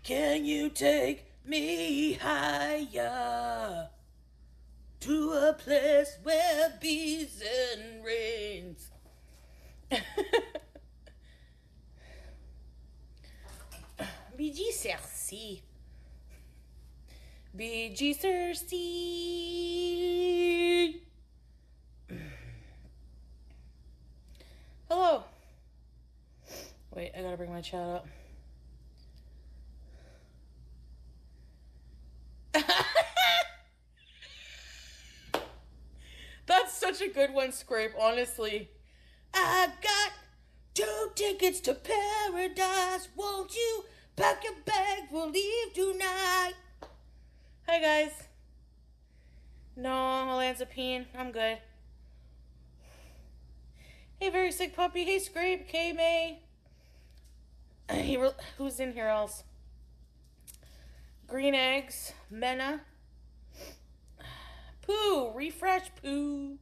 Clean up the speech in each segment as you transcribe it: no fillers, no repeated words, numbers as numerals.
Can you take me higher to a place where bees and rains? BG Cersei. BG Cersei. Hello. Wait, I gotta bring my chat up. That's such a good one, Scrape, honestly. I got 2 tickets to paradise. Won't you pack your bag? We'll leave tonight. Hi, guys. No, Olanzapine. I'm good. Hey, very sick puppy. Hey, Scrape. K-May. Who's in here else? Green eggs. Mena. Pooh. Refresh. Pooh.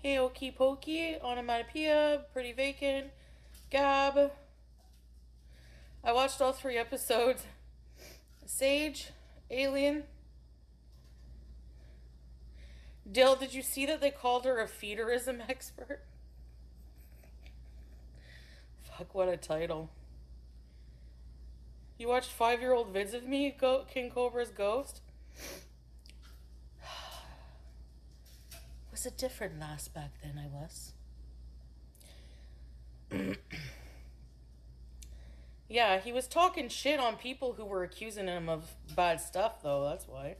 Hey, Okie Pokey. Onomatopoeia. Pretty Vacant. Gab. I watched all 3 episodes. Sage. Alien. Dill, did you see that they called her a feederism expert? Fuck, what a title. You watched 5-year-old vids of me, King Cobra's Ghost? Was it different last back then, I was. Yeah, he was talking shit on people who were accusing him of bad stuff, though, that's why.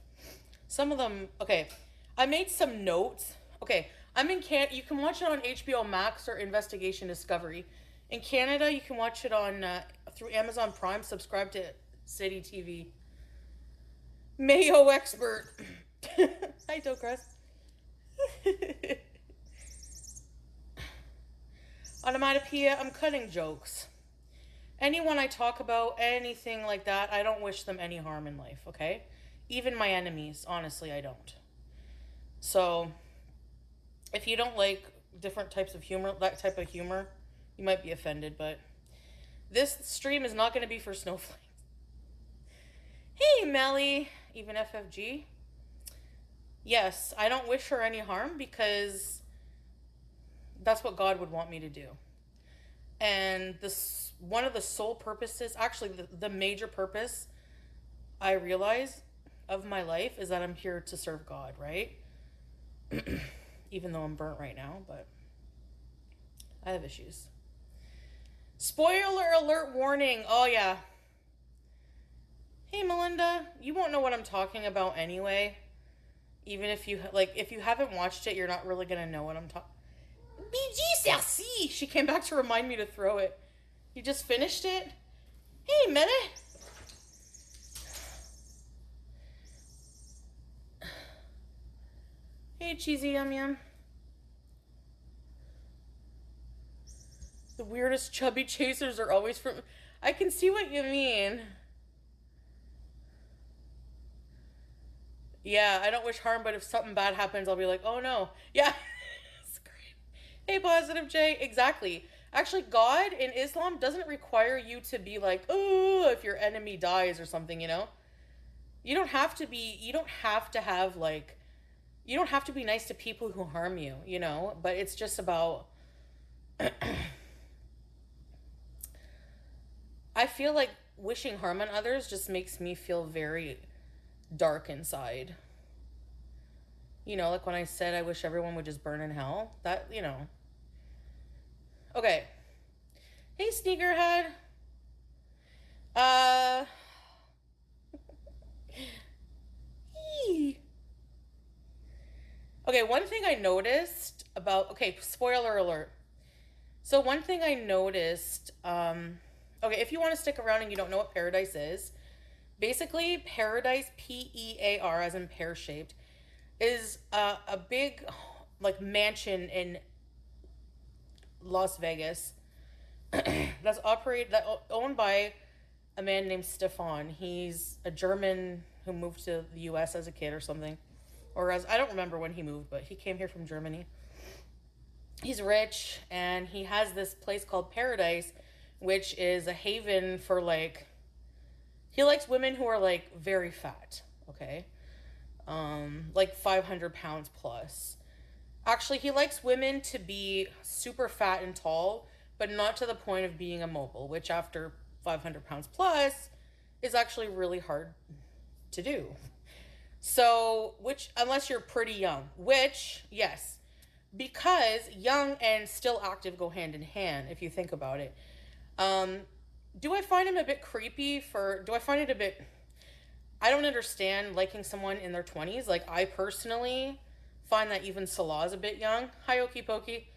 Some of them, okay, I made some notes. Okay, I'm in Canada. You can watch it on HBO Max or Investigation Discovery. In Canada, you can watch it on through Amazon Prime. Subscribe to City TV. Mayo expert. Hi, Docrest. Onomatopoeia, I'm cutting jokes. Anyone I talk about, anything like that, I don't wish them any harm in life, okay? Even my enemies, honestly, I don't. So, if you don't like different types of humor, that type of humor, you might be offended, but this stream is not going to be for snowflakes. Hey, Melly, even FFG. Yes, I don't wish her any harm because that's what God would want me to do. And this one of the sole purposes, actually the major purpose I realize of my life is that I'm here to serve God, right? Even though I'm burnt right now, but I have issues. Spoiler alert warning. Oh, yeah. Hey, Melinda, you won't know what I'm talking about anyway. Even if you, like, if you haven't watched it, you're not really going to know what I'm talking. BG Cersei! She came back to remind me to throw it. You just finished it? Hey, Meta! Hey, Cheesy Yum Yum. The weirdest chubby chasers are always from... I can see what you mean. Yeah, I don't wish harm, but if something bad happens, I'll be like, oh no. Yeah. It's great. Hey, Positive J. Exactly. Actually, God in Islam doesn't require you to be like, oh, if your enemy dies or something, you know? You don't have to be, you don't have to have like, you don't have to be nice to people who harm you, you know? But it's just about... I feel like wishing harm on others just makes me feel very dark inside. You know, like when I said I wish everyone would just burn in hell. That, you know. Okay. Hey, Sneakerhead. Okay, one thing I noticed about... Okay, spoiler alert. So one thing I noticed... okay, if you want to stick around and you don't know what Paradise is... Basically, Paradise, P-E-A-R, as in pear-shaped, is a big, like, mansion in Las Vegas that's owned by a man named Stefan. He's a German who moved to the U.S. as a kid or something, or as I don't remember when he moved, but he came here from Germany. He's rich, and he has this place called PEARADISE, which is a haven for, like, he likes women who are, like, very fat, okay? Like 500 pounds plus. Actually, he likes women to be super fat and tall, but not to the point of being immobile, which after 500 pounds plus is actually really hard to do. So, which, unless you're pretty young, which, yes, because young and still active go hand in hand, if you think about it. Do I find him a bit creepy do I find it a bit, I don't understand liking someone in their 20s. Like, I personally find that even Salah is a bit young. Hi, Okie Pokey.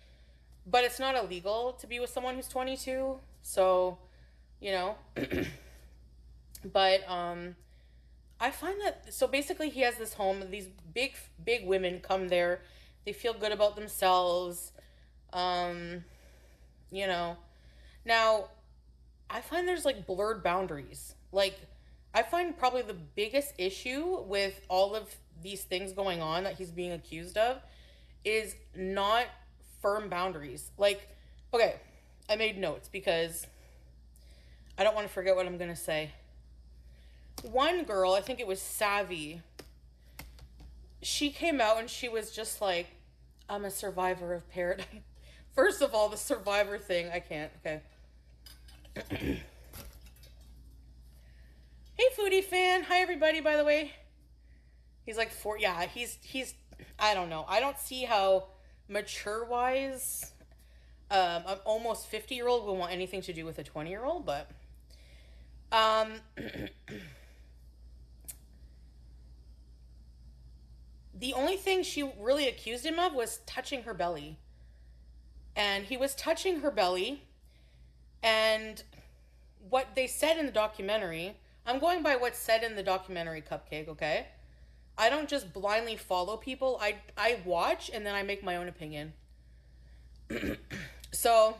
But it's not illegal to be with someone who's 22. So, you know. But, I find that, so basically he has this home, these big women come there, they feel good about themselves, you know. Now, I find there's, like, blurred boundaries. Like, I find probably the biggest issue with all of these things going on that he's being accused of is not firm boundaries. Like, okay, I made notes because I don't want to forget what I'm going to say. One girl, I think it was Savvy, she came out and she was just like, I'm a survivor of paradise. First of all, the survivor thing, I can't, okay. Hey, Foodie fan. Hi, everybody, by the way. He's like yeah, he's, I don't know. I don't see how mature-wise an almost 50-year-old will want anything to do with a 20-year-old, but, the only thing she really accused him of was touching her belly. And he was touching her belly, and what they said in the documentary, I'm going by what's said in the documentary, Cupcake, okay? I don't just blindly follow people. I watch, and then I make my own opinion. So,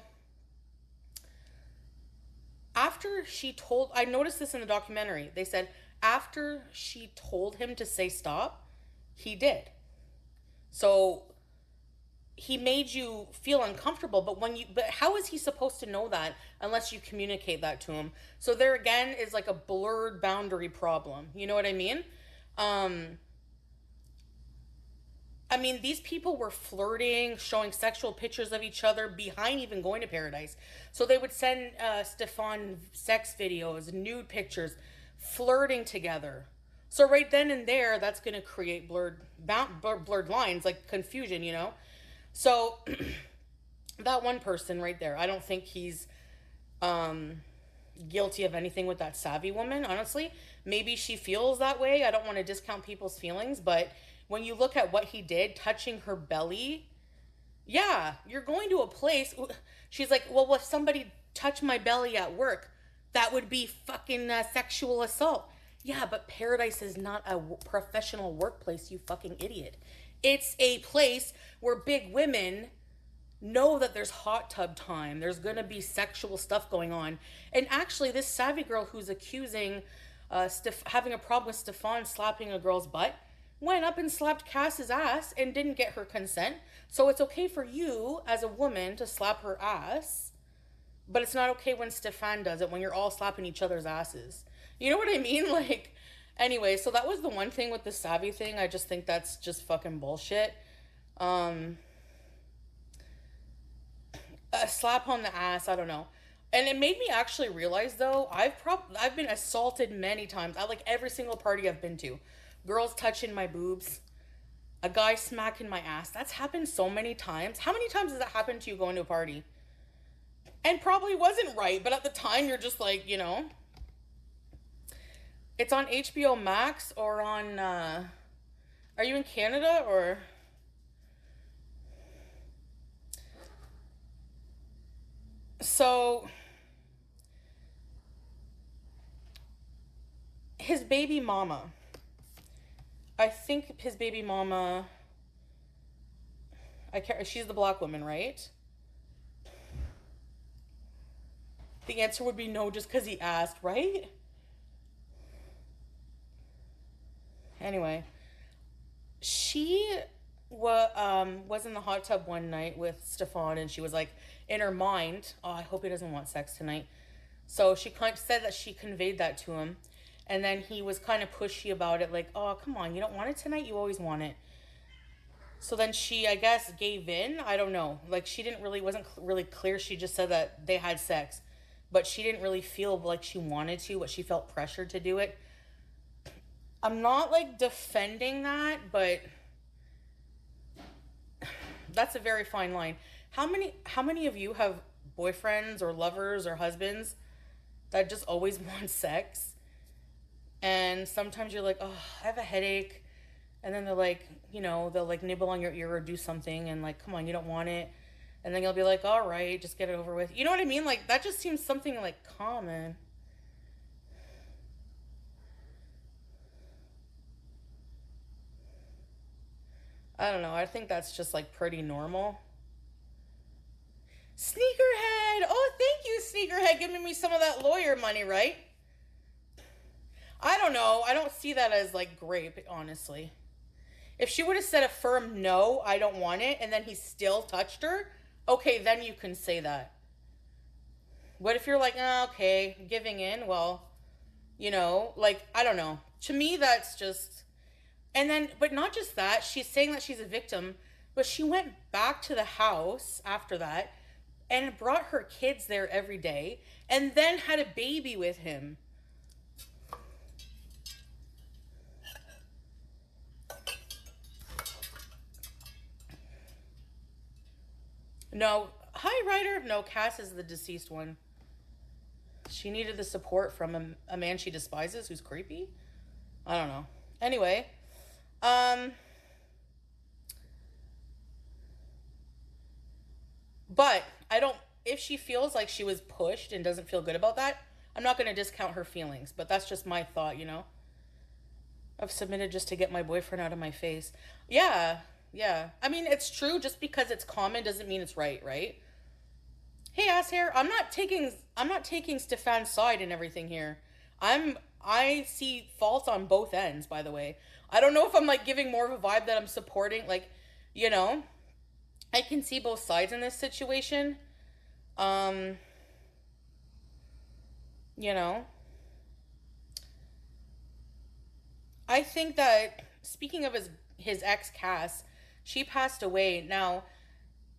after she told, I noticed this in the documentary. They said after she told him to say stop, he did. So, he made you feel uncomfortable, but how is he supposed to know that unless you communicate that to him? So there again is like a blurred boundary problem. You know what I mean? I mean, these people were flirting, showing sexual pictures of each other behind even going to PEARADISE. So they would send Stefan sex videos, nude pictures, flirting together. So right then and there, that's going to create blurred lines, like confusion, you know? So, that one person right there, I don't think he's guilty of anything with that Savvy woman, honestly. Maybe she feels that way. I don't want to discount people's feelings, but when you look at what he did, touching her belly, yeah, you're going to a place. She's like, well, if somebody touched my belly at work, that would be fucking sexual assault. Yeah, but PEARADISE is not a professional workplace, you fucking idiot. It's a place where big women know that there's hot tub time. There's going to be sexual stuff going on. And actually, this Savvy girl who's accusing, having a problem with Stefan slapping a girl's butt, went up and slapped Cass's ass and didn't get her consent. So it's okay for you as a woman to slap her ass, but it's not okay when Stefan does it, when you're all slapping each other's asses. You know what I mean? Like, anyway, so that was the one thing with the Savvy thing. I just think that's just fucking bullshit. A slap on the ass, I don't know. And it made me actually realize, though, I've been assaulted many times. I like every single party I've been to. Girls touching my boobs. A guy smacking my ass. That's happened so many times. How many times has that happened to you going to a party? And probably wasn't right, but at the time you're just like, you know. It's on HBO Max or on, are you in Canada or? So, his baby mama, I think his baby mama, she's the black woman, right? The answer would be no, just because he asked, right? Anyway, She was in the hot tub one night with Stefan, and she was like, in her mind, oh, I hope he doesn't want sex tonight. So she kind of said that she conveyed that to him. And then he was kind of pushy about it, like, oh, come on, you don't want it tonight? You always want it. So then she, I guess, gave in. I don't know. Like, she didn't really, wasn't really clear. She just said that they had sex. But she didn't really feel like she wanted to, but she felt pressured to do it. I'm not, like, defending that, but that's a very fine line. How many of you have boyfriends or lovers or husbands that just always want sex? And sometimes you're like, oh, I have a headache. And then they're like, they'll like nibble on your ear or do something and like, come on, you don't want it. And then you'll be like, all right, just get it over with. You know what I mean? Like, that just seems something like common. I don't know. I think that's just like pretty normal. Sneakerhead! Oh, thank you, Sneakerhead, giving me some of that lawyer money, right? I don't know. I don't see that as like grape, honestly. If she would have said a firm no, I don't want it, and then he still touched her, okay, then you can say that. What if you're like, oh, okay, giving in? Well, like, I don't know. To me, that's just. And then, but not just that, she's saying that she's a victim, but she went back to the house after that and brought her kids there every day and then had a baby with him. No, hi, Ryder. No, Cass is the deceased one. She needed the support from a man she despises who's creepy. I don't know. Anyway, but I don't, if she feels like she was pushed and doesn't feel good about that, I'm not going to discount her feelings, but that's just my thought. I've submitted just to get my boyfriend out of my face. Yeah, yeah. I mean, it's true. Just because it's common doesn't mean it's right, right? Hey, ass hair. I'm not taking Stefan's side and everything here. I see fault on both ends, by the way. I don't know if I'm like giving more of a vibe that I'm supporting, like, you know, I can see both sides in this situation. Um, you know, I think that speaking of his ex Cass, she passed away. Now,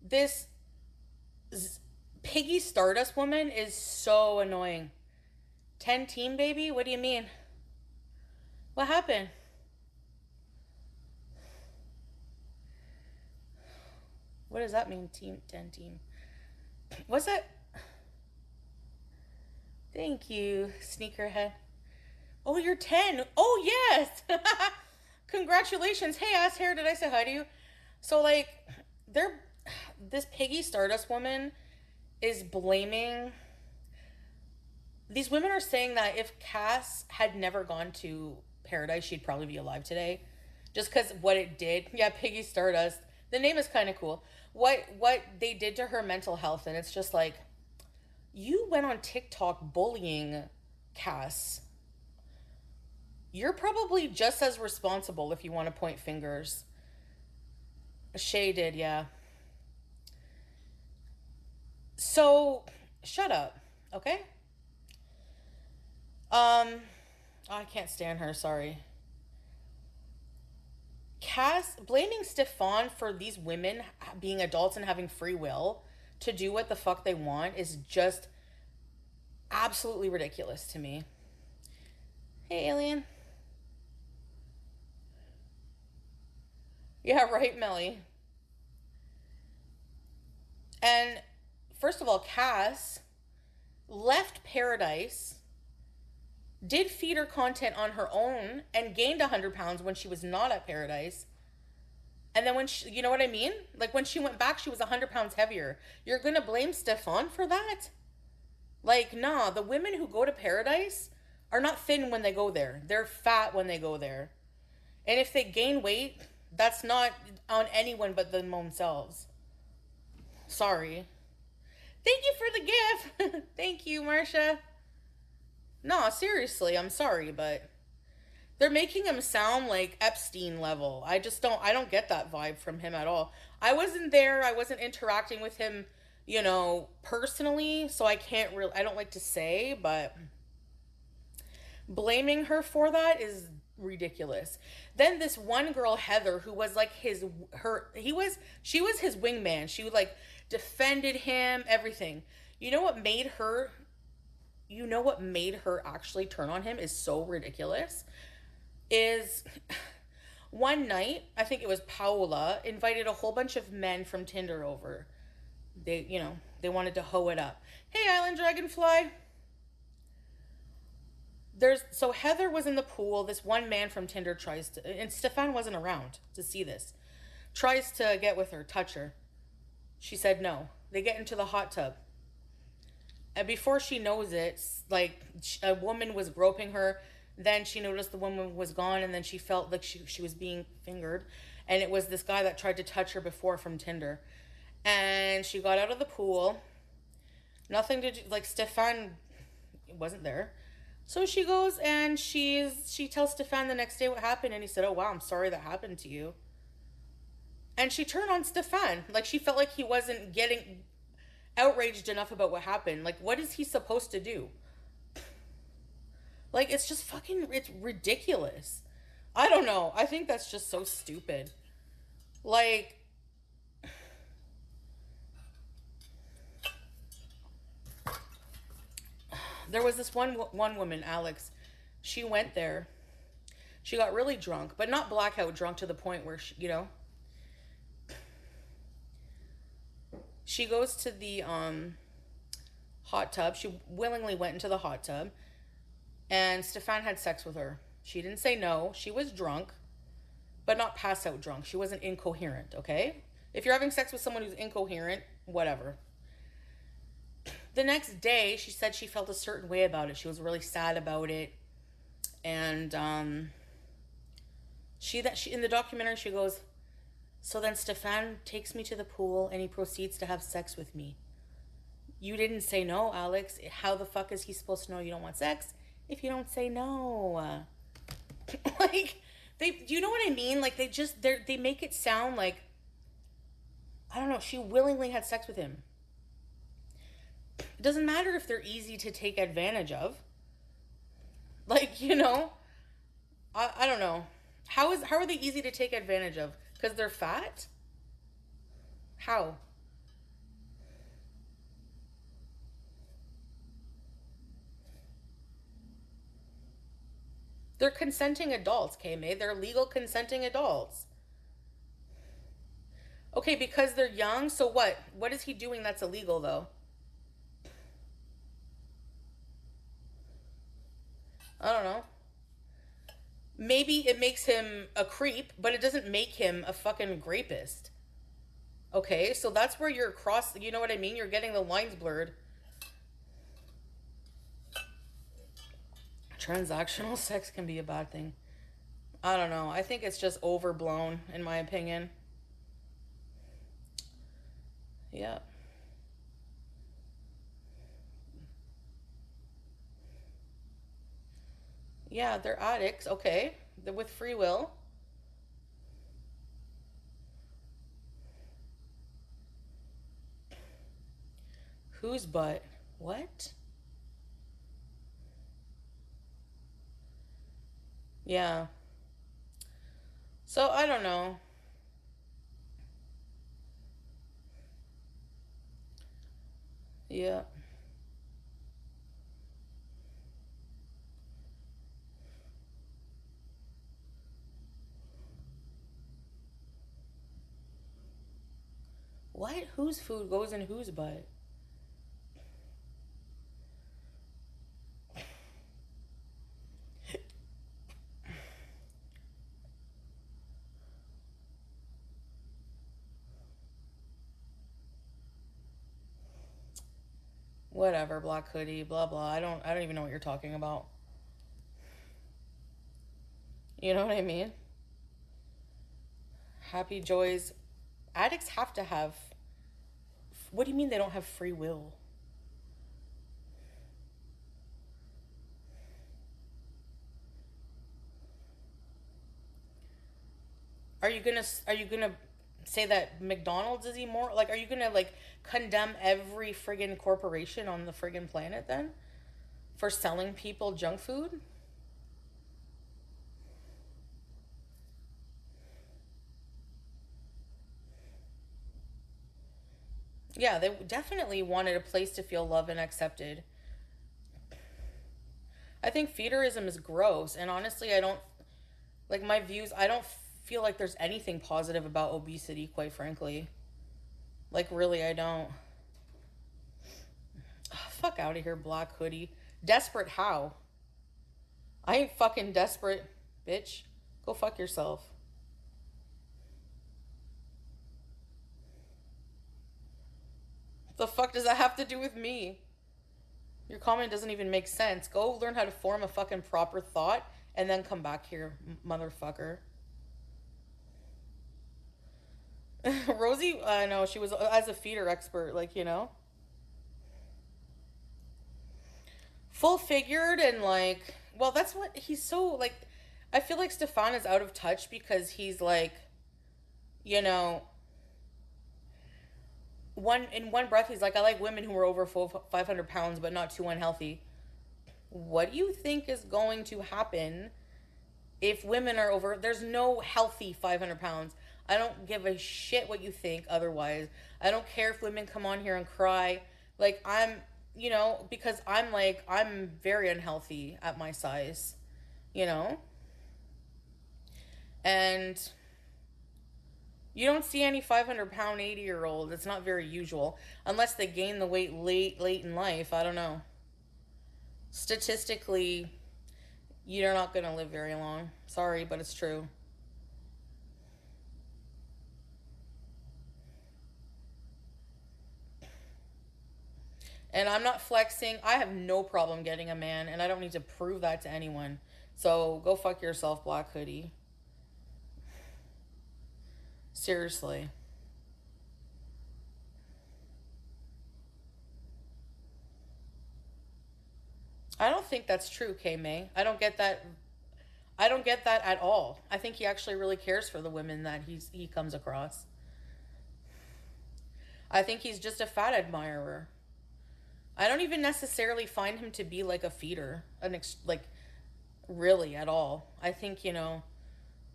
this Piggy Stardust woman is so annoying. 10 team baby? What do you mean? What happened? What does that mean? Team 10 team. What's that? Thank you, sneakerhead. Oh, you're 10. Oh, yes. Congratulations. Hey, ass hair, did I say hi to you? So, like, they're this Piggy Stardust woman is blaming. These women are saying that if Cass had never gone to Paradise, she'd probably be alive today. Just because what it did. Yeah, Piggy Stardust. The name is kind of cool. What they did to her mental health, and it's just like, you went on TikTok bullying Cass. You're probably just as responsible if you want to point fingers. Shay did, yeah. So, shut up, okay? I can't stand her, sorry. Cass, blaming Stefan for these women being adults and having free will to do what the fuck they want is just absolutely ridiculous to me. Hey, alien. Yeah, right, Melly. And first of all, Cass left Paradise, did feeder content on her own, and gained 100 pounds when she was not at Paradise. And then when she, you know what I mean? Like when she went back, she was 100 pounds heavier. You're gonna blame Stefan for that? Like, nah, the women who go to Paradise are not thin when they go there. They're fat when they go there. And if they gain weight, that's not on anyone but themselves. Sorry. Thank you for the gift. Thank you, Marsha. No, seriously, I'm sorry, but They're making him sound like Epstein level. I don't get that vibe from him at all. I wasn't there. I wasn't interacting with him, personally, so I don't like to say, but blaming her for that is ridiculous. Then this one girl, Heather, who was like she was his wingman. She like defended him, everything. You know what made her actually turn on him is so ridiculous. Is one night, I think it was Paola, invited a whole bunch of men from Tinder over. They wanted to hoe it up. Hey, Island Dragonfly. So Heather was in the pool. This one man from Tinder and Stefan wasn't around to see this. Tries to get with her, touch her. She said no. They get into the hot tub. And before she knows it, like a woman was groping her. Then she noticed the woman was gone, and then she felt like she was being fingered. And it was this guy that tried to touch her before from Tinder. And she got out of the pool. Nothing to do, like Stefan wasn't there. So she goes and she tells Stefan the next day what happened, and he said, "Oh wow, I'm sorry that happened to you." And she turned on Stefan. Like she felt like he wasn't getting outraged enough about what happened. Like what is he supposed to do? Like it's just it's ridiculous. I don't know. I think that's just so stupid. Like there was this one woman, Alex. She went there. She got really drunk, but not blackout drunk to the point where she goes to the hot tub. She willingly went into the hot tub, and Stefan had sex with her. She didn't say no. She was drunk, but not pass out drunk. She wasn't incoherent, okay? If you're having sex with someone who's incoherent, whatever. The next day, she said she felt a certain way about it. She was really sad about it. And she in the documentary, she goes, "So then Stefan takes me to the pool and he proceeds to have sex with me. You didn't say no, Alex. How the fuck is he supposed to know you don't want sex if you don't say no?" Like, you know what I mean? Like, they make it sound like, I don't know, she willingly had sex with him. It doesn't matter if they're easy to take advantage of. Like, I don't know. How are they easy to take advantage of? Because they're fat? How? They're consenting adults, K-May. They're legal consenting adults. Okay, because they're young, so what? What is he doing that's illegal, though? I don't know. Maybe it makes him a creep, but it doesn't make him a fucking rapist. Okay, so that's where you're you know what I mean? You're getting the lines blurred. Transactional sex can be a bad thing. I don't know. I think it's just overblown, in my opinion. Yeah. Yeah, they're addicts. Okay. They're with free will. Whose butt? What? Yeah. So I don't know. Yeah. What? Whose food goes in whose butt? Whatever, Black Hoodie, blah blah. I don't even know what you're talking about. You know what I mean? Happy joys. Addicts have to have. What do you mean they don't have free will? are you gonna say that McDonald's is immoral? Like, are you gonna like condemn every friggin' corporation on the friggin' planet then for selling people junk food? Yeah, they definitely wanted a place to feel loved and accepted. I think feederism is gross, and honestly, I don't like my views. I don't feel like there's anything positive about obesity, quite frankly. Like, really, I don't. Ugh, fuck out of here, black hoodie. Desperate how? I ain't fucking desperate, bitch. Go fuck yourself. The fuck does that have to do with me? Your comment doesn't even make sense. Go learn how to form a fucking proper thought and then come back here, motherfucker. Rosie, I know, she was as a feeder expert, like, you know. Full figured and like, well, that's what he's so like. I feel like Stefan is out of touch because he's like, you know, one breath he's like, I like women who are over 500 pounds but not too unhealthy. What do you think is going to happen if women are over? There's no healthy 500 pounds. I don't give a shit what you think otherwise. I don't care if women come on here and cry. Like, you know, because I'm very unhealthy at my size, you know? And you don't see any 500-pound 80-year-old. It's not very usual. Unless they gain the weight late in life. I don't know. Statistically, you're not going to live very long. Sorry, but it's true. And I'm not flexing. I have no problem getting a man, and I don't need to prove that to anyone. So go fuck yourself, black hoodie. Seriously. I don't think that's true, K May. I don't get that. I don't get that at all. I think he actually really cares for the women that he comes across. I think he's just a fat admirer. I don't even necessarily find him to be like a feeder, like really at all. I think, you know,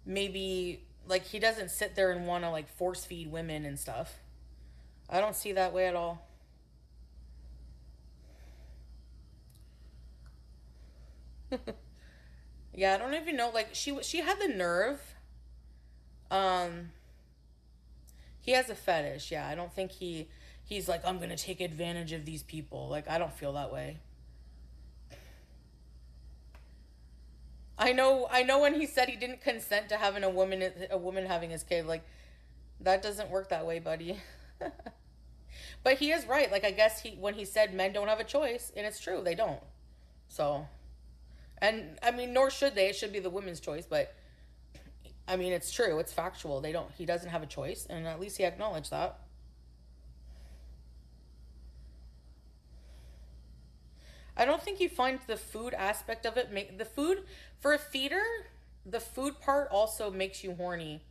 maybe like he doesn't sit there and want to like force feed women and stuff. I don't see that way at all. Yeah, I don't even know. Like she had the nerve. Um, he has a fetish. Yeah, I don't think he's like I'm gonna take advantage of these people. Like I don't feel that way. I know when he said he didn't consent to having a woman having his kid, like that doesn't work that way, buddy. But he is right. Like I guess he when he said men don't have a choice, and it's true, they don't. So, and I mean, nor should they. It should be the women's choice, but I mean, it's true. It's factual. They don't. He doesn't have a choice, and at least he acknowledged that. I don't think you find the food aspect of it make the food for a feeder. The food part also makes you horny.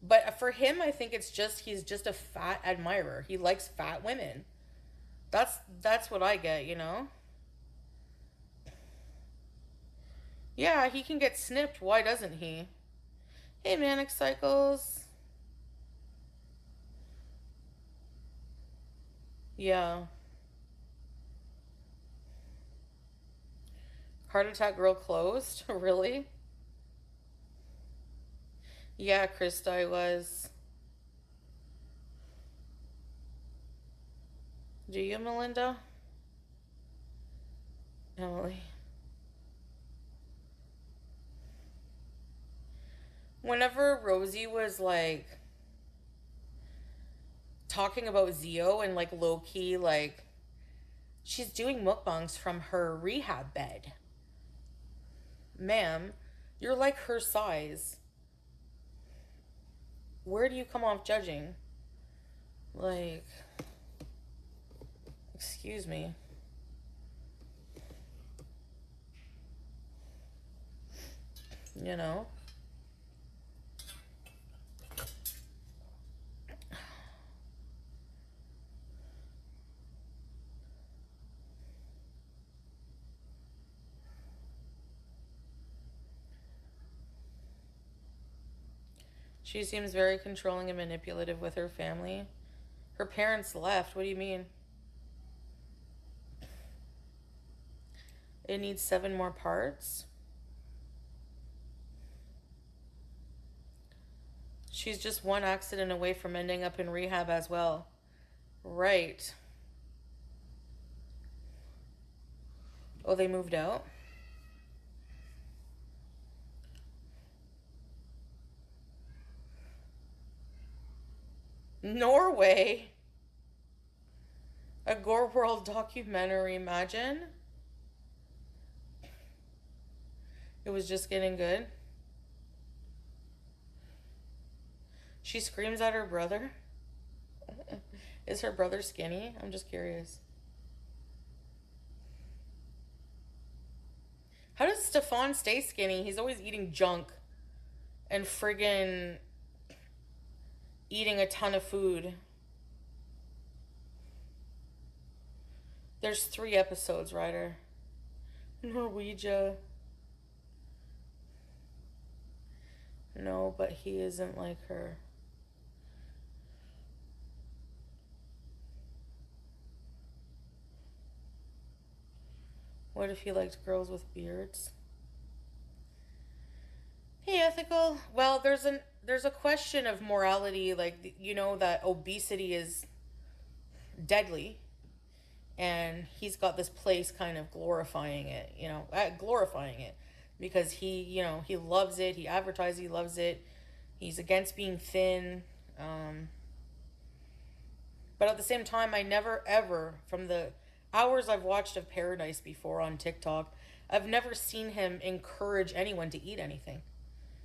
But for him, I think it's just he's just a fat admirer. He likes fat women. That's what I get, you know? Yeah, he can get snipped. Why doesn't he? Hey, Manic Cycles. Yeah. Heart Attack Girl closed? Really? Yeah, Krista, I was. Do you, Melinda? Emily. Whenever Rosie was like talking about Zio and like low key, like she's doing mukbangs from her rehab bed. Ma'am, you're like her size. Where do you come off judging? Like, excuse me. You know? She seems very controlling and manipulative with her family. Her parents left. What do you mean? It needs 7 more parts. She's just one accident away from ending up in rehab as well. Right. Oh, they moved out? Norway. A Gore World documentary, imagine. It was just getting good. She screams at her brother. Is her brother skinny? I'm just curious. How does Stefan stay skinny? He's always eating junk and friggin' eating a ton of food. There's 3 episodes, Ryder. Norwegia. No, but he isn't like her. What if he liked girls with beards? Hey, ethical. Well, there's a question of morality, like, you know, that obesity is deadly, and he's got this place kind of glorifying it, glorifying it because he loves it. He advertises he loves it. He's against being thin. But at the same time, I never ever, from the hours I've watched of PEARADISE before on TikTok, I've never seen him encourage anyone to eat anything.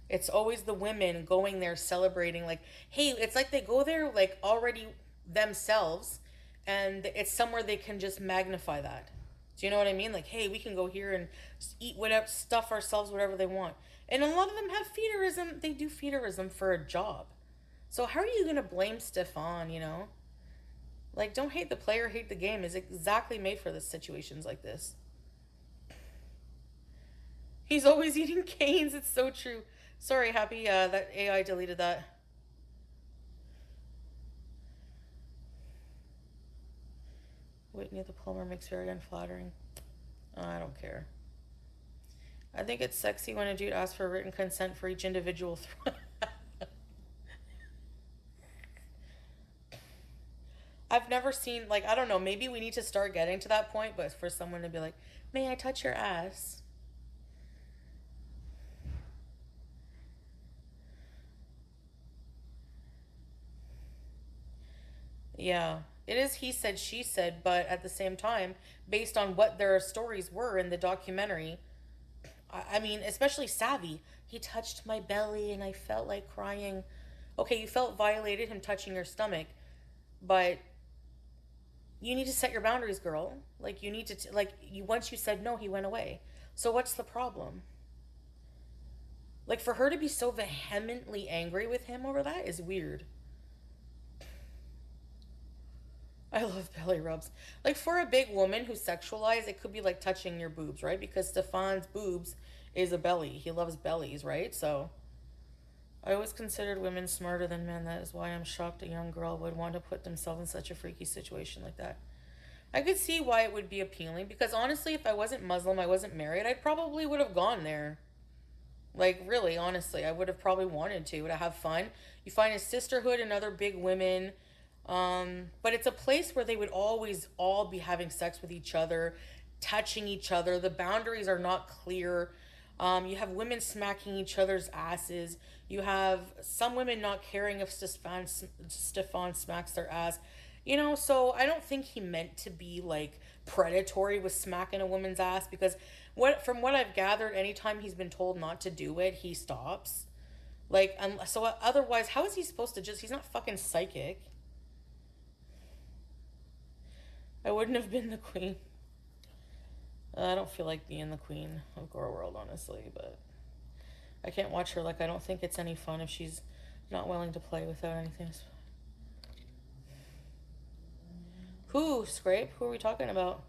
It's always the women going there celebrating, like, hey, it's like they go there like already themselves, and it's somewhere they can just magnify that. Do you know what I mean? Like, hey, we can go here and eat whatever, stuff ourselves, whatever they want. And a lot of them have feederism. They do feederism for a job. So how are you going to blame Stefan, Like, don't hate the player, hate the game is exactly made for this situations like this. He's always eating canes. It's so true. Sorry, Happy, that AI deleted that. Whitney the plumber makes very unflattering. Oh, I don't care. I think it's sexy when a dude asks for written consent for each individual. I've never seen, like, I don't know, maybe we need to start getting to that point, but for someone to be like, may I touch your ass? Yeah, it is he said, she said, but at the same time, based on what their stories were in the documentary, I mean, especially Savvy, he touched my belly and I felt like crying. Okay, you felt violated, him touching your stomach, but you need to set your boundaries, girl. Like, you need to, once you said no, he went away. So what's the problem? Like, for her to be so vehemently angry with him over that is weird. I love belly rubs. Like, for a big woman who's sexualized, it could be like touching your boobs, right? Because Stefan's boobs is a belly. He loves bellies, right? So, I always considered women smarter than men. That is why I'm shocked a young girl would want to put themselves in such a freaky situation like that. I could see why it would be appealing, because honestly, if I wasn't Muslim, I wasn't married, I probably would have gone there. Like, really, honestly, I would have probably wanted to have fun. You find a sisterhood and other big women. But it's a place where they would always all be having sex with each other, touching each other. The boundaries are not clear. You have women smacking each other's asses. You have some women not caring if Stefan smacks their ass. So I don't think he meant to be like predatory with smacking a woman's ass, because from what I've gathered, anytime he's been told not to do it, he stops. Like, so otherwise, how is he supposed to he's not fucking psychic. I wouldn't have been the queen. I don't feel like being the queen of Gore World, honestly, but I can't watch her. Like, I don't think it's any fun if she's not willing to play without anything. Who, Scrape? Who are we talking about?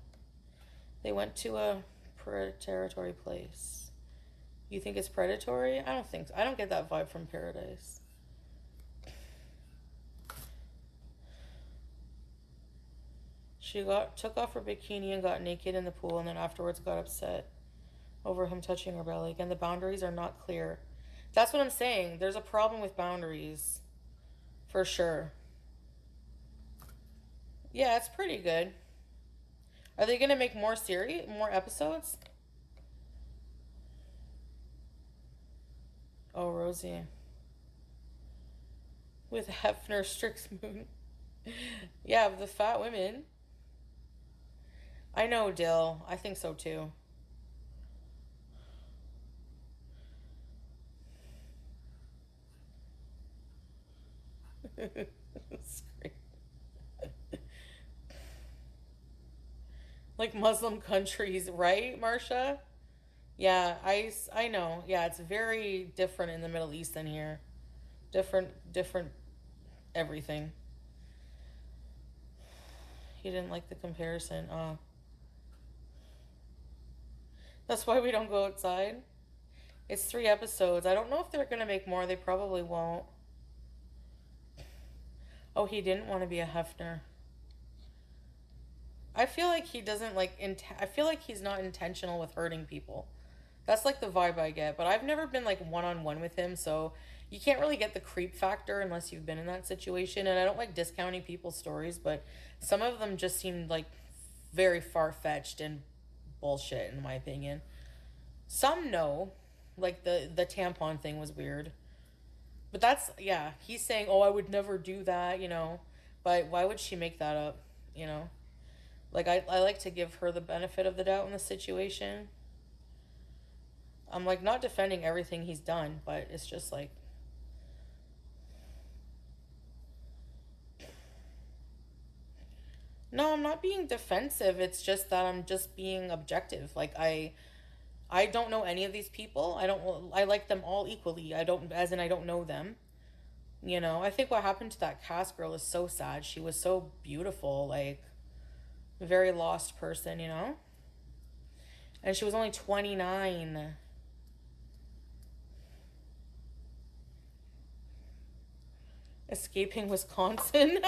They went to a predatory place. You think it's predatory? I don't think so. I don't get that vibe from PEARADISE. She took off her bikini and got naked in the pool, and then afterwards got upset over him touching her belly. Again, the boundaries are not clear. That's what I'm saying. There's a problem with boundaries. For sure. Yeah, it's pretty good. Are they gonna make more more episodes? Oh, Rosie. With Hefner Strixmoon. Yeah, the fat women. I know, Dill. I think so too. It's great. Like Muslim countries, right, Marsha? Yeah, I know. Yeah, it's very different in the Middle East than here. Different everything. He didn't like the comparison. That's why we don't go outside. It's 3 episodes. I don't know if they're gonna make more. They probably won't. Oh, he didn't want to be a Hefner. I feel like he doesn't like. I feel like he's not intentional with hurting people. That's like the vibe I get. But I've never been like one-on-one with him, so you can't really get the creep factor unless you've been in that situation. And I don't like discounting people's stories, but some of them just seemed like very far-fetched and bullshit, in my opinion. Some no, like the tampon thing was weird. But that's, yeah, he's saying, oh, I would never do that, you know. But why would she make that up, you know? Like, I like to give her the benefit of the doubt in the situation. I'm, like, not defending everything he's done, but it's just, like... No, I'm not being defensive. It's just that I'm just being objective. Like, I don't know any of these people. I like them all equally. I don't know them. You know, I think what happened to that cast girl is so sad. She was so beautiful, like, a very lost person, you know? And she was only 29. Escaping Wisconsin.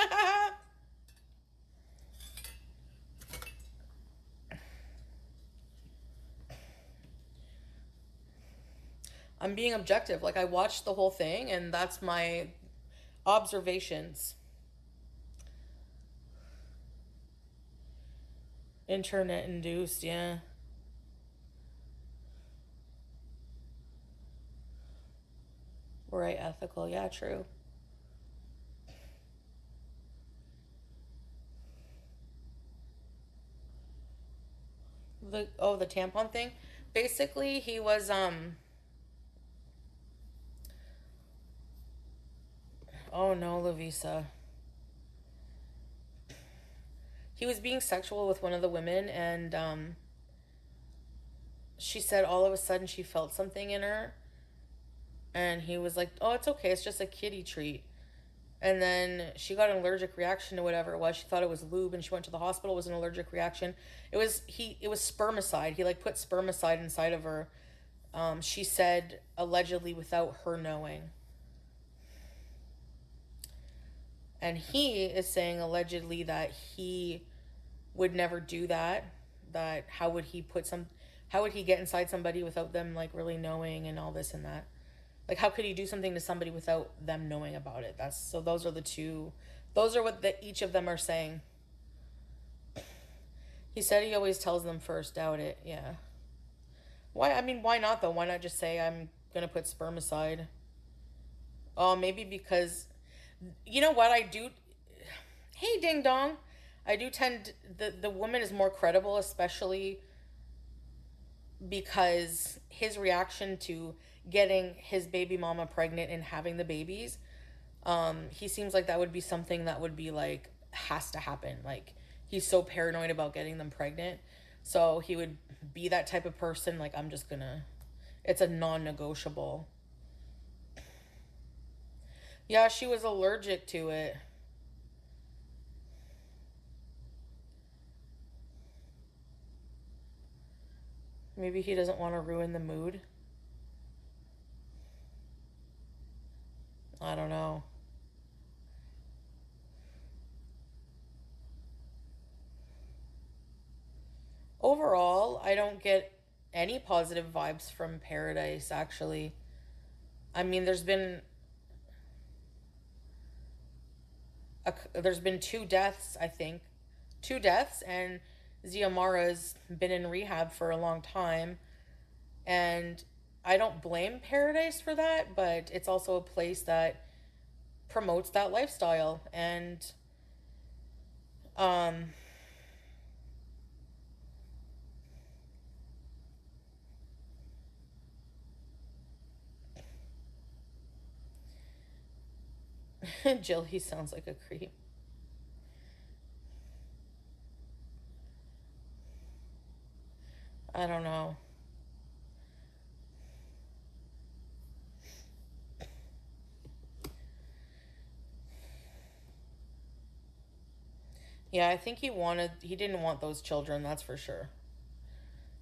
I'm being objective. Like, I watched the whole thing, and that's my observations. Internet induced, yeah. Right, ethical, yeah, true. The tampon thing. Basically, he was oh no, Lavisa. He was being sexual with one of the women, and she said all of a sudden she felt something in her, and he was like, oh, it's okay, it's just a kitty treat. And then she got an allergic reaction to whatever it was. She thought it was lube, and she went to the hospital. It was an allergic reaction. It was spermicide. He like put spermicide inside of her. She said allegedly without her knowing. And he is saying allegedly that he would never do that. That how would he get inside somebody without them like really knowing and all this and that. Like, how could he do something to somebody without them knowing about it? Those are the two. Those are what each of them are saying. He said he always tells them first, doubt it. Yeah. Why? I mean, why not though? Why not just say I'm gonna put spermicide? Oh, maybe because, you know what I do. Hey, ding dong. I do tend the woman is more credible, especially because his reaction to getting his baby mama pregnant and having the babies, he seems like that would be something that would be like has to happen. Like, he's so paranoid about getting them pregnant, so he would be that type of person. Like, I'm just gonna, it's a non-negotiable. Yeah, she was allergic to it. Maybe he doesn't want to ruin the mood. I don't know. overall, I don't get any positive vibes from Paradise, actually. I mean, there's been two deaths, I think. Two deaths, and Xiomara's been in rehab for a long time. And I don't blame Paradise for that, but it's also a place that promotes that lifestyle. And um Jill, he sounds like a creep. I don't know. Yeah, I think he didn't want those children, that's for sure.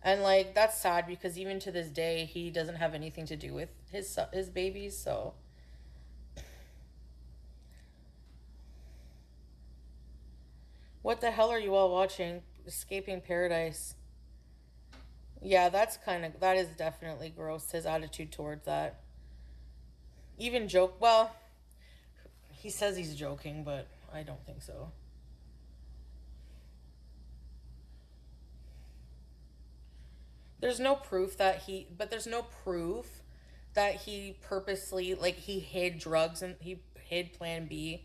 And like that's sad because even to this day he doesn't have anything to do with his babies, so what the hell are you all watching? Escaping Paradise. Yeah, that is definitely gross, his attitude towards that. Even joke, well, he says he's joking, but I don't think so. There's no proof that he purposely, like, he hid drugs and he hid Plan B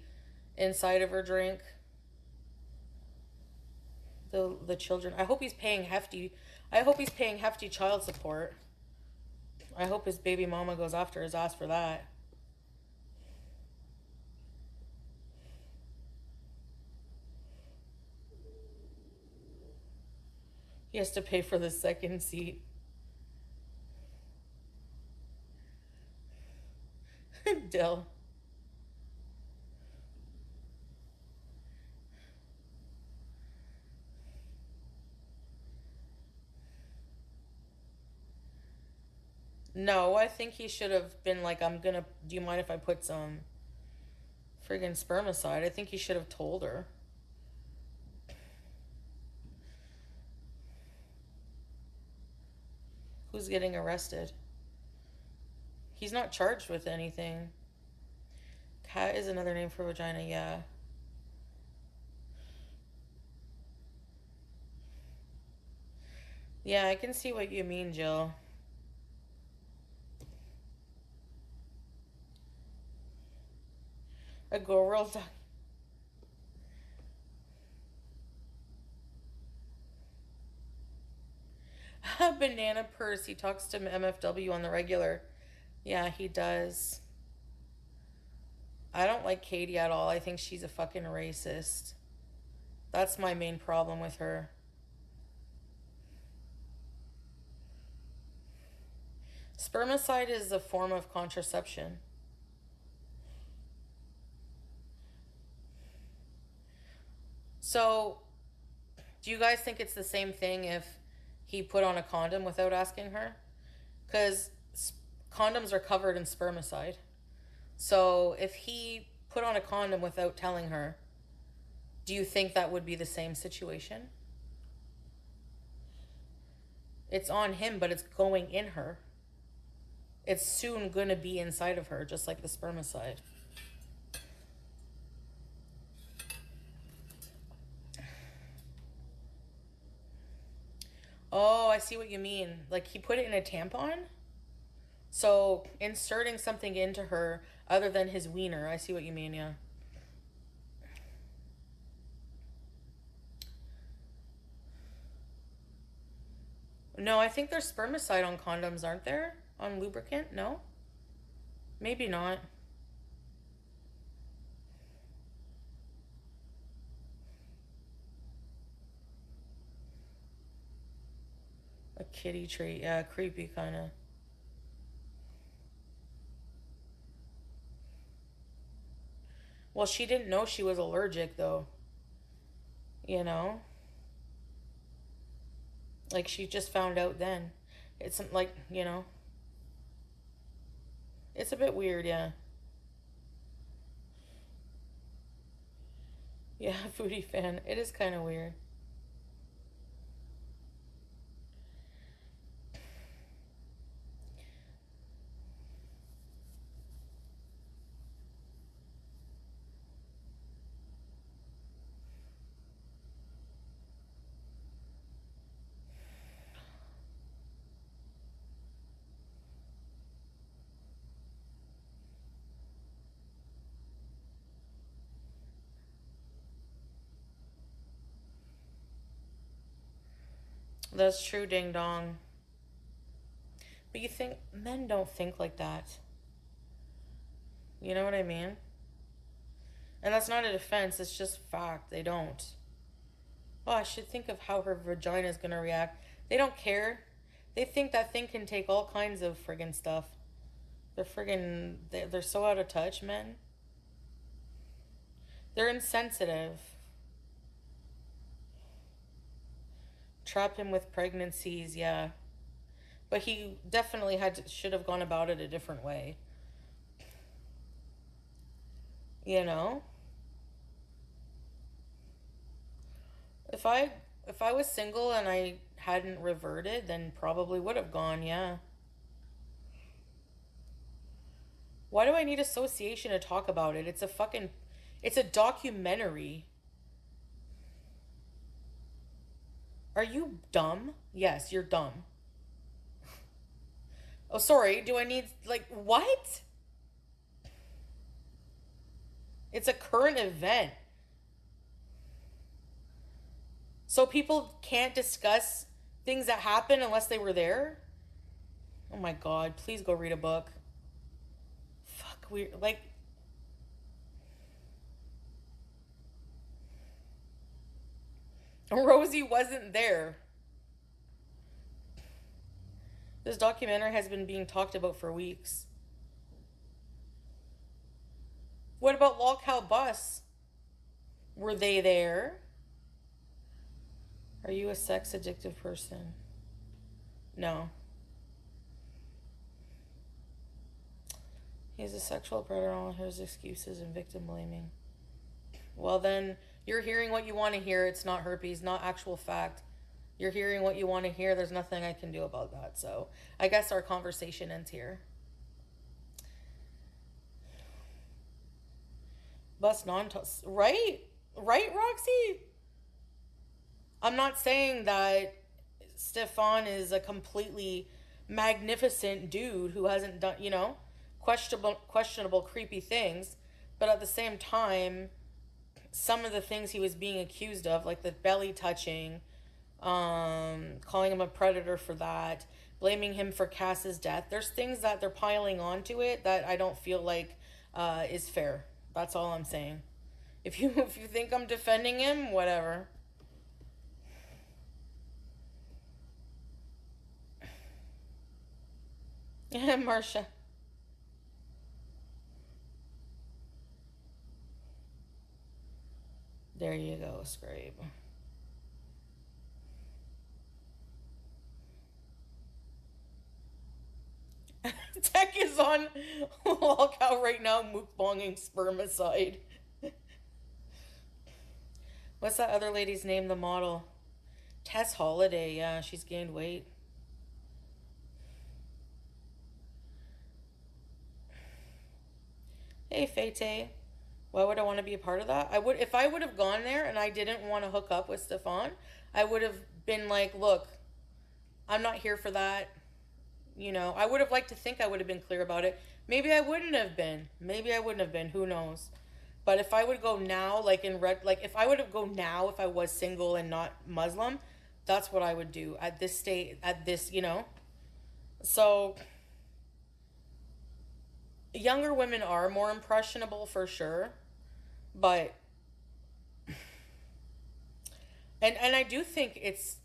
inside of her drink. The children. I hope he's paying hefty child support. I hope his baby mama goes after his ass for that. He has to pay for the second seat. Dill. No, I think he should have been like, do you mind if I put some friggin' spermicide? I think he should have told her. Who's getting arrested? He's not charged with anything. Cat is another name for vagina, yeah. Yeah, I can see what you mean, Jill. A girl dog. Banana purse. He talks to MFW on the regular. Yeah, he does. I don't like Katie at all. I think she's a fucking racist. That's my main problem with her. Spermicide is a form of contraception. So, do you guys think it's the same thing if he put on a condom without asking her? Because condoms are covered in spermicide. So, if he put on a condom without telling her, do you think that would be the same situation? It's on him, but it's going in her. It's soon going to be inside of her, just like the spermicide. Oh, I see what you mean. Like he put it in a tampon? So inserting something into her other than his wiener. I see what you mean, yeah. No, I think there's spermicide on condoms, aren't there? On lubricant? No? Maybe not. A kitty treat. Yeah, creepy kind of. Well, she didn't know she was allergic, though. You know? Like, she just found out then. It's like, it's a bit weird, yeah. Yeah, foodie fan. It is kind of weird. That's true, ding dong. But you think men don't think like that. You know what I mean? And that's not a defense, it's just fact. They don't. Oh, I should think of how her vagina is gonna react. They don't care. They think that thing can take all kinds of friggin' stuff. They're so out of touch, men. They're insensitive. Trap him with pregnancies, yeah. But he definitely should have gone about it a different way. You know? If I was single and I hadn't reverted, then probably would have gone, yeah. Why do I need association to talk about it? It's a documentary. Are you dumb? Yes, you're dumb. Oh, sorry. Do I need, like, what? It's a current event. So people can't discuss things that happen unless they were there? Oh my god, please go read a book. Fuck, like, Rosie wasn't there. This documentary has been being talked about for weeks. What about Lolcow Bus? Were they there? Are you a sex addictive person? No. He's a sexual predator, all his excuses and victim blaming. Well, then you're hearing what you want to hear. It's not herpes, not actual fact. You're hearing what you want to hear. There's nothing I can do about that. So I guess our conversation ends here. Bus right? Right, Roxy? I'm not saying that Stefan is a completely magnificent dude who hasn't done, questionable, creepy things. But at the same time, some of the things he was being accused of, like the belly touching, calling him a predator for that, blaming him for Cass's death. There's things that they're piling onto it that I don't feel like is fair. That's all I'm saying. If you think I'm defending him, whatever. Yeah, Marsha. There you go, Scrape. Tech is on lockout right now, mukbanging spermicide. What's that other lady's name, the model? Tess Holiday, yeah, she's gained weight. Hey, Fete. Why would I want to be a part of that? If I would have gone there and I didn't want to hook up with Stefan, I would have been like, look, I'm not here for that. I would have liked to think I would have been clear about it. Maybe I wouldn't have been. Who knows? But if I would go now, like if I would have go now if I was single and not Muslim, that's what I would do at this state, So younger women are more impressionable for sure, but and I do think it's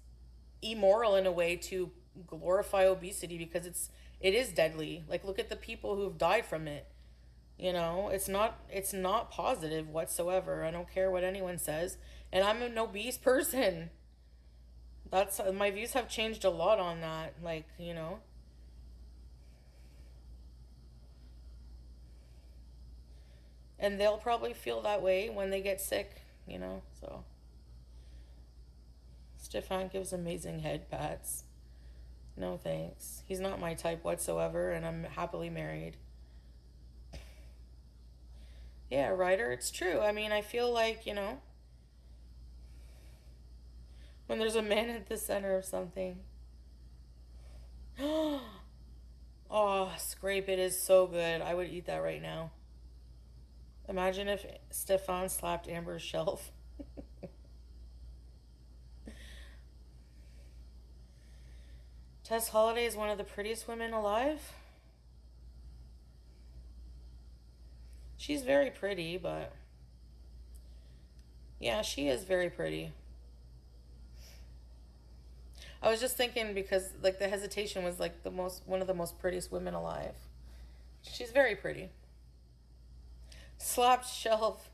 immoral in a way to glorify obesity because it is deadly. Like look at the people who've died from it. It's not positive whatsoever. I don't care what anyone says, and I'm an obese person. That's my views have changed a lot on that. And they'll probably feel that way when they get sick. So Stefan gives amazing head pats. No thanks. He's not my type whatsoever, and I'm happily married. Yeah, Ryder, it's true. I mean, I feel like, when there's a man at the center of something. Oh, Scrape, it is so good. I would eat that right now. Imagine if Stefan slapped Amber's shelf. Tess Holliday is one of the prettiest women alive. She's very pretty, but yeah, she is very pretty. I was just thinking because like the hesitation was like one of the most prettiest women alive. She's very pretty. Slapped shelf.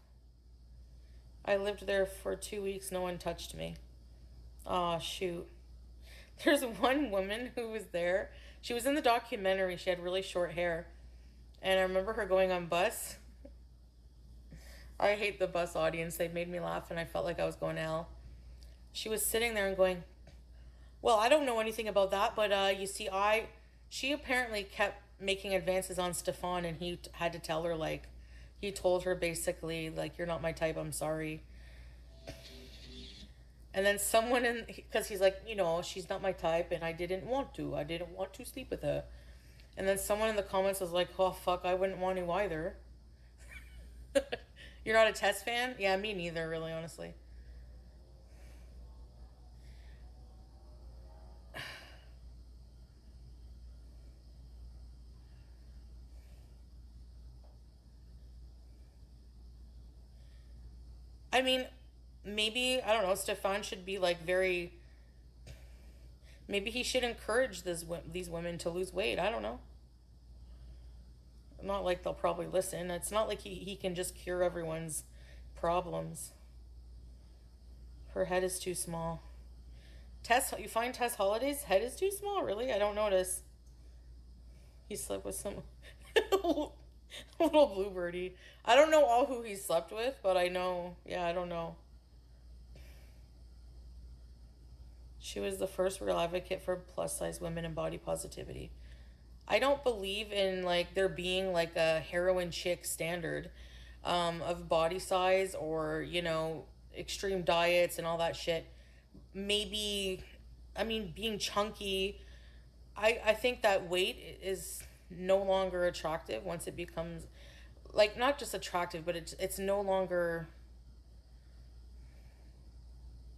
I lived there for 2 weeks. No one touched me. Aw, shoot. There's one woman who was there. She was in the documentary. She had really short hair. And I remember her going on bus. I hate the bus audience. They made me laugh and I felt like I was going to hell. She was sitting there and going, well, I don't know anything about that, but you see, she apparently kept making advances on Stefan, and he had to tell her, like, he told her basically, like, you're not my type, I'm sorry. And then someone because he's like, she's not my type, and I didn't want to sleep with her. And then someone in the comments was like, oh, fuck, I wouldn't want to either. You're not a Tess fan? Yeah, me neither, really, honestly. I mean, maybe, I don't know, Stefan should be like maybe he should encourage these women to lose weight. I don't know. Not like they'll probably listen. It's not like he can just cure everyone's problems. Her head is too small. You find Tess Holliday's head is too small? Really? I don't notice. He slept with some little bluebirdie. I don't know all who he slept with, but I know. Yeah, I don't know. She was the first real advocate for plus size women and body positivity. I don't believe in like there being like a heroin chick standard of body size or, extreme diets and all that shit. Maybe, I mean, being chunky, I think that weight is no longer attractive once it becomes, like, not just attractive, but it's no longer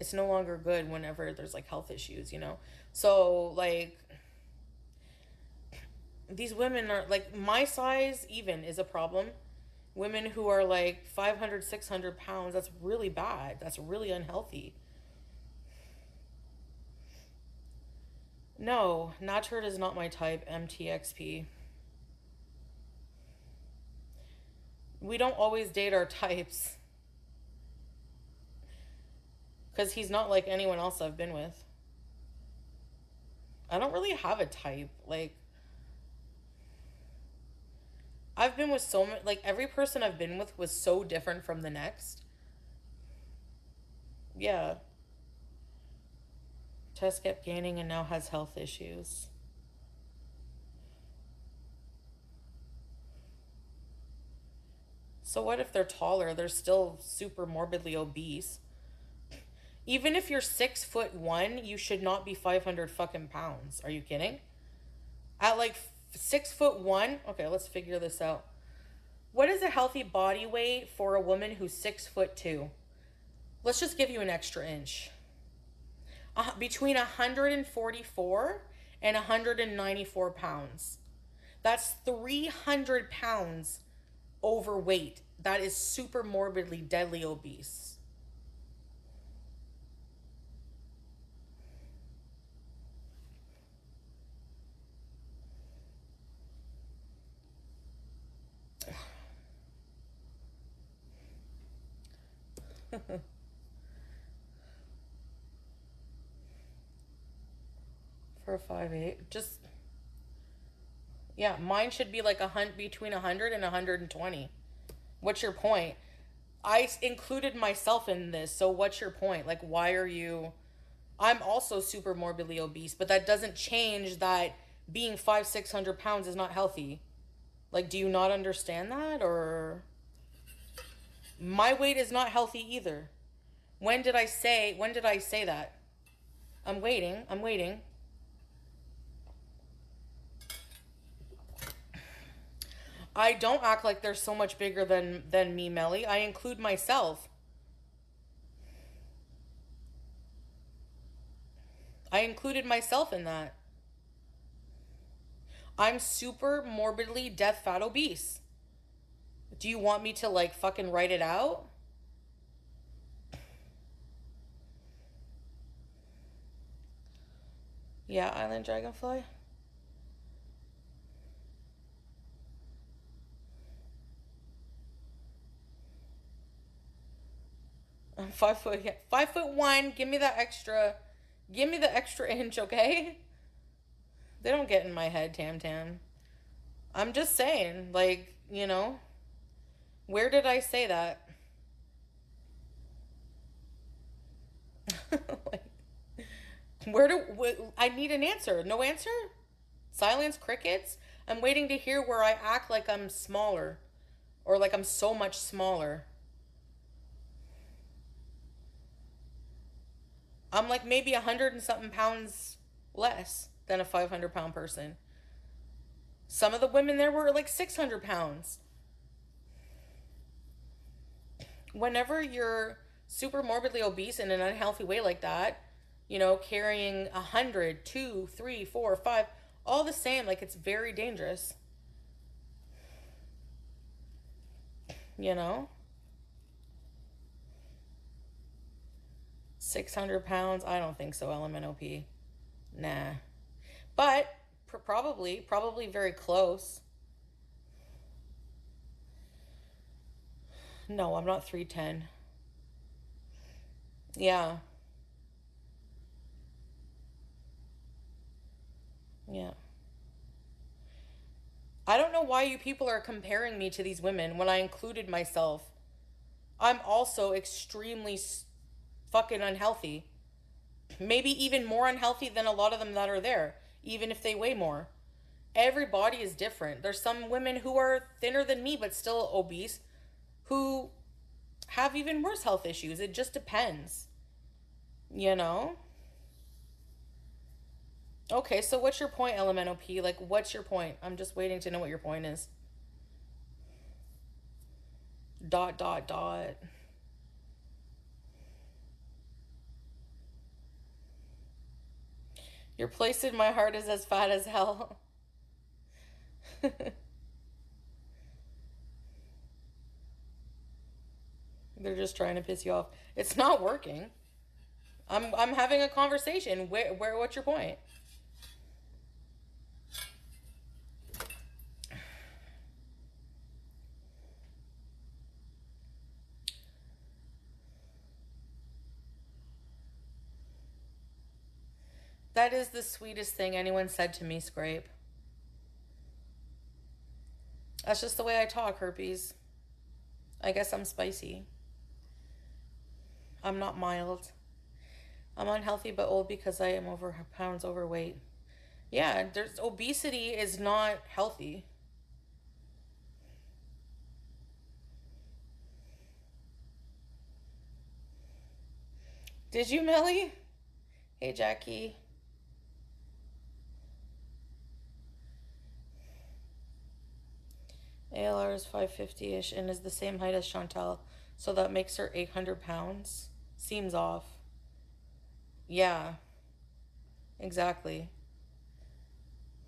good whenever there's, like, health issues, So, like, these women are, like, my size even is a problem. Women who are, like, 500, 600 pounds, that's really bad. That's really unhealthy. No, Naturt is not my type, MTXP. We don't always date our types. Because he's not like anyone else I've been with. I don't really have a type. Like, I've been with so many, like, every person I've been with was so different from the next. Yeah. Tess kept gaining and now has health issues. So what if they're taller? They're still super morbidly obese. Even if you're 6'1", you should not be 500 fucking pounds. Are you kidding? At like 6'1", okay, let's figure this out. What is a healthy body weight for a woman who's 6'2"? Let's just give you an extra inch. Between 144 and 194 pounds. That's 300 pounds overweight. That is super morbidly deadly obese. For a 5'8", just, yeah, mine should be like between 100 and 120. What's your point? I included myself in this, so what's your point? Like, why are you... I'm also super morbidly obese, but that doesn't change that being 500-600 pounds is not healthy. Like, do you not understand that? Or... my weight is not healthy either. When did I say that? I'm waiting. I don't act like they're so much bigger than me, Melly. I include myself. I included myself in that. I'm super morbidly death fat obese. Do you want me to like fucking write it out? Yeah, Island Dragonfly. I'm 5 foot, yeah, 5'1". Give me the extra inch, okay? They don't get in my head, Tam Tam. I'm just saying, like, where did I say that? Like, I need an answer? No answer? Silence, crickets? I'm waiting to hear where I act like I'm smaller or like I'm so much smaller. I'm like maybe 100 and something pounds less than a 500-pound person. Some of the women there were like 600 pounds. Whenever you're super morbidly obese in an unhealthy way like that, carrying 100, 2, 3, 4, 5, all the same, like it's very dangerous. You know? 600 pounds? I don't think so, LMNOP. Nah. But probably very close. No, I'm not 310. Yeah. Yeah. I don't know why you people are comparing me to these women when I included myself. I'm also extremely fucking unhealthy. Maybe even more unhealthy than a lot of them that are there, even if they weigh more. Every body is different. There's some women who are thinner than me but still obese who have even worse health issues. It just depends, you know? Okay, so what's your point, LMNOP? Like, what's your point? I'm just waiting to know what your point is. Dot, dot, dot. Your place in my heart is as fat as hell. They're just trying to piss you off. It's not working. I'm having a conversation. What's your point? That is the sweetest thing anyone said to me, Scrape. That's just the way I talk, Herpes. I guess I'm spicy. I'm not mild. I'm unhealthy but old because I am over pounds overweight. Yeah, there's obesity is not healthy. Did you, Melly? Hey, Jackie. ALR is 550-ish and is the same height as Chantal, so that makes her 800 pounds. Seems off. Yeah, exactly.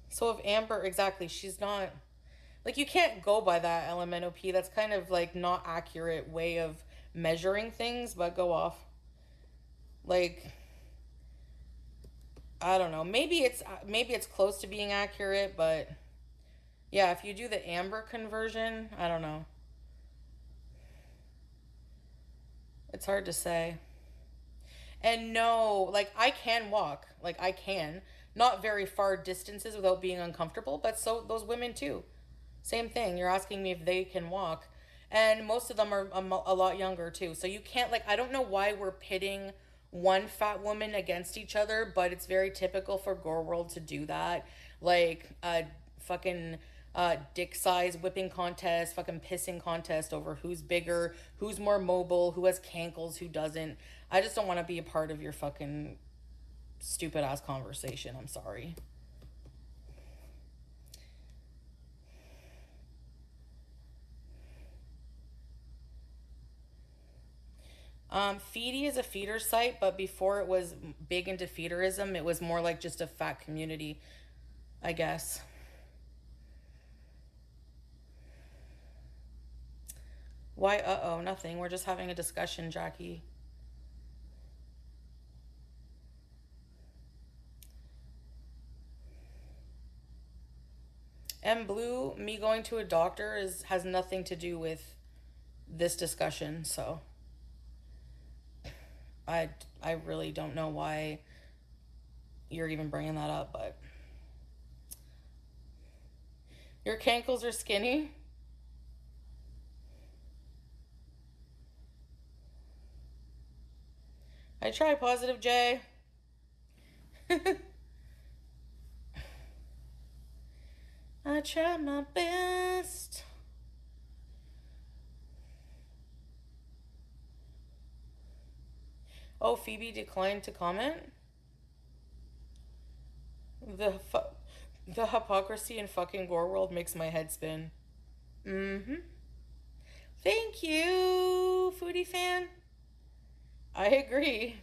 So if Amber, exactly, she's not, like, you can't go by that LMNOP. That's kind of like not accurate way of measuring things, but go off. Like, I don't know. Maybe it's close to being accurate, but yeah, if you do the Amber conversion, I don't know. It's hard to say. And no, like I can walk. Like I can. Not very far distances without being uncomfortable, but so those women too. Same thing. You're asking me if they can walk. And most of them are a lot younger too. So you can't, like, I don't know why we're pitting one fat woman against each other, but it's very typical for Gore World to do that. Like, fucking dick size whipping contest, fucking pissing contest over who's bigger, who's more mobile, who has cankles, who doesn't. I just don't want to be a part of your fucking stupid ass conversation. I'm sorry. Foodie is a feeder site, but before it was big into feederism, it was more like just a fat community, I guess. Why, uh-oh, nothing. We're just having a discussion, Jackie. And Blue, me going to a doctor has nothing to do with this discussion, so I really don't know why you're even bringing that up, but your cankles are skinny. I try, Positive J. I try my best. Oh, Phoebe declined to comment? The hypocrisy in fucking gore world makes my head spin. Mm-hmm. Thank you, Foodie fan. I agree.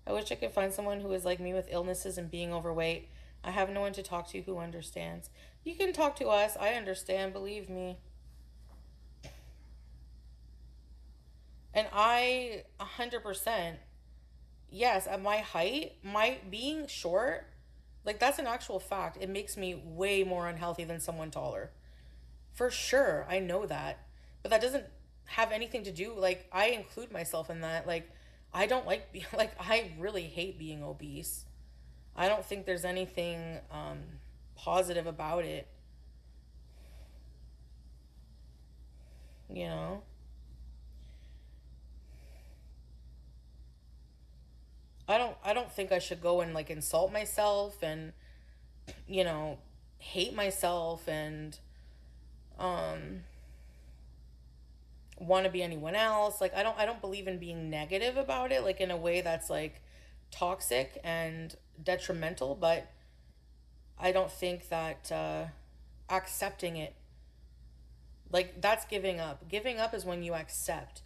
I wish I could find someone who is like me with illnesses and being overweight. I have no one to talk to who understands. You can talk to us. I understand, believe me. And I 100%, yes, at my height, my being short, like that's an actual fact. It makes me way more unhealthy than someone taller. For sure, I know that. But that doesn't have anything to do, like I include myself in that. Like I don't like like I really hate being obese. I don't think there's anything positive about it. You know? I don't think I should go and like insult myself and you know hate myself and um want to be anyone else. Like I don't believe in being negative about it like in a way that's like toxic and detrimental, but I don't think that accepting it, like that's giving up. Giving up is when you accept.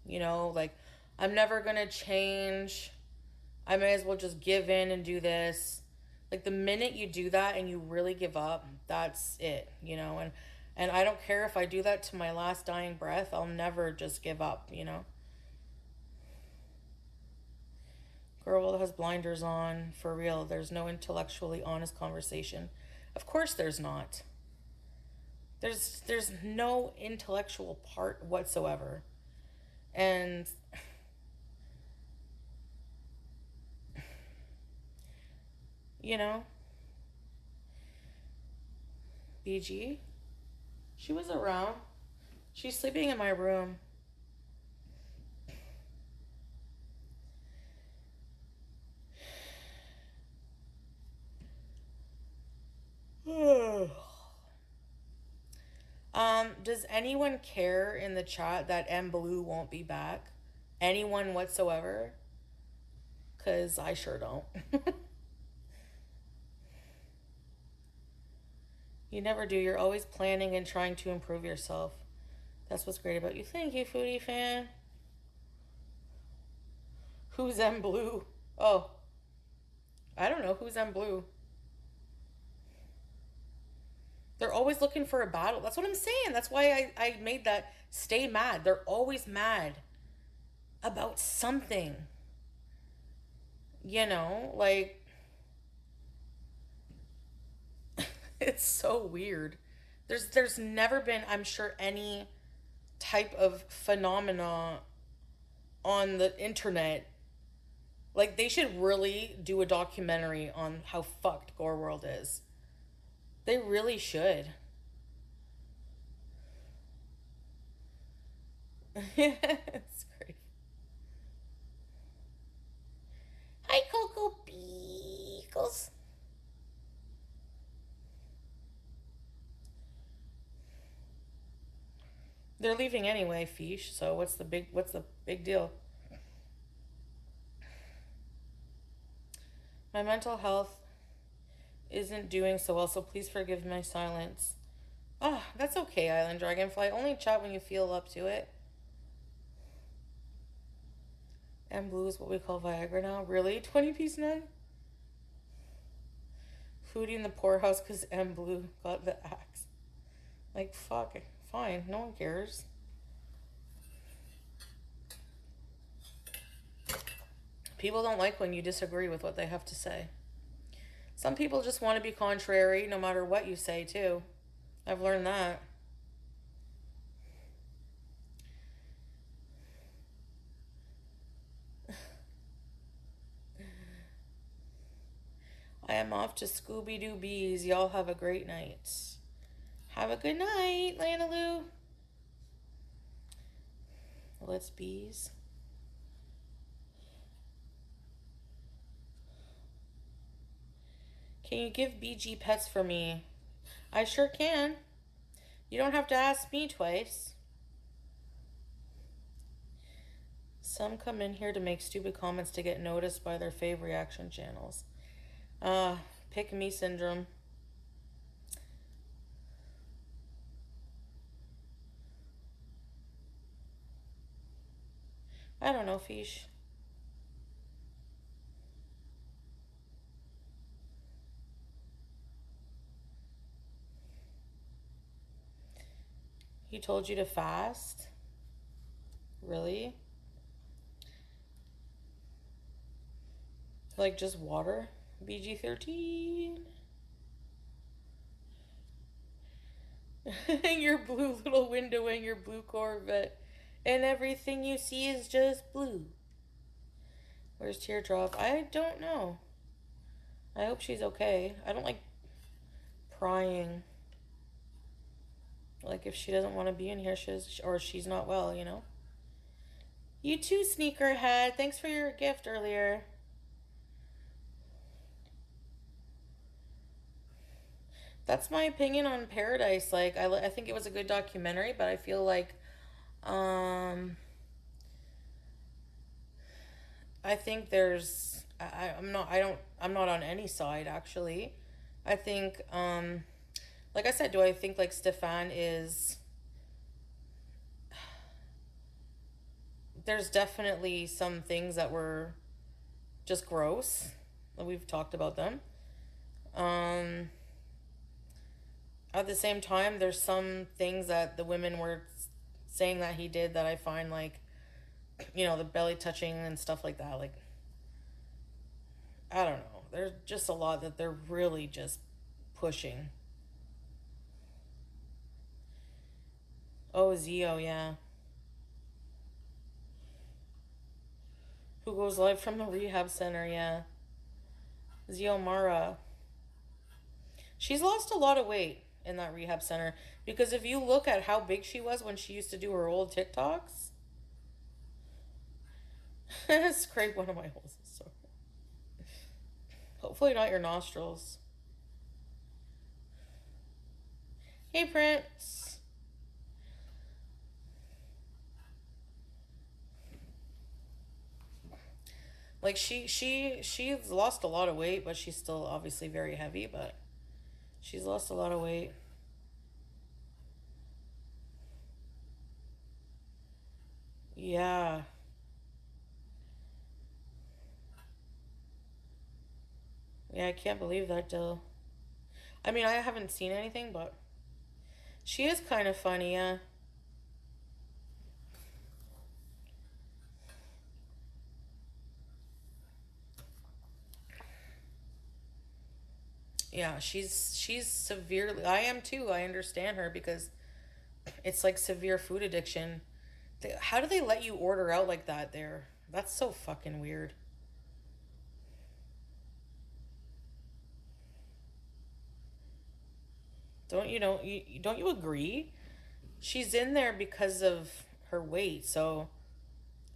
Like I'm never going to change. I may as well just give in and do this. Like the minute you do that and you really give up, that's it. And I don't care if I do that to my last dying breath. I'll never just give up. Girl that has blinders on, for real. There's no intellectually honest conversation. Of course there's not. There's no intellectual part whatsoever. And you know, BG, she was around. She's sleeping in my room. Does anyone care in the chat that M Blue won't be back? Anyone whatsoever? Because I sure don't. You never do. You're always planning and trying to improve yourself. That's what's great about you. Thank you, Foodie fan. Who's M Blue? Oh, I don't know. Who's M Blue? They're always looking for a battle. That's what I'm saying. That's why I made that stay mad. They're always mad about something. Like it's so weird. There's never been, I'm sure, any type of phenomena on the internet. Like they should really do a documentary on how fucked Gore World is. They really should. It's great. Hi, Coco Beagles. They're leaving anyway, Fish. So what's the big deal? My mental health isn't doing so well, so please forgive my silence. Oh, that's okay, Island Dragonfly. Only chat when you feel up to it. And blue is what we call Viagra now. Really? 20-piece nun? Foodie in the poorhouse because M Blue got the axe. Like, fuck. Fine. No one cares. People don't like when you disagree with what they have to say. Some people just want to be contrary no matter what you say, too. I've learned that. I am off to Scooby-Doo Bees. Y'all have a great night. Have a good night, Lana Lou. Let's bees. Can you give BG pets for me? I sure can. You don't have to ask me twice. Some come in here to make stupid comments to get noticed by their fave reaction channels. Pick me syndrome. I don't know, Fish. He told you to fast? Really? Like just water? BG13. Your blue little window and your blue Corvette. And everything you see is just blue. Where's Teardrop? I don't know. I hope she's okay. I don't like prying. Like if she doesn't want to be in here, she's not well, you know? You too, Sneakerhead. Thanks for your gift earlier. That's my opinion on Paradise. Like, I think it was a good documentary, but I feel like, I think there's, I'm not on any side, actually. I think, like I said, do I think, like, Stefan is, there's definitely some things that were just gross. We've talked about them. At the same time, there's some things that the women were saying that he did that I find, like, you know, the belly touching and stuff like that. Like, I don't know. There's just a lot that they're really just pushing. Oh, Zio, yeah. Who goes live from the rehab center, yeah. Zio Mara. She's lost a lot of weight in that rehab center. Because if you look at how big she was when she used to do her old TikToks. Scrape one of my holes. So. Hopefully not your nostrils. Hey, Prince. Like, she's lost a lot of weight, but she's still obviously very heavy, but she's lost a lot of weight. Yeah. Yeah, I can't believe that, Dill. I mean, I haven't seen anything, but she is kind of funny, yeah. Yeah, she's severely. I am too. I understand her because it's like severe food addiction. How do they let you order out like that there? That's so fucking weird. Don't you know? Don't you agree? She's in there because of her weight, so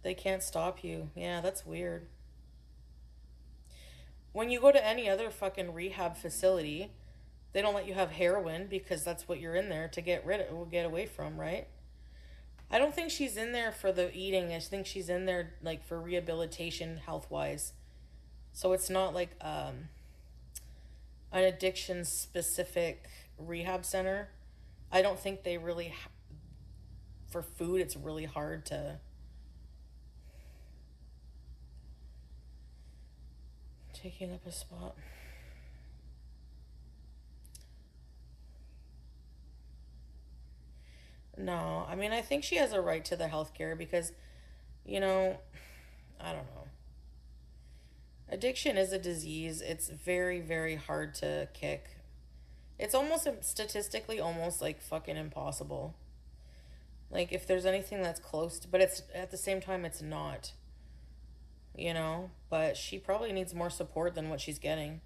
they can't stop you. Yeah, that's weird. When you go to any other fucking rehab facility, they don't let you have heroin because that's what you're in there to get away from, right? I don't think she's in there for the eating. I think she's in there like for rehabilitation health wise. So it's not like an addiction specific rehab center. I don't think they really for food it's really hard to taking up a spot. No, I mean, I think she has a right to the health care because, you know, I don't know. Addiction is a disease. It's very, very hard to kick. It's almost statistically almost like fucking impossible. Like if there's anything that's close to, but it's at the same time it's not, but she probably needs more support than what she's getting.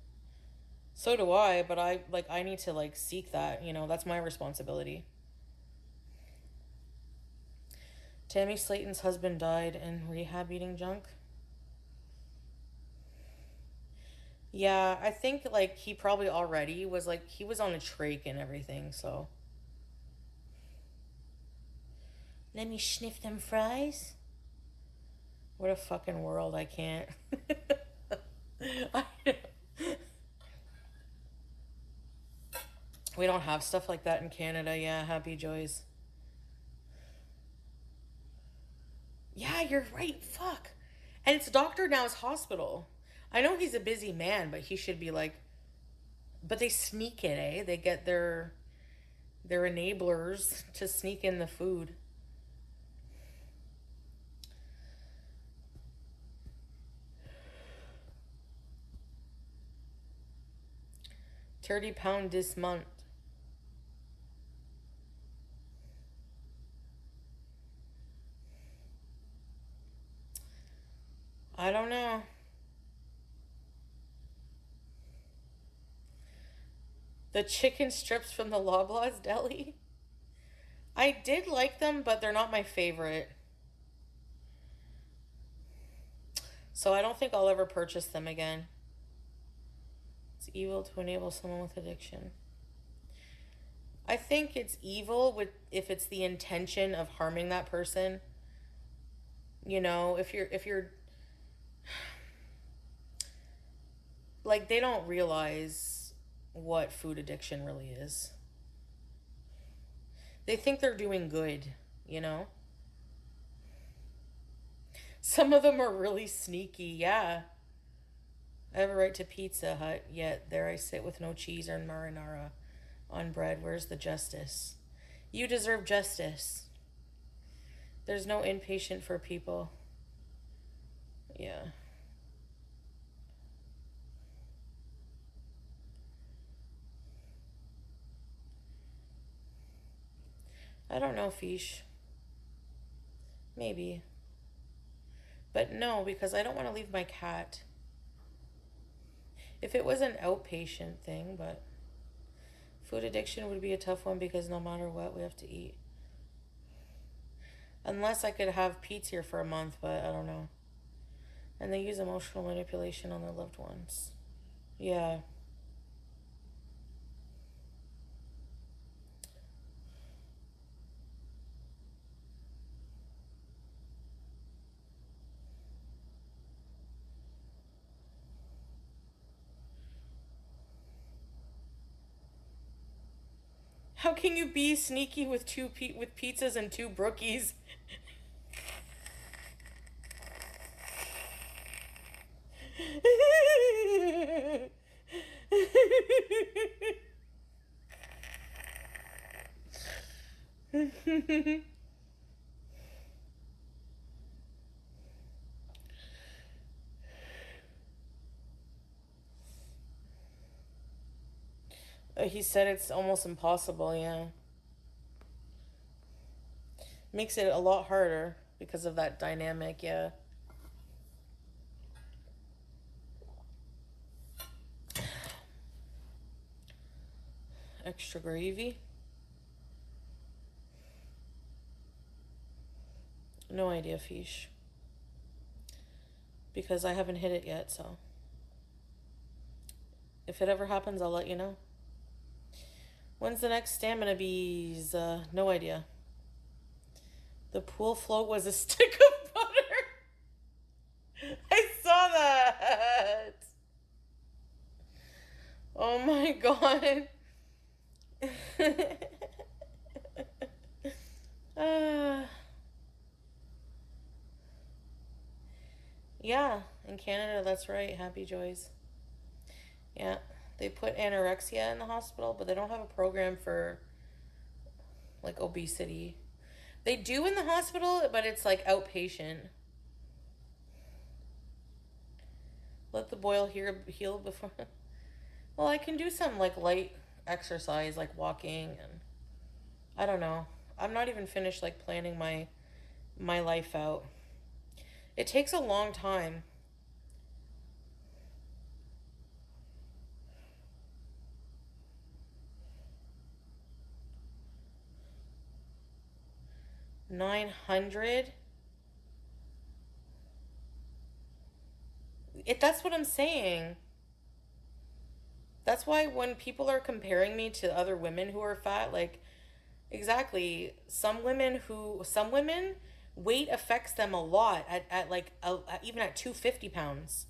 So do I, but I need to like seek that, that's my responsibility. Tammy Slayton's husband died in rehab eating junk. Yeah, I think like he probably already was like he was on a trach and everything, so let me sniff them fries. What a fucking world, I can't. I, we don't have stuff like that in Canada, yeah, happy joys. Yeah, you're right, fuck. And it's Dr. Now's hospital. I know he's a busy man, but he should be like, but they sneak it, eh? They get their enablers to sneak in the food. £30 this month. I don't know. The chicken strips from the Loblaws deli. I did like them, but they're not my favorite. So I don't think I'll ever purchase them again. It's evil to enable someone with addiction. I think it's evil if it's the intention of harming that person. If you're like they don't realize what food addiction really is. They think they're doing good. Some of them are really sneaky, yeah. I have a right to Pizza Hut, yet there I sit with no cheese or marinara on bread. Where's the justice? You deserve justice. There's no inpatient for people. Yeah. I don't know, Fish. Maybe. But no, because I don't want to leave my cat. If it was an outpatient thing, but food addiction would be a tough one because no matter what, we have to eat. Unless I could have Pete's here for a month, but I don't know. And they use emotional manipulation on their loved ones. Yeah. How can you be sneaky with with pizzas and two brookies? He said it's almost impossible, yeah. Makes it a lot harder because of that dynamic, yeah. Extra gravy? No idea, Fish. Because I haven't hit it yet, so. If it ever happens, I'll let you know. When's the next stamina bees? No idea. The pool float was a stick of butter. I saw that. Oh my god. Yeah, in Canada, that's right. Happy Joys. Yeah, they put anorexia in the hospital, but they don't have a program for like obesity. They do in the hospital, but it's like outpatient. Let the boil heal before. Well, I can do some like light exercise, like walking, and I don't know. I'm not even finished like planning my life out. It takes a long time. 900. That's what I'm saying. That's why when people are comparing me to other women who are fat, like exactly, some women weight affects them a lot at like even at 250 pounds.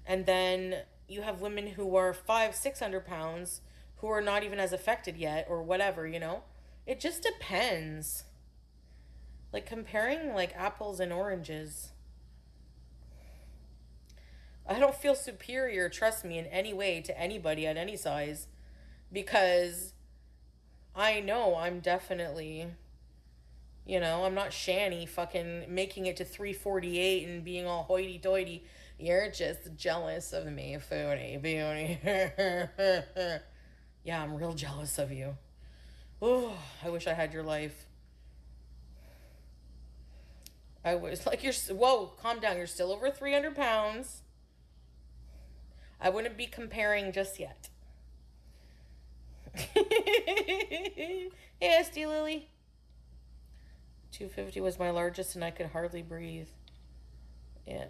And then you have women who are 500-600 pounds who are not even as affected yet or whatever, you know? It just depends. Like comparing like apples and oranges. I don't feel superior, trust me, in any way to anybody at any size because I know I'm definitely, I'm not Shanny fucking making it to 348 and being all hoity toity. You're just jealous of me, Foodie, Beauty. Yeah, I'm real jealous of you. Oh, I wish I had your life. I was like, whoa, calm down. You're still over 300 pounds. I wouldn't be comparing just yet. Hey, SD Lily. 250 was my largest and I could hardly breathe. Yeah.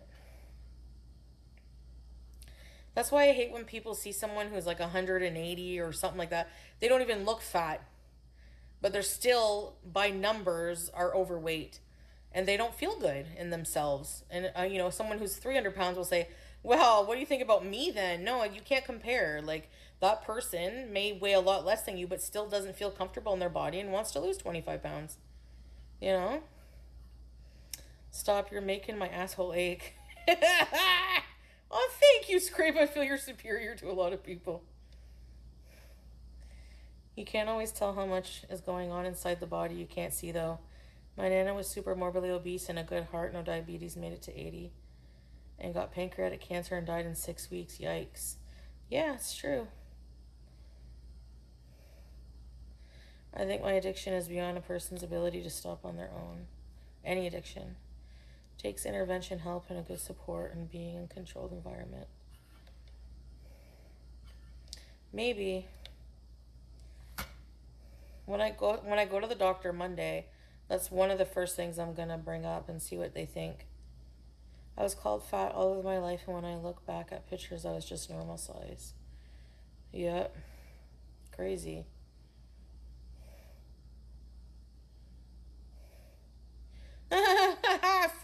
That's why I hate when people see someone who's like 180 or something like that. They don't even look fat, but they're still, by numbers, are overweight. And they don't feel good in themselves. And, someone who's 300 pounds will say, well, what do you think about me then? No, you can't compare. Like, that person may weigh a lot less than you, but still doesn't feel comfortable in their body and wants to lose 25 pounds. You know? Stop, you're making my asshole ache. Oh, thank you, Scrape. I feel you're superior to a lot of people. You can't always tell how much is going on inside the body. You can't see, though. My nana was super morbidly obese and a good heart, no diabetes, made it to 80. And got pancreatic cancer and died in 6 weeks. Yikes. Yeah, it's true. I think my addiction is beyond a person's ability to stop on their own. Any addiction. Takes intervention, help, and a good support and being in a controlled environment. Maybe. When I go to the doctor Monday, that's one of the first things I'm going to bring up and see what they think. I was called fat all of my life, and when I look back at pictures, I was just normal size. Yep. Crazy.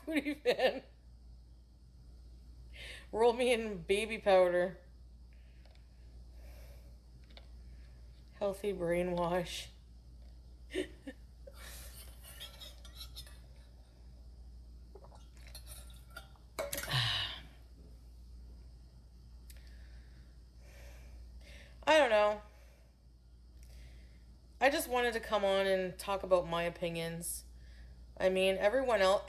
Foodie fan. Roll me in baby powder. Healthy brainwash. I don't know. I just wanted to come on and talk about my opinions. I mean, everyone else,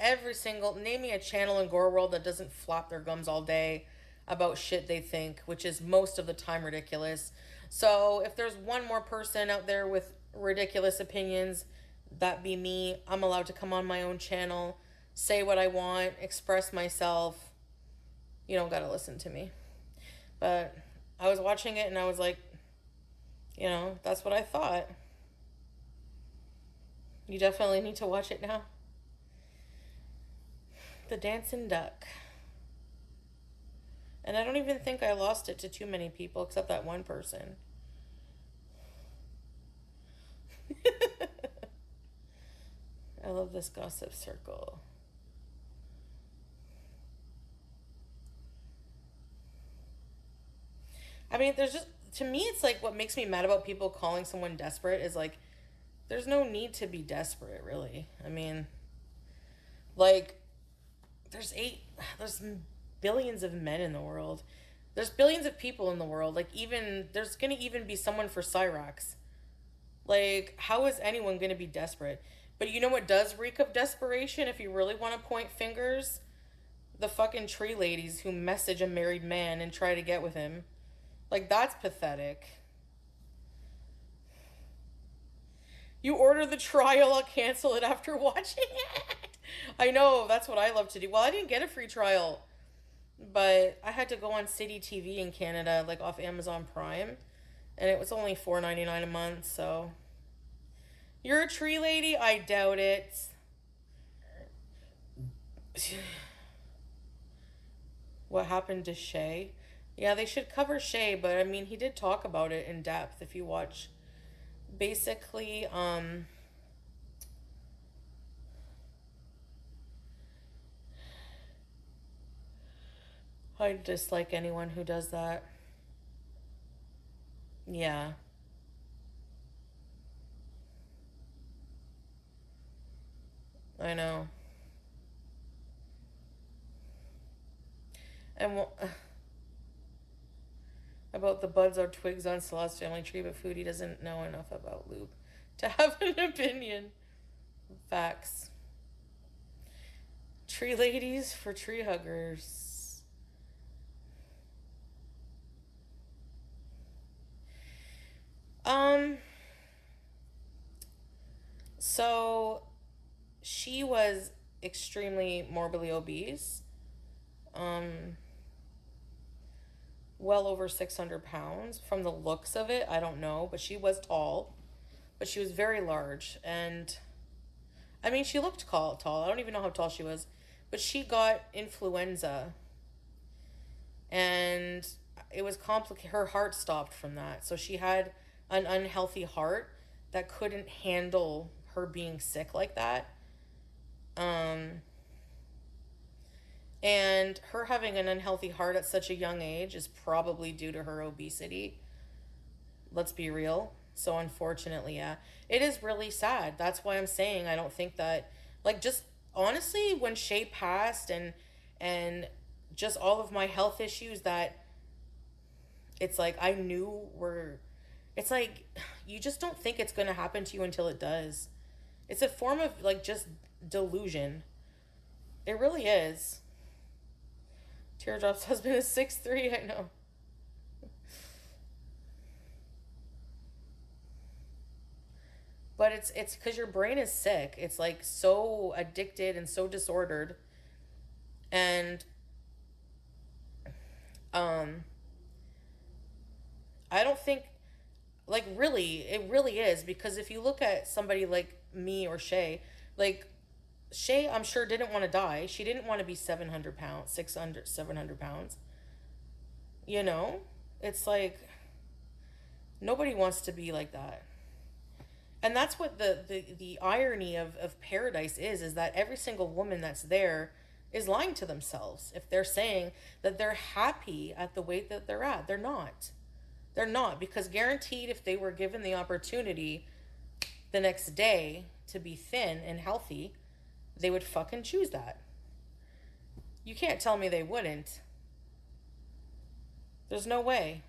name me a channel in Gore World that doesn't flap their gums all day about shit they think, which is most of the time ridiculous. So if there's one more person out there with ridiculous opinions, that be me. I'm allowed to come on my own channel, say what I want, express myself. You don't gotta listen to me. But I was watching it and I was like, that's what I thought. You definitely need to watch it now. The Dancing Duck. And I don't even think I lost it to too many people except that one person. I love this gossip circle. I mean, to me, it's like what makes me mad about people calling someone desperate is like, there's no need to be desperate, really. I mean, like, there's billions of men in the world. There's billions of people in the world. Like, there's going to even be someone for Cyrax. Like, how is anyone going to be desperate? But you know what does reek of desperation if you really want to point fingers? The fucking tree ladies who message a married man and try to get with him. Like, that's pathetic. You order the trial, I'll cancel it after watching it. I know, that's what I love to do. Well, I didn't get a free trial, but I had to go on City TV in Canada, like off Amazon Prime, and it was only $4.99 a month, so. You're a tree lady? I doubt it. What happened to Shay? Yeah, they should cover Shay, but I mean, he did talk about it in depth if you watch. Basically, I dislike anyone who does that. Yeah. I know. And about the buds or twigs on Celeste's family tree, but Foodie doesn't know enough about lube to have an opinion. Facts. Tree ladies for tree huggers. So she was extremely morbidly obese. Well over 600 pounds. From the looks of it, I don't know, but she was tall, but she was very large. And I mean, she looked tall. I don't even know how tall she was, but she got influenza, and it was complicated. Her heart stopped from that, so she had an unhealthy heart that couldn't handle her being sick like that. And her having an unhealthy heart at such a young age is probably due to her obesity. Let's be real. So unfortunately, yeah, it is really sad. That's why I'm saying I don't think that, like, just honestly, when Shay passed and just all of my health issues that it's like I knew were, it's like you just don't think it's going to happen to you until it does. It's a form of like just delusion. It really is. Teardrop's husband is 6'3", I know. But it's because your brain is sick. It's like so addicted and so disordered. And I don't think, like, really, it really is, because if you look at somebody like me or Shay, like Shay, I'm sure didn't want to die. She didn't want to be 700 pounds, 600, 700 pounds. You know? It's like, nobody wants to be like that. And that's what the irony of Paradise is that every single woman that's there is lying to themselves. If they're saying that they're happy at the weight that they're at, they're not. They're not, because guaranteed if they were given the opportunity the next day to be thin and healthy, they would fucking choose that. You can't tell me they wouldn't. There's no way.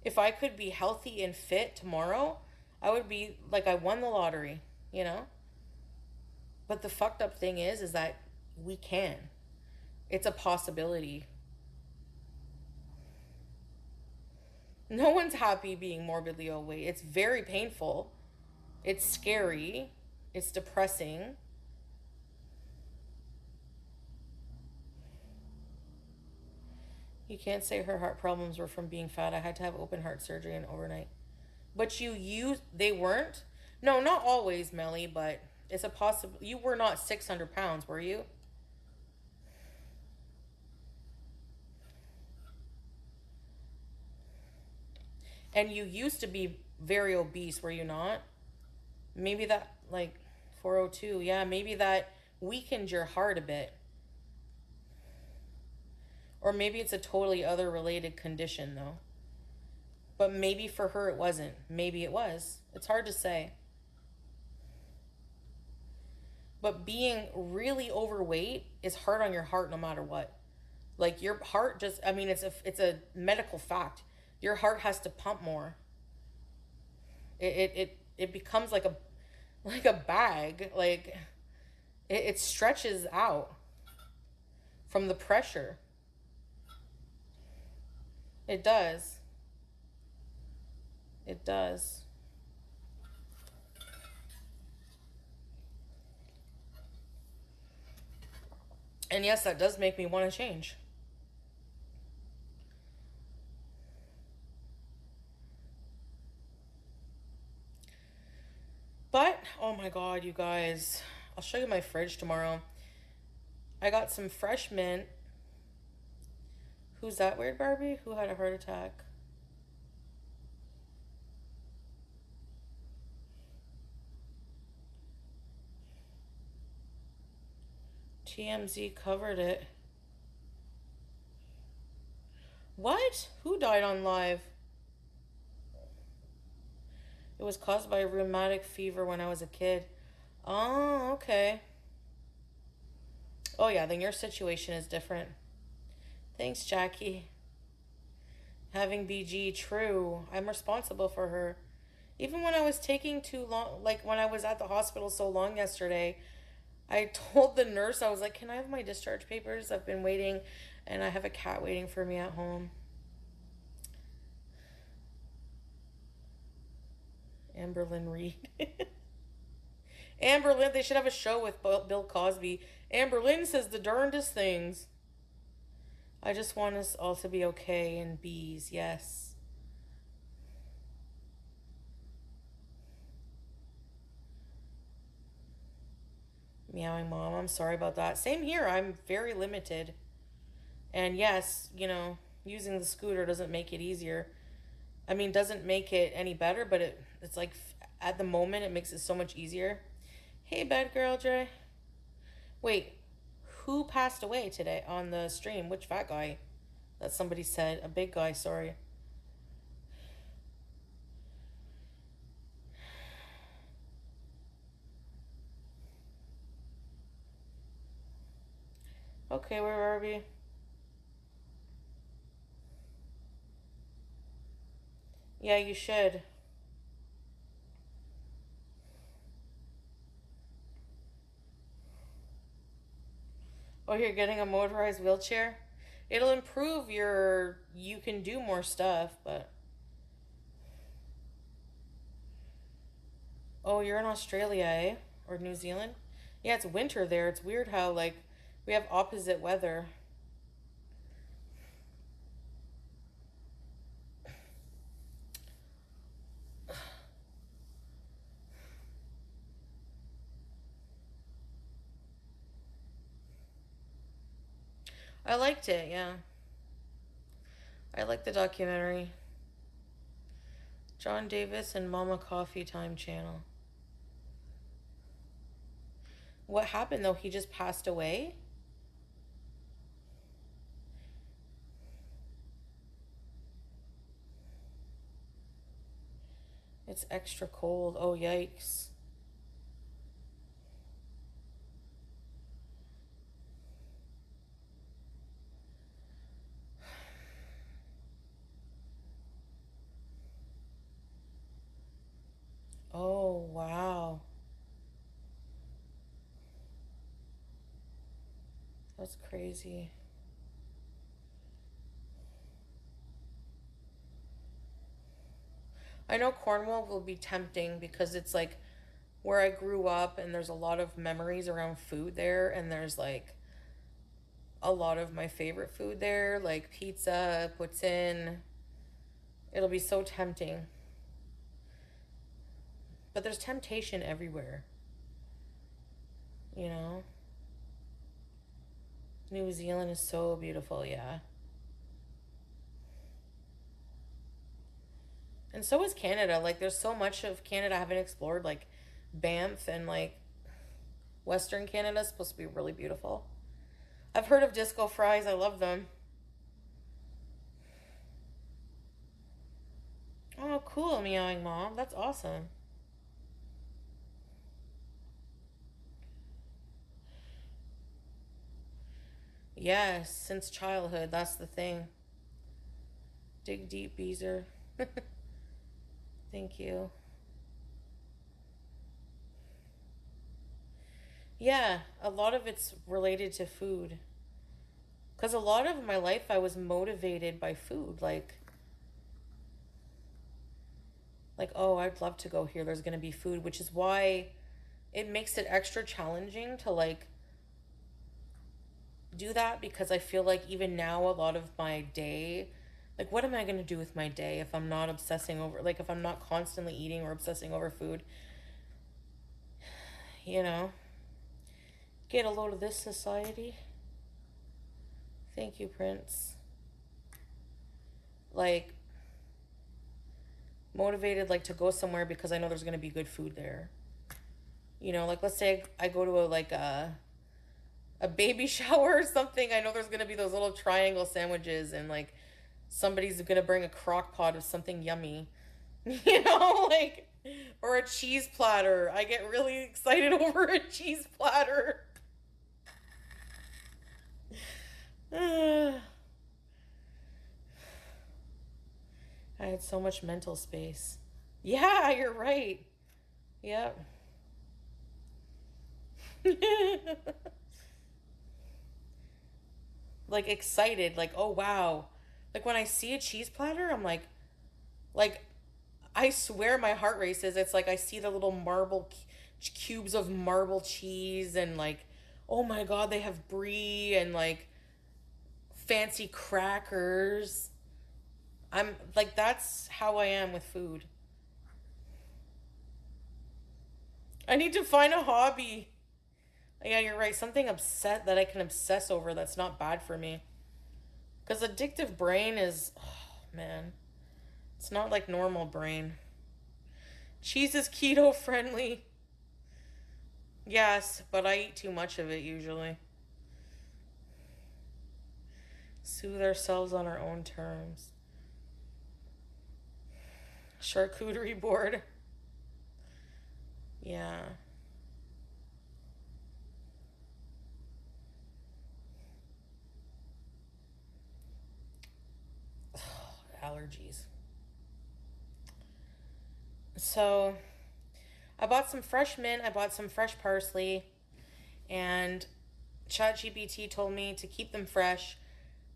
If I could be healthy and fit tomorrow, I would be like I won the lottery, you know? But the fucked up thing is that we can. It's a possibility. No one's happy being morbidly overweight. It's very painful. It's scary. It's depressing. You can't say her heart problems were from being fat. I had to have open heart surgery and overnight. But they weren't? No, not always, Melly, but it's a possible. You were not 600 pounds, were you? And you used to be very obese, were you not? Maybe that, like, 402, yeah, maybe that weakened your heart a bit. Or maybe it's a totally other related condition, though. But maybe for her it wasn't. Maybe it was. It's hard to say. But being really overweight is hard on your heart no matter what. Like, your heart just, I mean, it's a medical fact. Your heart has to pump more. It becomes like a bag. Like it stretches out from the pressure. It does. It does. And yes, that does make me want to change. But, oh my god, you guys. I'll show you my fridge tomorrow. I got some fresh mint. Who's that weird Barbie? Who had a heart attack? TMZ covered it. What? Who died on live? It was caused by rheumatic fever when I was a kid. Oh, okay. Oh, yeah, then your situation is different. Thanks, Jackie. Having BG, true. I'm responsible for her. Even when I was taking too long, like when I was at the hospital so long yesterday, I told the nurse, I was like, can I have my discharge papers? I've been waiting, and I have a cat waiting for me at home. Amberlynn Reed. Amberlynn, they should have a show with Bill Cosby. Amberlynn says the darndest things. I just want us all to be okay and bees, yes. Meowing mom, I'm sorry about that. Same here, I'm very limited. And yes, you know, using the scooter doesn't make it easier. I mean, doesn't make it any better, but it's like at the moment it makes it so much easier. Hey, bad girl, Dre. Wait, who passed away today on the stream? Which fat guy? That somebody said. A big guy, sorry. Okay, where are we? Yeah, you should. Oh, you're getting a motorized wheelchair? It'll improve your... You can do more stuff, but... Oh, you're in Australia, eh? Or New Zealand? Yeah, it's winter there. It's weird how, like, we have opposite weather. I liked it, yeah. I liked the documentary. John Davis and Mama Coffee Time channel. What happened, though? He just passed away? It's extra cold. Oh, yikes. Oh, wow. That's crazy. I know Cornwall will be tempting because it's like where I grew up and there's a lot of memories around food there, and there's like a lot of my favorite food there, like pizza, poutine. It'll be so tempting. But there's temptation everywhere. You know? New Zealand is so beautiful, yeah. And so is Canada. Like, there's so much of Canada I haven't explored. Like, Banff and, like, Western Canada is supposed to be really beautiful. I've heard of disco fries. I love them. Oh, cool, meowing mom. That's awesome. Yes, since childhood. That's the thing. Dig deep, Beezer. Thank you. Yeah, a lot of it's related to food. Because a lot of my life I was motivated by food. Like, oh, I'd love to go here. There's going to be food, which is why it makes it extra challenging to like do that, because I feel like even now a lot of my day, like what am I going to do with my day if I'm not obsessing over, like if I'm not constantly eating or obsessing over food, you know? Get a load of this, society. Thank you, Prince. Like motivated like to go somewhere because I know there's going to be good food there. You know, like let's say I go to a baby shower or something, I know there's gonna be those little triangle sandwiches and like somebody's gonna bring a crock pot of something yummy. You know, like or a cheese platter. I get really excited over a cheese platter. I had so much mental space. Yeah, you're right. Yep. Like excited, like oh wow. Like when I see a cheese platter, I'm like I swear my heart races. It's like I see the little marble cubes of marble cheese and like, oh my god, they have brie and like fancy crackers. I'm like that's how I am with food. I need to find a hobby. Yeah, you're right. Something upset that I can obsess over that's not bad for me. Cuz addictive brain is oh man, it's not like normal brain. Cheese is keto friendly. Yes, but I eat too much of it usually. Soothe ourselves on our own terms. Charcuterie board. Yeah. Allergies. So, I bought some fresh mint, I bought some fresh parsley, and ChatGPT told me to keep them fresh.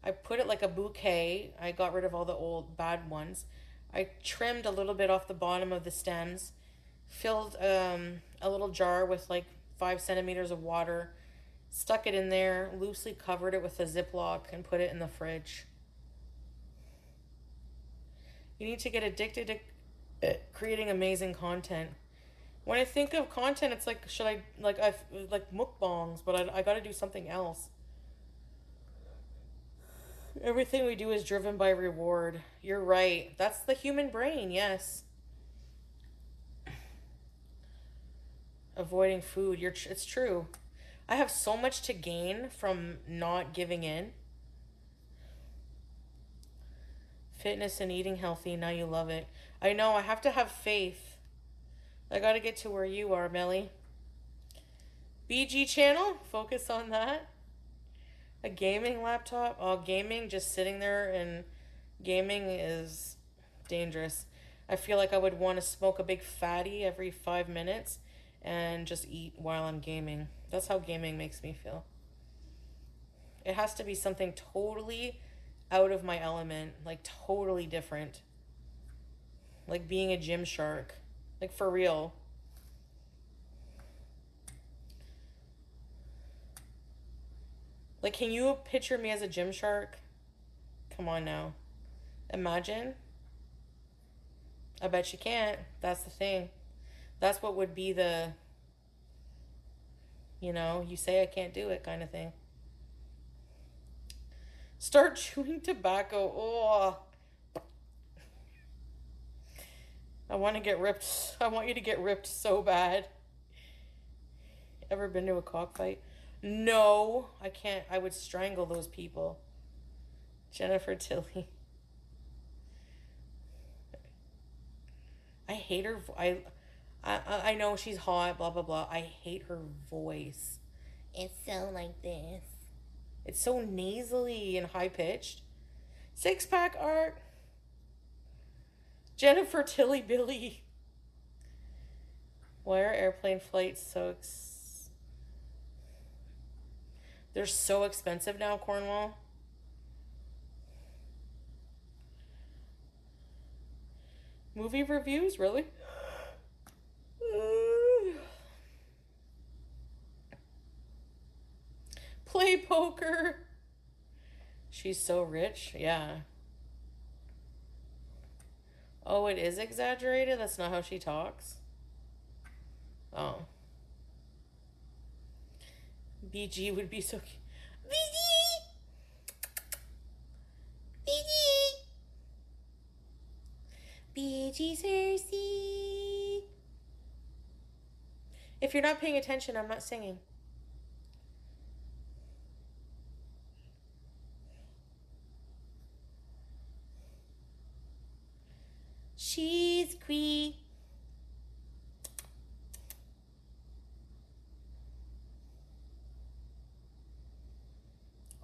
I put it like a bouquet. I got rid of all the old bad ones. I trimmed a little bit off the bottom of the stems, filled a little jar with like 5 centimeters of water, stuck it in there, loosely covered it with a Ziploc, and put it in the fridge. You need to get addicted to creating amazing content. When I think of content, it's like, should I, like mukbangs, but I gotta do something else. Everything we do is driven by reward. You're right. That's the human brain, yes. Avoiding food. It's true. I have so much to gain from not giving in. Fitness and eating healthy. Now you love it. I know. I have to have faith. I gotta get to where you are, Melly. BG channel. Focus on that. A gaming laptop. Oh, gaming, just sitting there and gaming is dangerous. I feel like I would want to smoke a big fatty every 5 minutes and just eat while I'm gaming. That's how gaming makes me feel. It has to be something totally out of my element, like totally different. Like being a gym shark. Like for real. Like, can you picture me as a gym shark? Come on now. Imagine. I bet you can't. That's the thing. That's what would be the, you say I can't do it kind of thing. Start chewing tobacco. Oh. I want to get ripped. I want you to get ripped so bad. Ever been to a cockfight? No, I can't. I would strangle those people. Jennifer Tilly. I hate her. I know she's hot. Blah blah blah. I hate her voice. It's so like this. It's so nasally and high pitched. Six pack art. Jennifer Tilly Billy. Why are airplane flights so They're so expensive now, Cornwall. Movie reviews, really? Play poker. She's so rich. Yeah. Oh, it is exaggerated? That's not how she talks? Oh. BG would be so cute. BG! BG! BG Cersei! If you're not paying attention, I'm not singing. She's queen.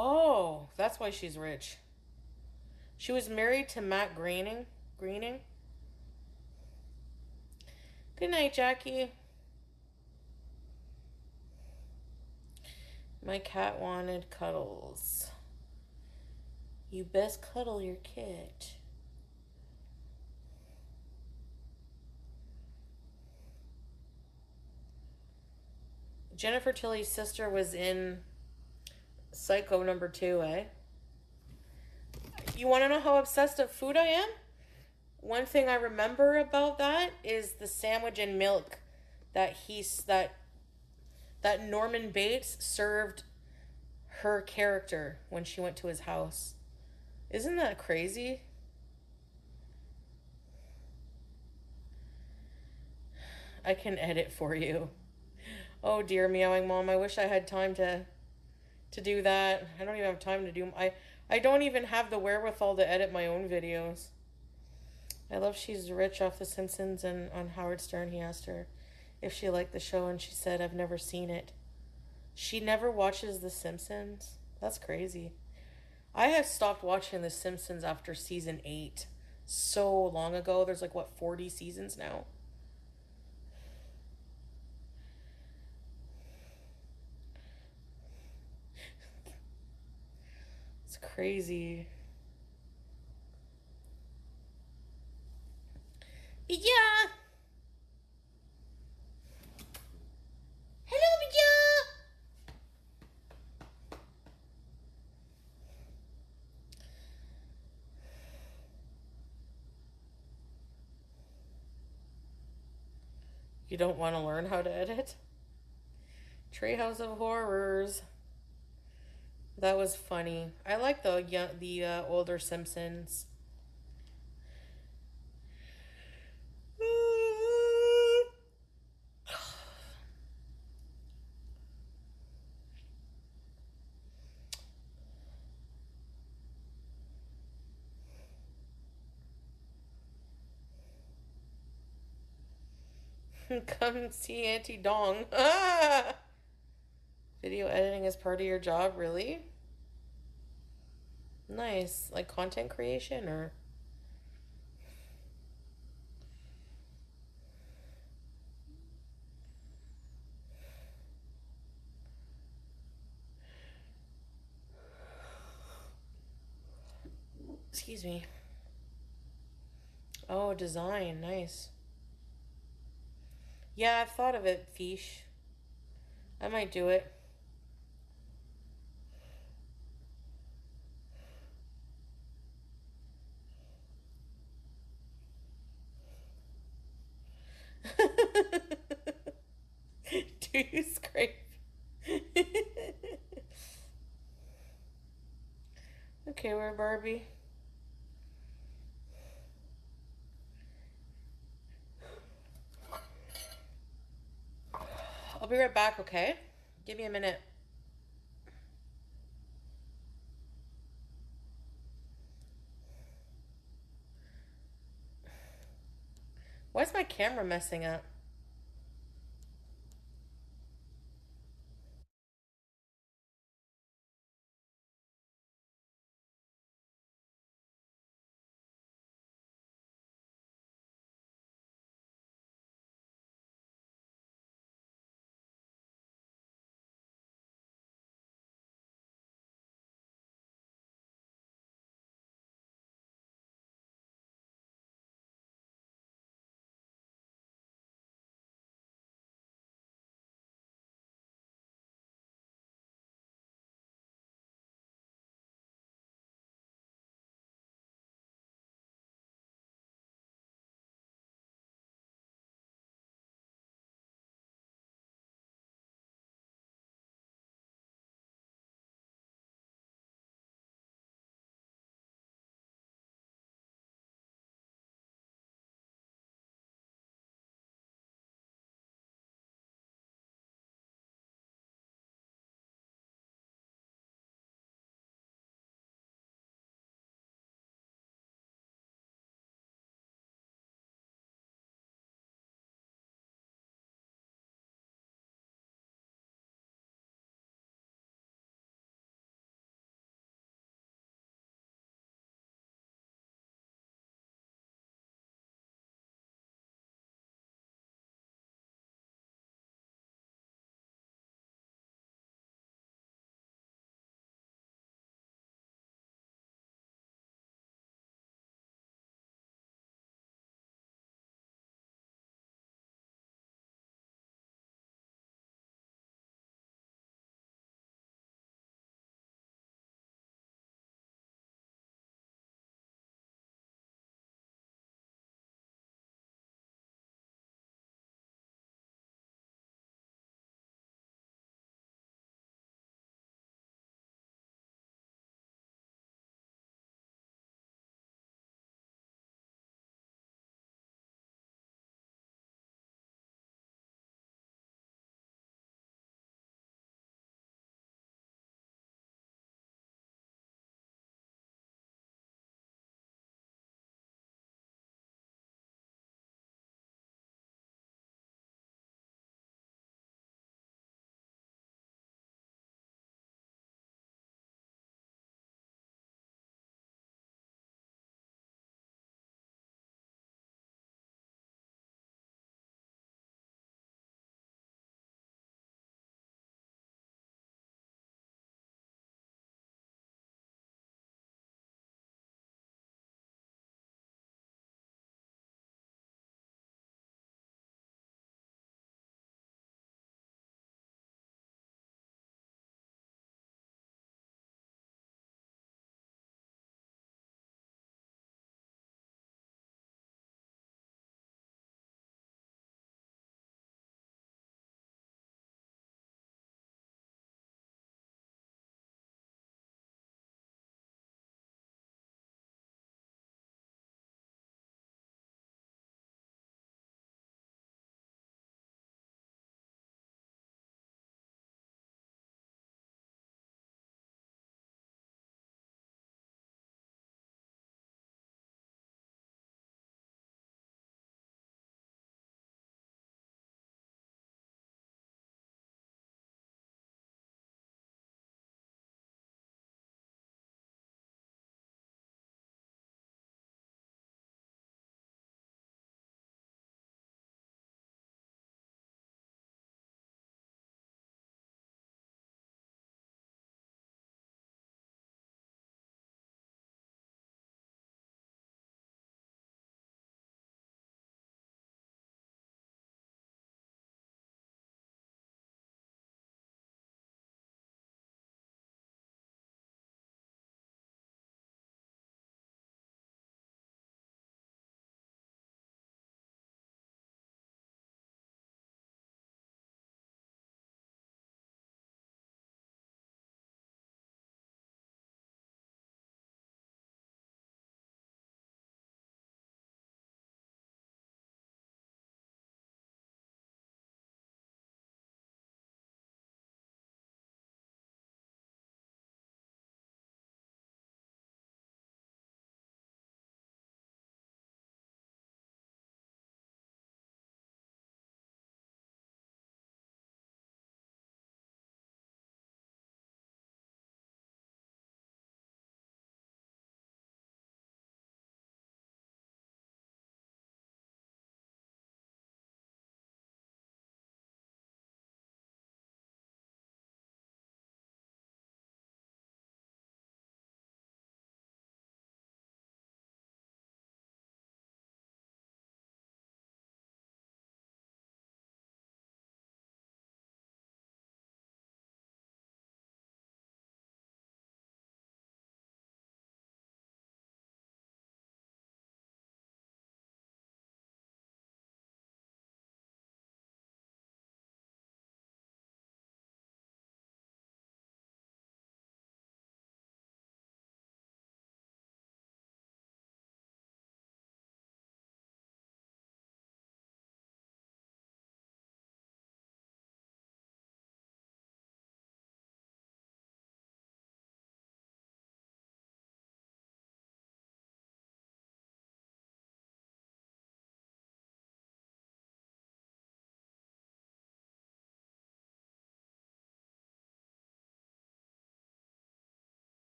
Oh, that's why she's rich. She was married to Matt Greening. Greening. Good night, Jackie. My cat wanted cuddles. You best cuddle your cat. Jennifer Tilly's sister was in Psycho #2, eh? You want to know how obsessed of food I am? One thing I remember about that is the sandwich and milk that that Norman Bates served her character when she went to his house. Isn't that crazy? I can edit for you. Oh dear, meowing mom. I wish I had time to do that. I don't even have time to do I don't even have the wherewithal to edit my own videos. I love she's rich off The Simpsons, and on Howard Stern he asked her if she liked the show and she said I've never seen it. She never watches The Simpsons? That's crazy. I have stopped watching The Simpsons after season 8 so long ago. There's like, what, 40 seasons now? It's crazy. Yeah. Hello, Bija. You don't want to learn how to edit? Treehouse of Horrors. That was funny. I like the older Simpsons. Come see Auntie Dong. Ah! Video editing is part of your job, really? Nice. Like content creation or... Excuse me. Oh, design. Nice. Yeah, I've thought of it, Fish. I might do it. Do you scrape? Okay, we're Barbie. I'll be right back, okay? Give me a minute. Why is my camera messing up?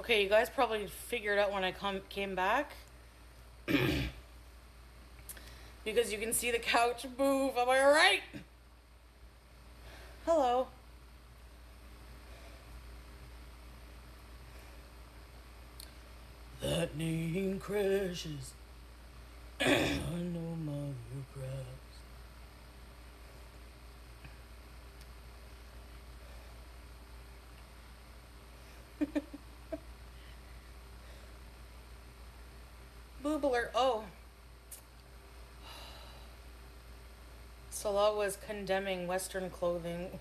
Okay, you guys probably figured out when I came back. Because you can see the couch move. Am I right? Hello. That name crashes. I know my regrets. Boobler. Oh. Salah was condemning Western clothing.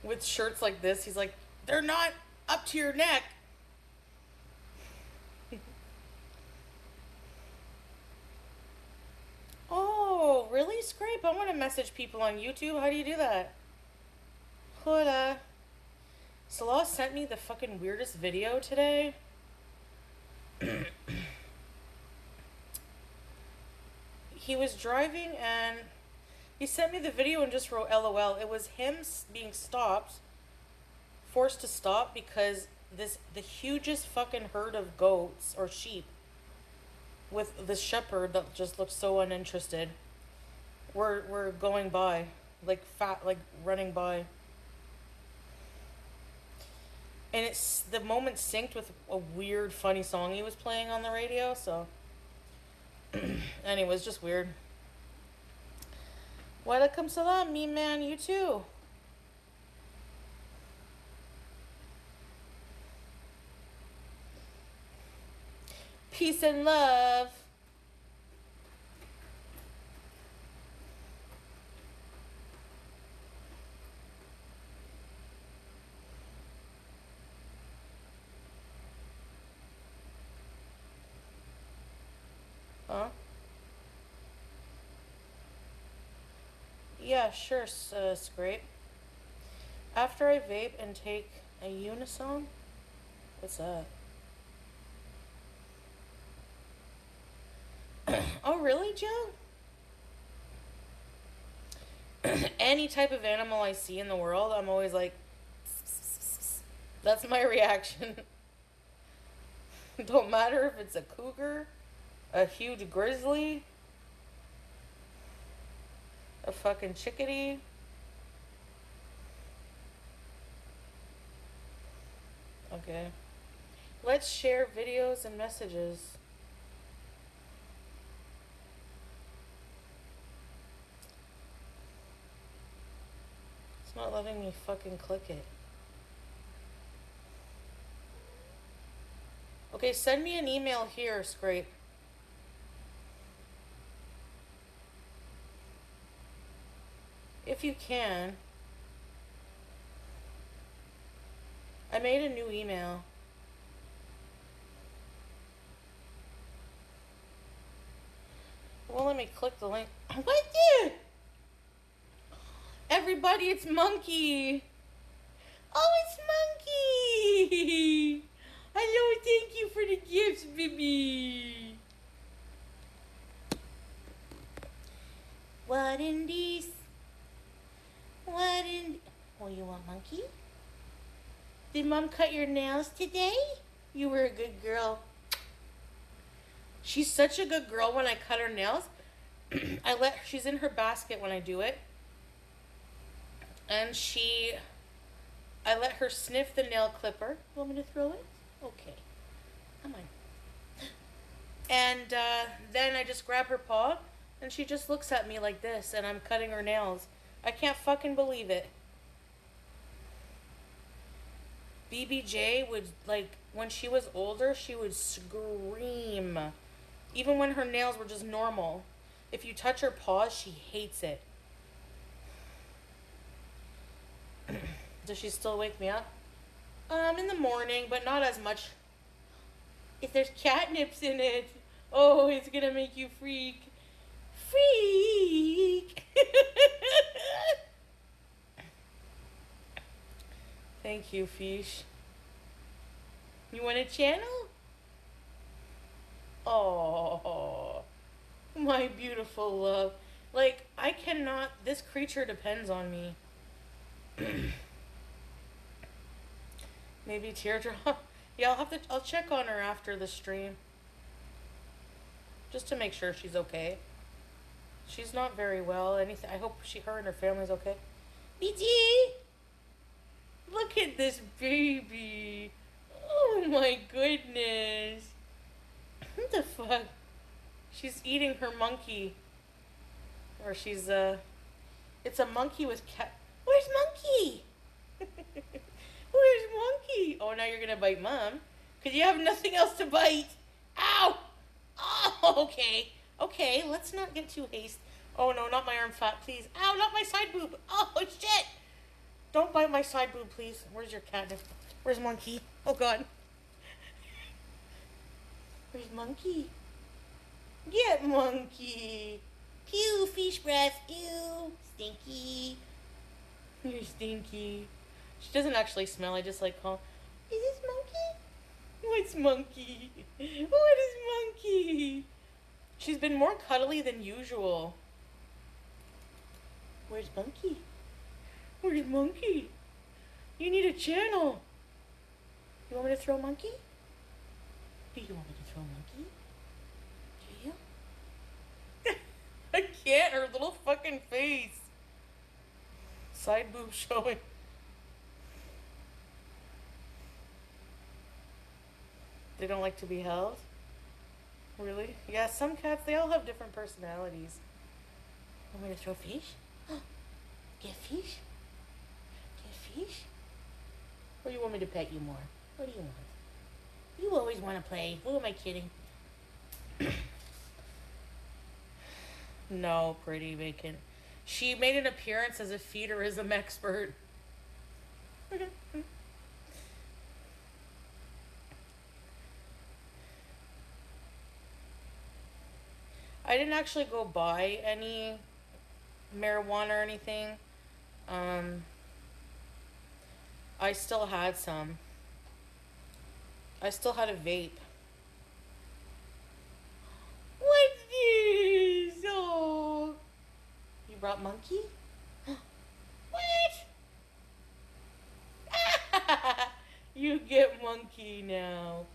With shirts like this, he's like, they're not up to your neck. Oh, really, Scrape? I want to message people on YouTube. How do you do that? Hola. Salah sent me the fucking weirdest video today. He was driving and he sent me the video and just wrote LOL. It was him being stopped, forced to stop because the hugest fucking herd of goats or sheep with the shepherd that just looked so uninterested were going by, like running by. And the moment synced with a weird funny song he was playing on the radio, so anyway, it was just weird. Welcome salam, me man, you too. Peace and love. Huh? Yeah, sure, Scrape. After I vape and take a unison? What's that? Oh, really, Joe? Any type of animal I see in the world, I'm always like, that's my reaction. Don't matter if it's a cougar, a huge grizzly, a fucking chickadee. Okay. Let's share videos and messages. It's not letting me fucking click it. Okay, send me an email here, Scrape. If you can. I made a new email. Well, let me click the link. What the? Everybody, it's Monkey. Oh, it's Monkey. Hello, thank you for the gifts, baby. What in these? What in... Oh, you want Monkey? Did Mom cut your nails today? You were a good girl. She's such a good girl when I cut her nails. She's in her basket when I do it. And I let her sniff the nail clipper. You want me to throw it? Okay. Come on. And then I just grab her paw and she just looks at me like this and I'm cutting her nails. I can't fucking believe it. BBJ would, like, when she was older, she would scream. Even when her nails were just normal. If you touch her paws, she hates it. Does she still wake me up? In the morning, but not as much. If there's catnips in it, oh, it's gonna make you freak. Freak! Thank you, Fish. You want a channel? Oh, my beautiful love. Like, I cannot, this creature depends on me. Maybe teardrop. Yeah, I'll check on her after the stream. Just to make sure she's okay. She's not very well. Anything. I hope her and her family's okay. BG! Look at this baby. Oh my goodness. What the fuck? She's eating her monkey. Or she's, it's a monkey with cat. Where's Monkey? Where's Monkey? Oh, now you're gonna bite Mom. Because you have nothing else to bite. Ow! Oh, okay. Okay, let's not get too hasty. Oh no, not my arm fat, please. Ow, not my side boob. Oh, shit! Don't bite my side boob, please. Where's your cat? Where's Monkey? Oh, God. Where's Monkey? Get Monkey. Pew, fish breath. Ew, stinky. You're stinky. She doesn't actually smell. I just like call. Is this Monkey? What's Monkey? What is Monkey? She's been more cuddly than usual. Where's Monkey? Where's Monkey? You need a channel. You want me to throw Monkey? Do you want me to throw Monkey? Do you? I can't. Her little fucking face. Side boob showing. They don't like to be held? Really? Yeah, some cats, they all have different personalities. Want me to throw fish? Get fish? Get fish? Or you want me to pet you more? What do you want? You always want to play. Who am I kidding? No, pretty vacant. She made an appearance as a feederism expert. I didn't actually go buy any marijuana or anything. I still had some. I still had a vape. What's this? Oh. You brought Monkey? What? You get Monkey now.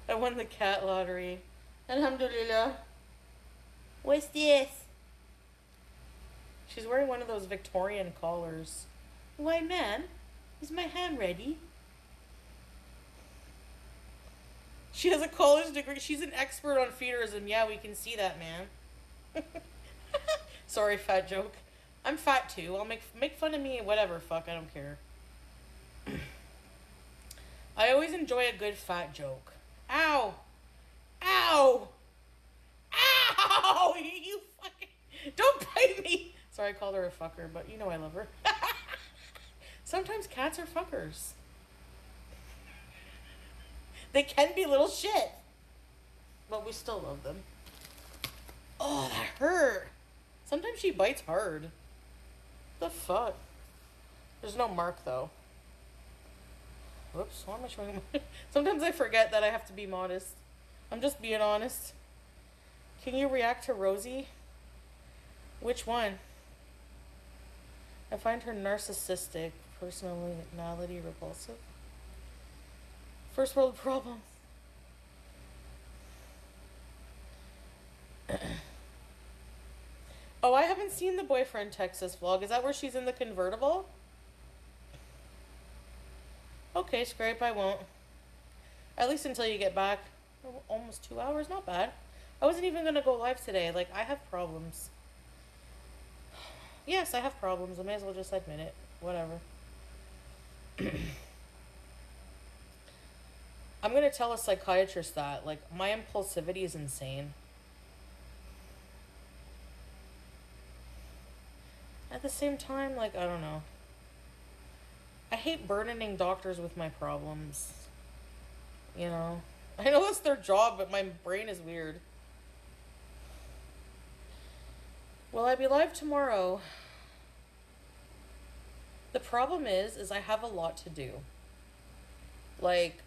I won the cat lottery. Alhamdulillah. What's this? She's wearing one of those Victorian collars. Why, ma'am? Is my ham ready? She has a college degree. She's an expert on feederism. Yeah, we can see that, man. Sorry, fat joke. I'm fat too. I'll make fun of me, whatever. Fuck, I don't care. I always enjoy a good fat joke. Ow! Ow! Ow! You fucking... Don't bite me! Sorry, I called her a fucker, but you know I love her. Sometimes cats are fuckers. They can be little shit. But we still love them. Oh, that hurt. Sometimes she bites hard. The fuck? There's no mark, though. Whoops, why am I showing my... Sometimes I forget that I have to be modest. I'm just being honest. Can you react to Rosie? Which one? I find her narcissistic, personality repulsive. First world problem. Oh, I haven't seen the boyfriend Texas vlog. Is that where she's in the convertible? Okay, scrape, I won't. At least until you get back. Almost 2 hours, not bad. I wasn't even gonna go live today. Like, I have problems. Yes, I have problems. I may as well just admit it. Whatever. I'm gonna tell a psychiatrist that. Like, my impulsivity is insane. At the same time, like, I don't know. I hate burdening doctors with my problems. You know? I know that's their job, but my brain is weird. Will I be live tomorrow? The problem is I have a lot to do. Like,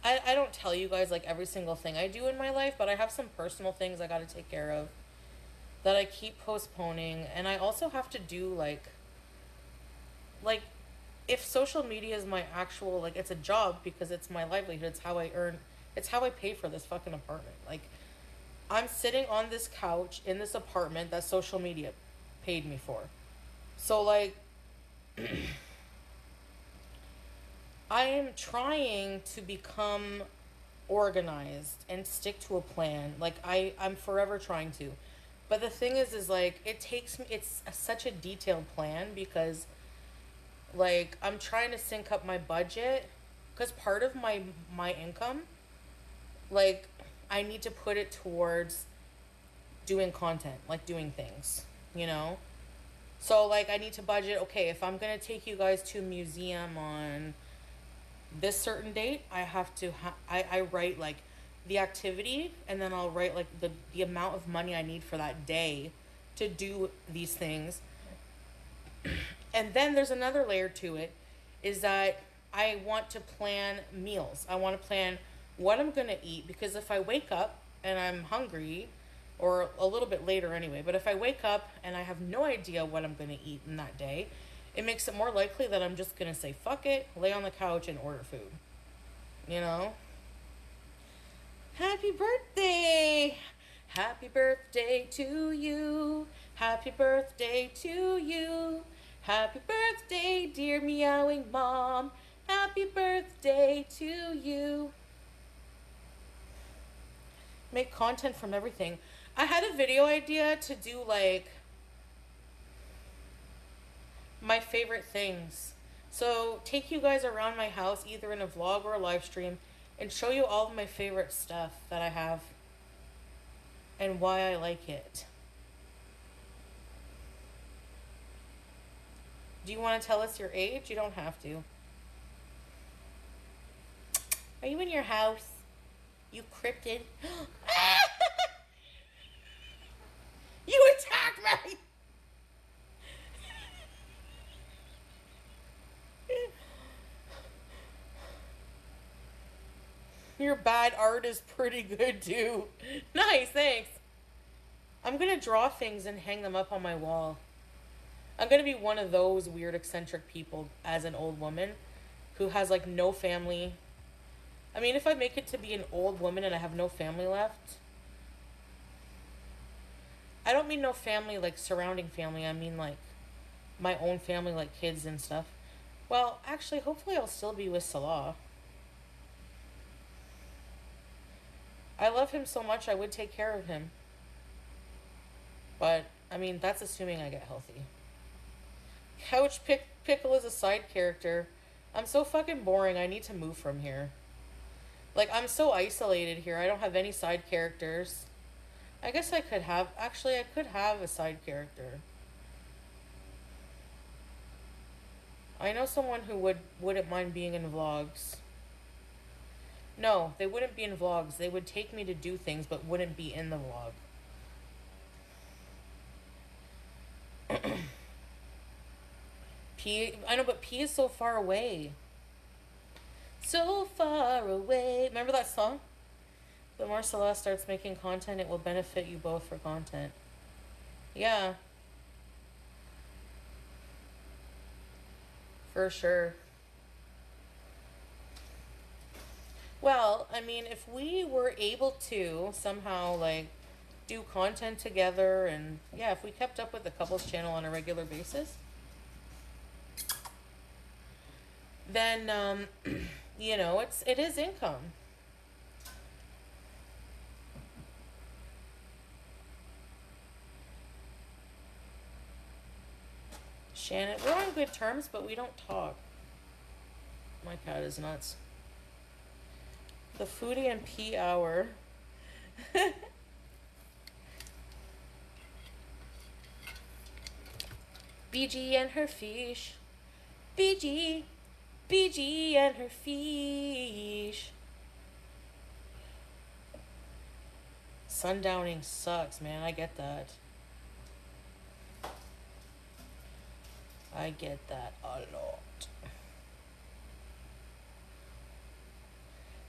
I don't tell you guys, like, every single thing I do in my life, but I have some personal things I gotta take care of that I keep postponing, and I also have to do, like, if social media is my actual, like, it's a job because it's my livelihood, it's how I earn, it's how I pay for this fucking apartment. Like, I'm sitting on this couch in this apartment that social media paid me for. So, like, I am trying to become organized and stick to a plan. Like, I'm forever trying to. But the thing is like, it takes me, it's such a detailed plan because, like, I'm trying to sync up my budget because part of my income, like, I need to put it towards doing content, like doing things, you know? So, like, I need to budget, okay, if I'm going to take you guys to a museum on this certain date, I have to, I write, like, the activity, and then I'll write, like, the amount of money I need for that day to do these things. And then there's another layer to it, is that I want to plan meals. I want to plan what I'm going to eat, because if I wake up and I'm hungry, or a little bit later anyway, but if I wake up and I have no idea what I'm going to eat in that day, it makes it more likely that I'm just going to say, fuck it, lay on the couch and order food. You know? Happy birthday! Happy birthday to you. Happy birthday to you. Happy birthday, dear meowing mom. Happy birthday to you. Make content from everything. I had a video idea to do, like, my favorite things. So take you guys around my house, either in a vlog or a live stream, and show you all of my favorite stuff that I have and why I like it. Do you want to tell us your age? You don't have to. Are you in your house? You cryptid. You attacked me! Your bad art is pretty good too. Nice, thanks. I'm gonna draw things and hang them up on my wall. I'm gonna be one of those weird eccentric people as an old woman who has, like, no family. I mean, if I make it to be an old woman and I have no family left, I don't mean no family like surrounding family, I mean like my own family, like kids and stuff. Well, actually, hopefully I'll still be with Salah. I love him so much I would take care of him. But, I mean, that's assuming I get healthy. Pickle is a side character. I'm so fucking boring, I need to move from here. Like, I'm so isolated here, I don't have any side characters. I guess I could have, actually, I could have a side character. I know someone who wouldn't mind being in vlogs. No, they wouldn't be in vlogs. They would take me to do things, but wouldn't be in the vlog. I know, but P is so far away. So far away. Remember that song? The more Celeste starts making content, it will benefit you both for content. Yeah. For sure. Well, I mean, if we were able to somehow, like, do content together, and yeah, if we kept up with the couples channel on a regular basis, then, you know, it is income. Shannon, we're on good terms, but we don't talk. My cat is nuts. The Foodie and P hour. BG and her fish. BG and her fish. Sundowning sucks, man. I get that. I get that a lot.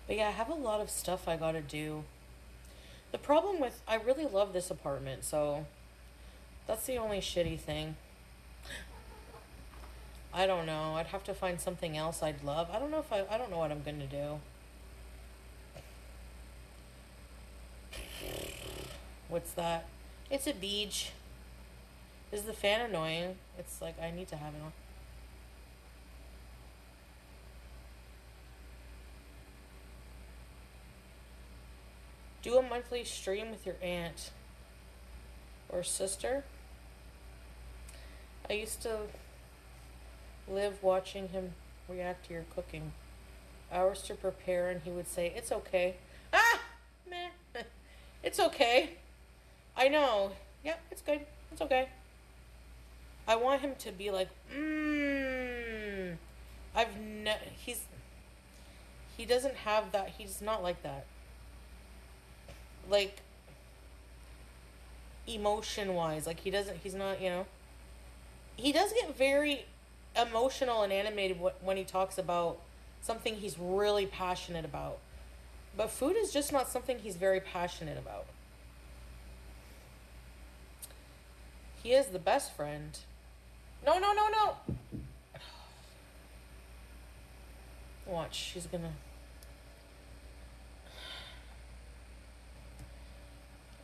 But yeah, I have a lot of stuff I gotta do. The problem with, I really love this apartment, so that's the only shitty thing. I don't know. I'd have to find something else I'd love. I don't know if I don't know what I'm gonna do. What's that? It's a beach. Is the fan annoying? It's like I need to have it on. Do a monthly stream with your aunt or sister. I used to live watching him react to your cooking. Hours to prepare, and he would say, "It's okay." Ah! Meh. It's okay. I know. Yep, it's good. It's okay. I want him to be like, he doesn't have that. He's not like that. Like, emotion wise, like he's not, he does get very emotional and animated when he talks about something he's really passionate about. But food is just not something he's very passionate about. He is the best friend. No, no, no, no. Watch, she's gonna...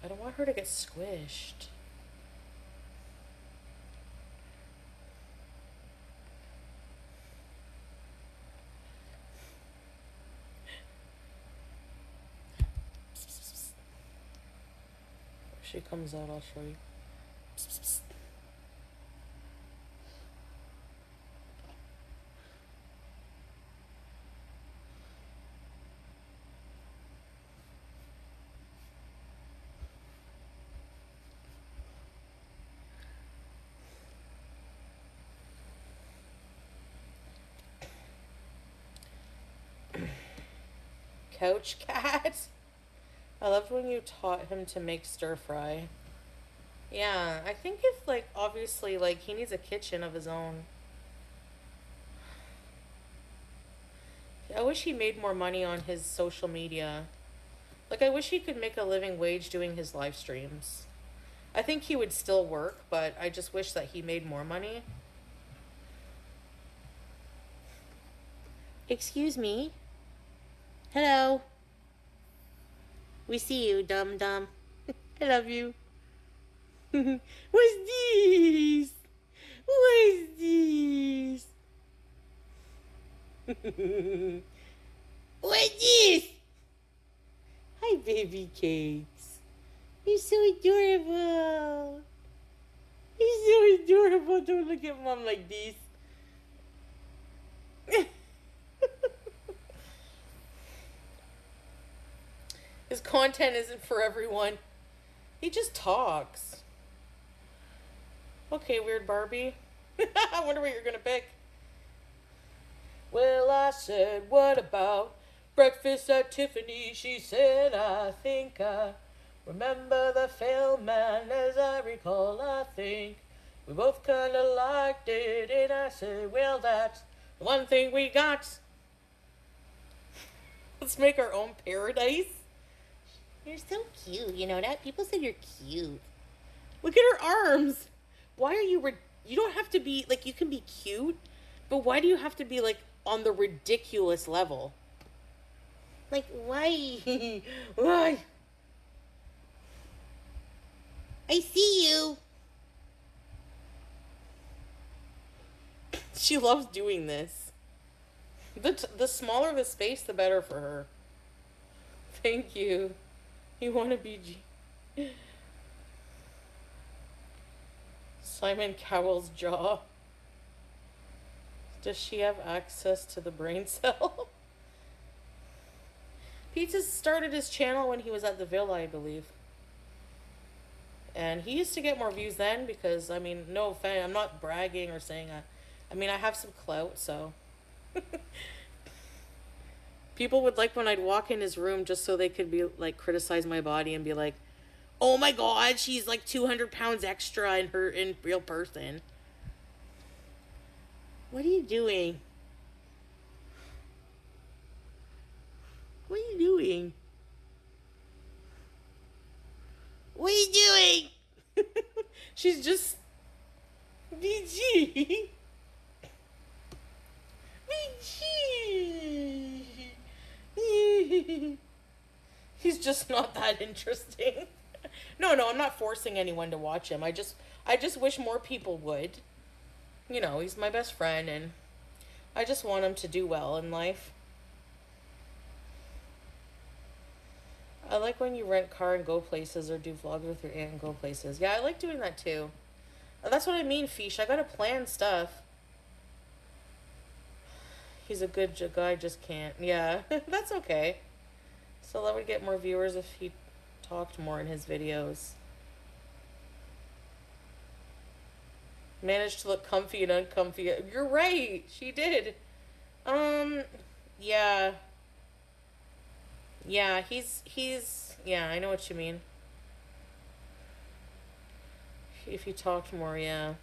I don't want her to get squished. If she comes out, I'll show you. Couch cat. I loved when you taught him to make stir fry. Yeah, I think if, like, obviously, like, he needs a kitchen of his own. I wish he made more money on his social media. Like, I wish he could make a living wage doing his live streams. I think he would still work, but I just wish that he made more money. Excuse me. Hello. We see you, dum-dum. I love you. What's this? What's this? What's this? Hi, baby cakes. You're so adorable. You're so adorable. Don't look at mom like this. His content isn't for everyone. He just talks. Okay, weird Barbie. I wonder what you're gonna pick. Well, I said, what about breakfast at Tiffany? She said, I think I remember the film, and as I recall, I think we both kinda liked it. And I said, well, that's the one thing we got. Let's make our own paradise. You're so cute, you know that? People said you're cute. Look at her arms. Why are you... You don't have to be... Like, you can be cute, but why do you have to be, like, on the ridiculous level? Like, why? Why? I see you. She loves doing this. The smaller the space, the better for her. Thank you. You want to be Simon Cowell's jaw. Does she have access to the brain cell? Pizza started his channel when he was at the Villa, I believe. And he used to get more views then because, I mean, no offense, I'm not bragging or saying I mean, I have some clout, so... People would like when I'd walk in his room just so they could be like criticize my body and be like, "Oh my God, she's like 200 pounds extra in real person." What are you doing? What are you doing? What are you doing? She's just BG. He's just not that interesting. No, I'm not forcing anyone to watch him. I just wish more people would. You know, he's my best friend and I just want him to do well in life. I like when you rent car and go places or do vlogs with your aunt and go places. Yeah, I like doing that too. That's what I mean, Fish. I gotta plan stuff. He's a good guy, just can't. Yeah, that's okay. So that would get more viewers if he talked more in his videos. Managed to look comfy and uncomfy. You're right, she did. Yeah. Yeah, yeah, I know what you mean. If he talked more, yeah.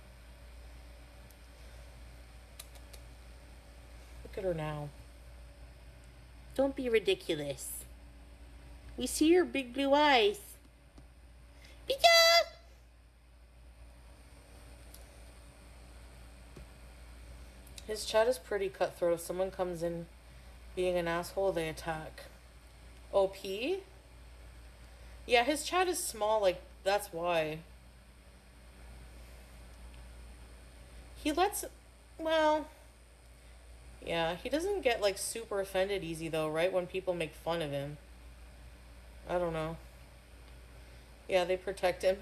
Look at her now. Don't be ridiculous. We see your big blue eyes. Pizza! His chat is pretty cutthroat. If someone comes in being an asshole, they attack. OP? Yeah, his chat is small, like, that's why. He lets... Well... Yeah, he doesn't get, like, super offended easy, though, right? When people make fun of him. I don't know. Yeah, they protect him.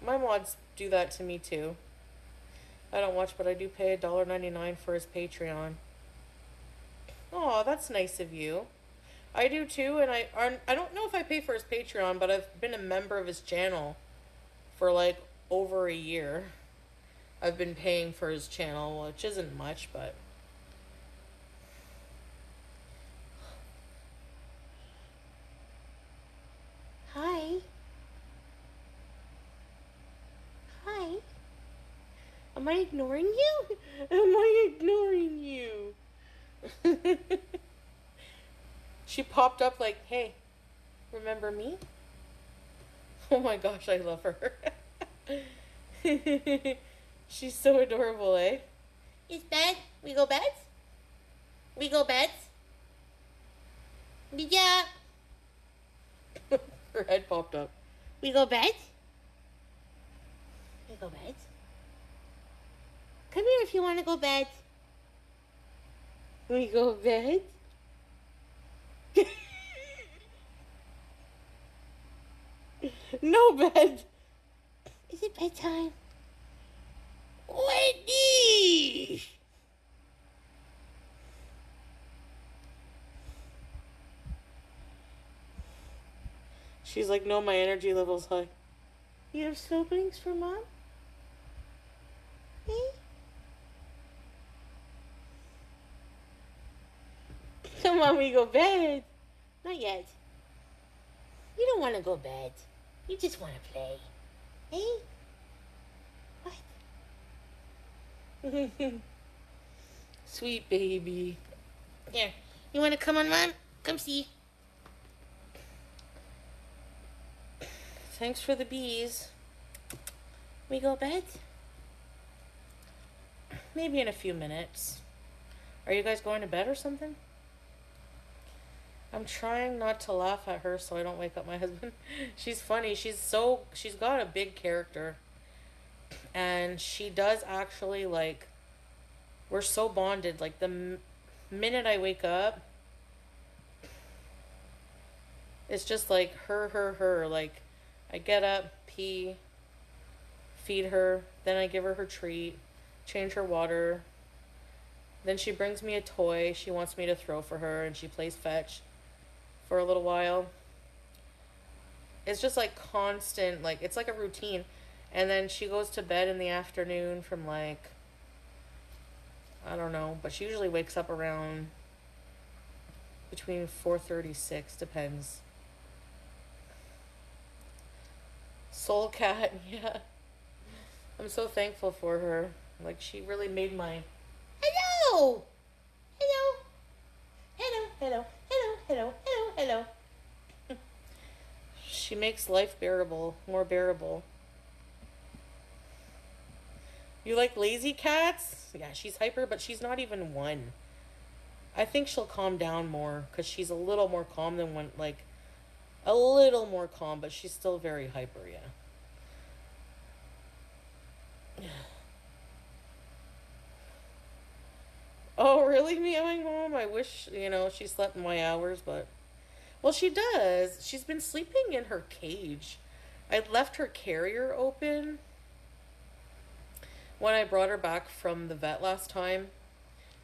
My mods do that to me, too. I don't watch, but I do pay $1.99 for his Patreon. Oh, that's nice of you. I do too, and I don't know if I pay for his Patreon, but I've been a member of his channel for like over a year. I've been paying for his channel, which isn't much, but... Hi. Hi. Am I ignoring you? Am I ignoring you? She popped up like, hey, remember me? Oh my gosh, I love her. She's so adorable, eh? It's bed. We go bed? We go bed? Yeah. Her head popped up. We go bed? We go bed? Come here if you want to go bed. We go bed? No bed. Is it bedtime? Wendy! She's like, no, my energy level's high. You have siblings for mom? Me? Come on, we go bed. Not yet. You don't want to go bed. You just want to play. Hey? What? Sweet baby. Here. You want to come on, Mom? Come see. Thanks for the bees. We go bed? Maybe in a few minutes. Are you guys going to bed or something? I'm trying not to laugh at her so I don't wake up my husband. She's funny. She's got a big character. And she does actually, like, we're so bonded. Like, the minute I wake up, it's just like her. Like, I get up, pee, feed her, then I give her her treat, change her water. Then she brings me a toy she wants me to throw for her, and she plays fetch for a little while. It's just like constant, like, it's like a routine. And then she goes to bed in the afternoon from like, I don't know, but she usually wakes up around between 4:36, depends. Soul cat, yeah. I'm so thankful for her. Like, she really made my... Hello! Hello! Hello, hello, hello, hello, hello, hello. She makes life bearable, more bearable. You like lazy cats? Yeah, she's hyper, but she's not even one. I think she'll calm down more because she's a little more calm than one, like a little more calm, but she's still very hyper, yeah. Oh, really, meowing mom? I wish, she slept my hours, but. Well, she does. She's been sleeping in her cage. I left her carrier open when I brought her back from the vet last time.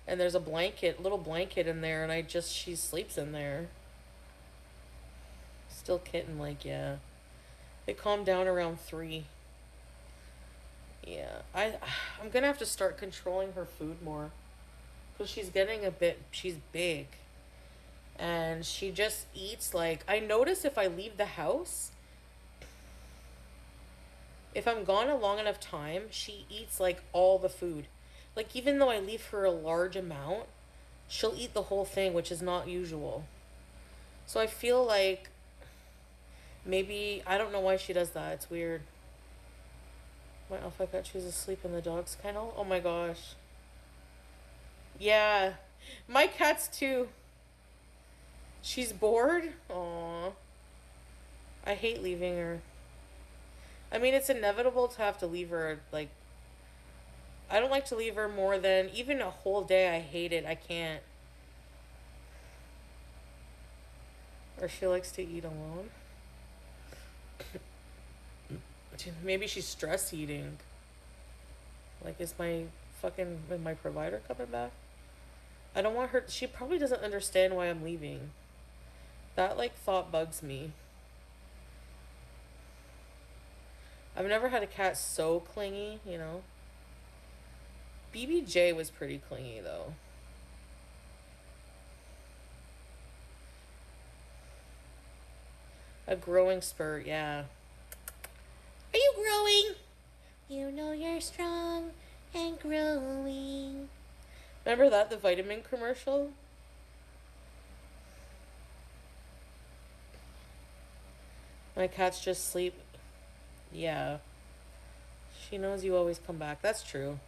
And there's a blanket, little blanket in there, and she sleeps in there. Still kitten like, yeah. They calmed down around 3. Yeah, I'm gonna have to start controlling her food more. Because she's big. And she just eats like, I notice if I leave the house, if I'm gone a long enough time, she eats like all the food. Like, even though I leave her a large amount, she'll eat the whole thing, which is not usual. So I feel like maybe, I don't know why she does that. It's weird. My alpha cat chooses sleep in the dog's kennel. Oh my gosh. Yeah. My cat's too. She's bored? Aww. I hate leaving her. I mean, it's inevitable to have to leave her, like, I don't like to leave her more than, even a whole day. I hate it. I can't. Or she likes to eat alone. Maybe she's stress eating. Like, is my provider coming back? I don't want her, she probably doesn't understand why I'm leaving. That, like, thought bugs me. I've never had a cat so clingy, BBJ was pretty clingy, though. A growing spurt, yeah. Are you growing? You know you're strong and growing. Remember that, the vitamin commercial? My cats just sleep. Yeah. She knows you always come back. That's true.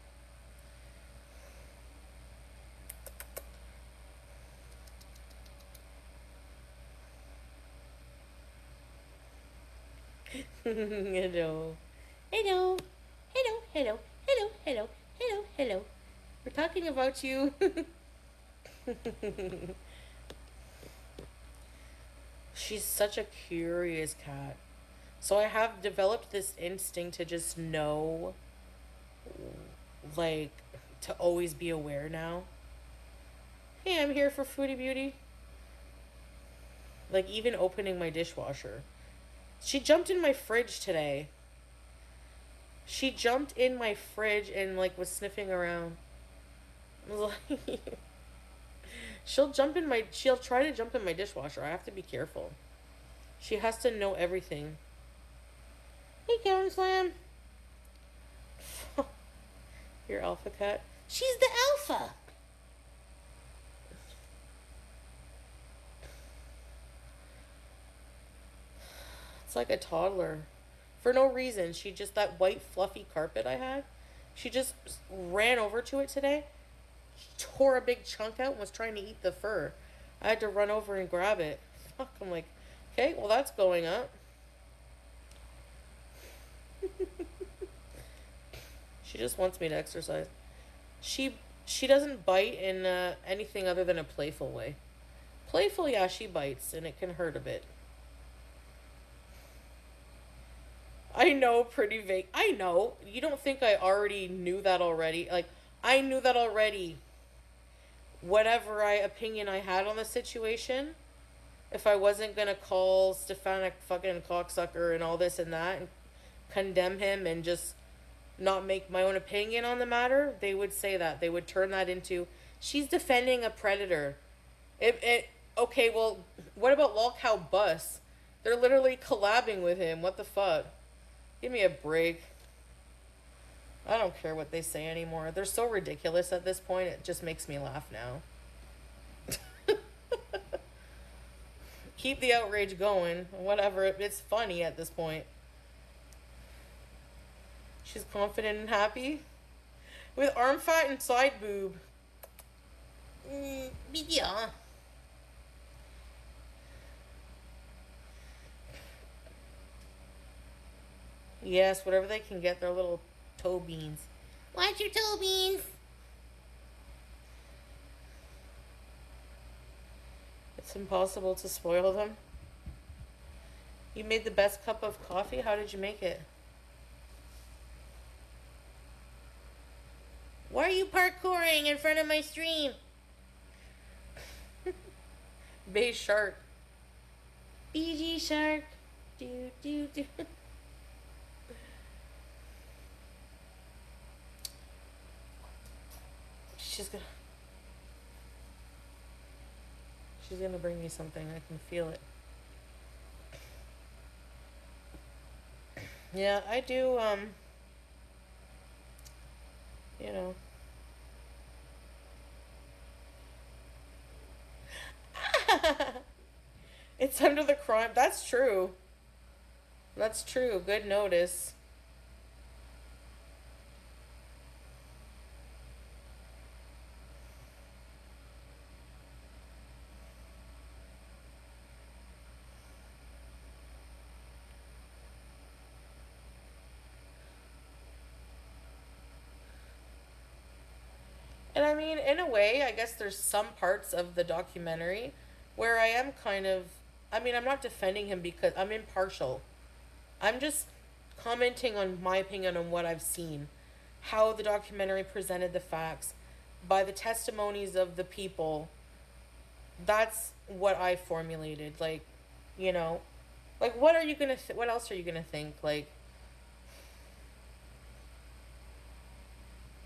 Hello. Hello. Hello. Hello. Hello. Hello. Hello. Hello. We're talking about you. She's such a curious cat. So I have developed this instinct to just know, like, to always be aware now. Hey, I'm here for Foodie Beauty. Like, even opening my dishwasher. She jumped in my fridge today. She jumped in my fridge and, like, was sniffing around. I was like... she'll try to jump in my dishwasher. I have to be careful. She has to know everything. Hey, Karen Slam. Your alpha cat. She's the alpha. It's like a toddler. For no reason. She just, that white fluffy carpet I had, she just ran over to it today, tore a big chunk out and was trying to eat the fur. I had to run over and grab it. Fuck, I'm like, okay, well that's going up. She just wants me to exercise. She doesn't bite in anything other than a playful way. Playful, yeah, she bites, and it can hurt a bit. I know, pretty vague. I know. You don't think I already knew that already? Like, I knew that already. Whatever opinion I had on the situation, if I wasn't gonna call Stefanik fucking cocksucker and all this and that, and condemn him and just not make my own opinion on the matter, they would say that. They would turn that into, she's defending a predator. Okay, well, what about Lolcow Bus? They're literally collabing with him. What the fuck? Give me a break. I don't care what they say anymore. They're so ridiculous at this point, it just makes me laugh now. Keep the outrage going. Whatever, it's funny at this point. She's confident and happy. With arm fat and side boob. Yeah. Yes, whatever they can get, their little toe beans. Watch your toe beans. It's impossible to spoil them. You made the best cup of coffee? How did you make it? Why are you parkouring in front of my stream? Bay shark. BG shark. Do, do, do. She's gonna bring me something. I can feel it. Yeah, I do, you know. It's under the crime. That's true. That's true. Good notice. And I mean, in a way, I guess there's some parts of the documentary where I am kind of. I mean, I'm not defending him because I'm impartial. I'm just commenting on my opinion on what I've seen, how the documentary presented the facts, by the testimonies of the people. That's what I formulated. Like, you know, like what are you gonna? What else are you gonna think? Like,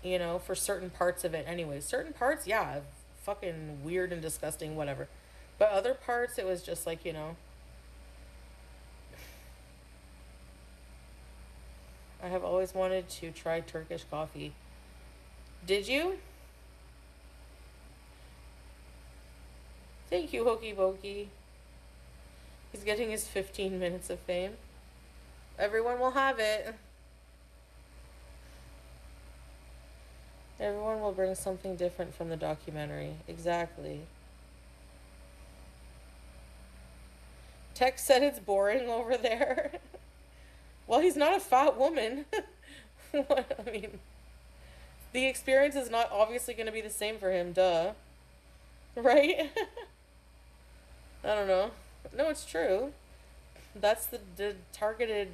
you know, for certain parts of it, anyway. Certain parts, yeah, fucking weird and disgusting, whatever. But other parts, it was just like, you know, I have always wanted to try Turkish coffee. Did you? Thank you, Hokey Pokey. He's getting his 15 minutes of fame. Everyone will have it. Everyone will bring something different from the documentary. Exactly. Tex said it's boring over there. Well, he's not a fat woman. What, I mean, the experience is not obviously going to be the same for him, duh. Right? I don't know. No, it's true. That's the targeted,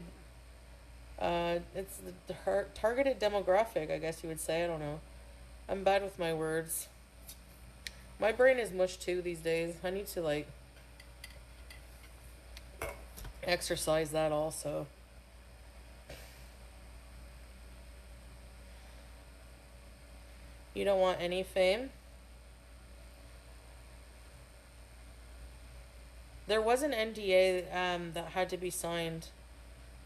it's the targeted demographic, I guess you would say. I don't know. I'm bad with my words. My brain is mush too these days. I need to, like, exercise that also. You don't want any fame? There was an NDA that had to be signed,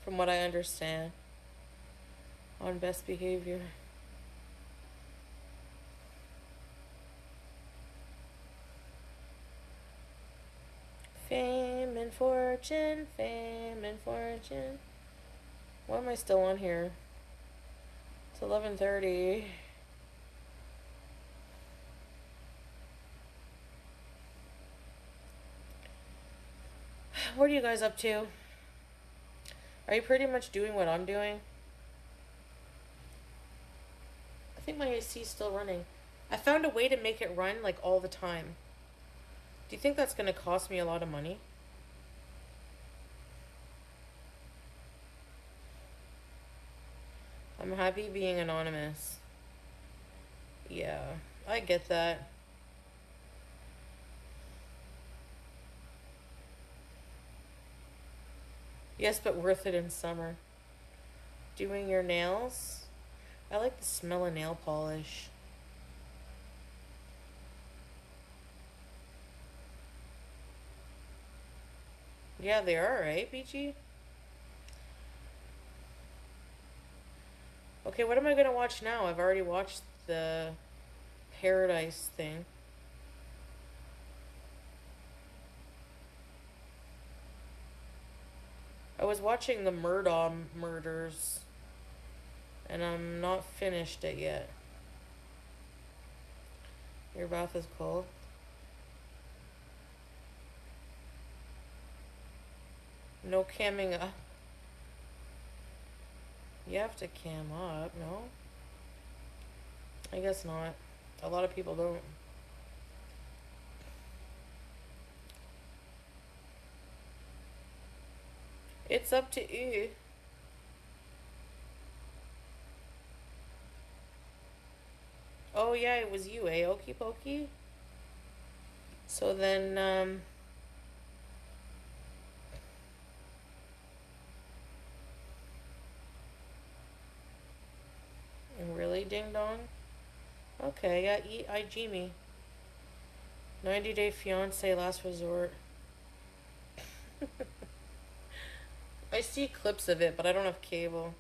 from what I understand, on best behavior. Fame and fortune, fame and fortune. Why am I still on here? It's 11:30. What are you guys up to? Are you pretty much doing what I'm doing? I think my AC is still running. I found a way to make it run like all the time. Do you think that's going to cost me a lot of money? I'm happy being anonymous. Yeah, I get that. Yes, but worth it in summer. Doing your nails? I like the smell of nail polish. Yeah, they are, right, BG? Okay, what am I gonna watch now? I've already watched the PEARADISE thing. I was watching the Murdaugh murders, and I'm not finished it yet. Your bath is cold. No camming up. You have to cam up, no? I guess not. A lot of people don't. It's up to you. Oh yeah, it was you, eh? Okie pokey. So then, really, ding dong? Okay, yeah, IG me. 90-day fiance, last resort. I see clips of it, but I don't have cable.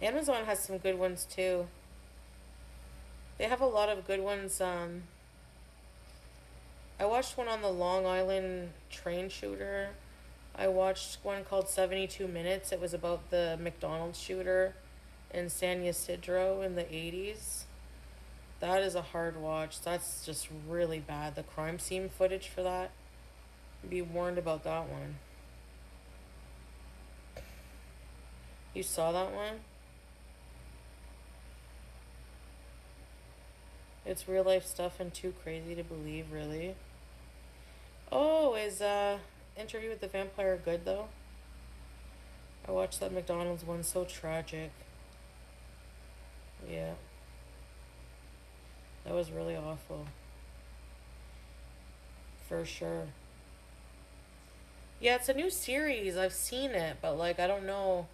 Amazon has some good ones too. They have a lot of good ones. I watched one on the Long Island train shooter. I watched one called 72 Minutes. It was about the McDonald's shooter in San Ysidro in the 80s. That is a hard watch. That's just really bad. The crime scene footage for that. Be warned about that one. You saw that one? It's real life stuff and too crazy to believe, really. Oh, is Interview with the Vampire good though? I watched that McDonald's one, so tragic. Yeah. That was really awful. For sure. Yeah, it's a new series. I've seen it, but like I don't know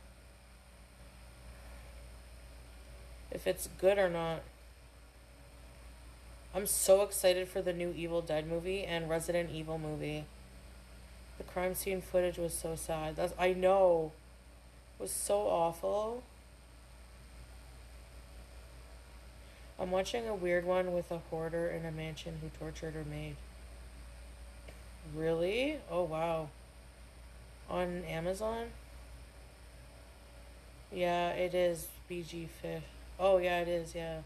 if it's good or not. I'm so excited for the new Evil Dead movie and Resident Evil movie. The crime scene footage was so sad. I know. It was so awful. I'm watching a weird one with a hoarder in a mansion who tortured her maid. Really? Oh wow. On Amazon? Yeah, it is BG Fish. Oh yeah, it is, yeah.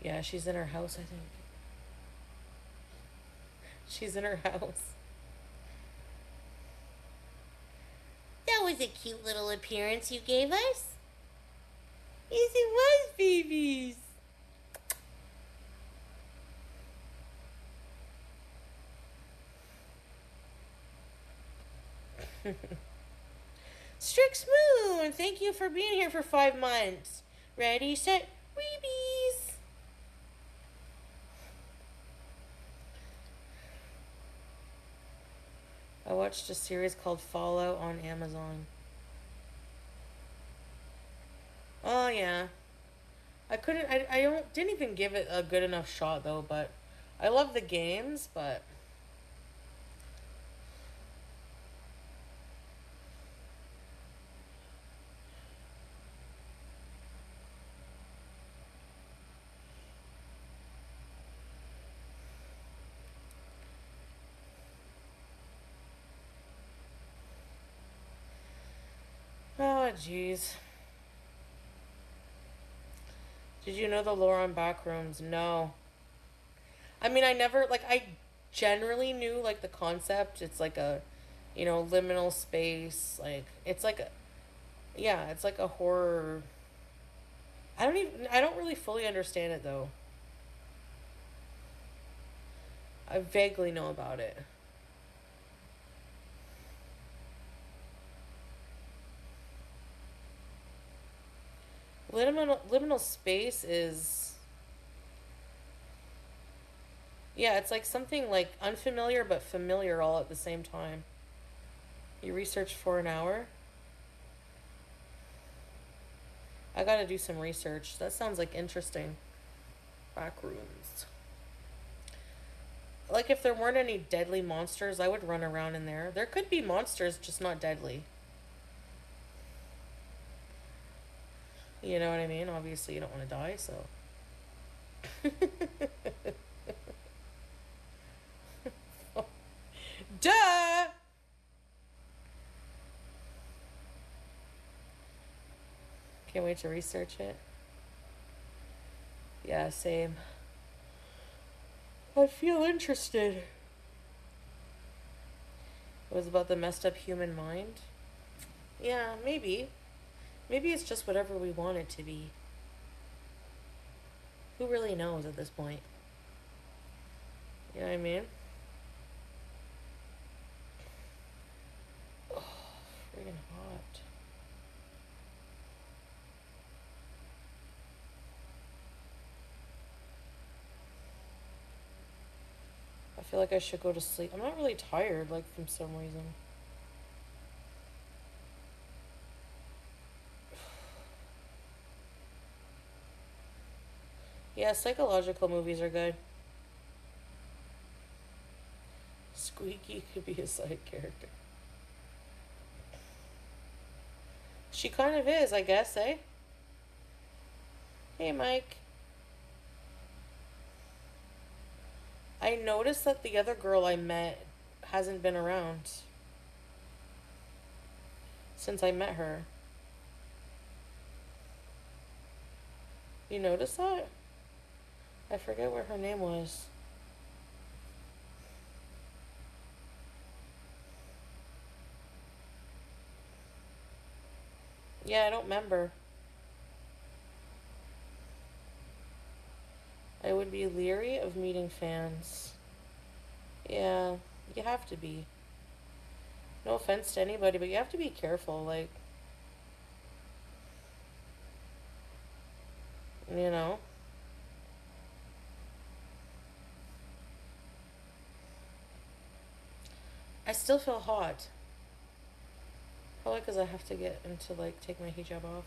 Yeah, she's in her house, I think. She's in her house. That was a cute little appearance you gave us. Yes, it was, babies. Strix Moon, thank you for being here for 5 months. Ready, set, reebies. I watched a series called Fallout on Amazon. Oh yeah. Didn't even give it a good enough shot though, but I love the games, but oh jeez. Did you know the lore on Backrooms? No. I mean, I generally knew, like, the concept. It's like a, liminal space. Like, it's like a, yeah, it's like a horror. I don't really fully understand it, though. I vaguely know about it. Liminal space is, yeah, it's like something like unfamiliar but familiar all at the same time. You researched for an hour? I gotta do some research. That sounds like interesting. Back rooms. Like, if there weren't any deadly monsters, I would run around in there. There could be monsters, just not deadly. You know what I mean? Obviously, you don't want to die, so. Duh! Can't wait to research it. Yeah, same. I feel interested. It was about the messed up human mind. Yeah, maybe. Maybe it's just whatever we want it to be. Who really knows at this point? You know what I mean? Oh, friggin' hot. I feel like I should go to sleep. I'm not really tired, like, from some reason. Yeah, psychological movies are good. Squeaky could be a side character. She kind of is, I guess, eh? Hey, Mike. I noticed that the other girl I met hasn't been around since I met her. You notice that? I forget what her name was. Yeah, I don't remember. I would be leery of meeting fans. Yeah, you have to be. No offense to anybody, but you have to be careful, like, you know? I still feel hot. Probably because I have to get into, like, take my hijab off.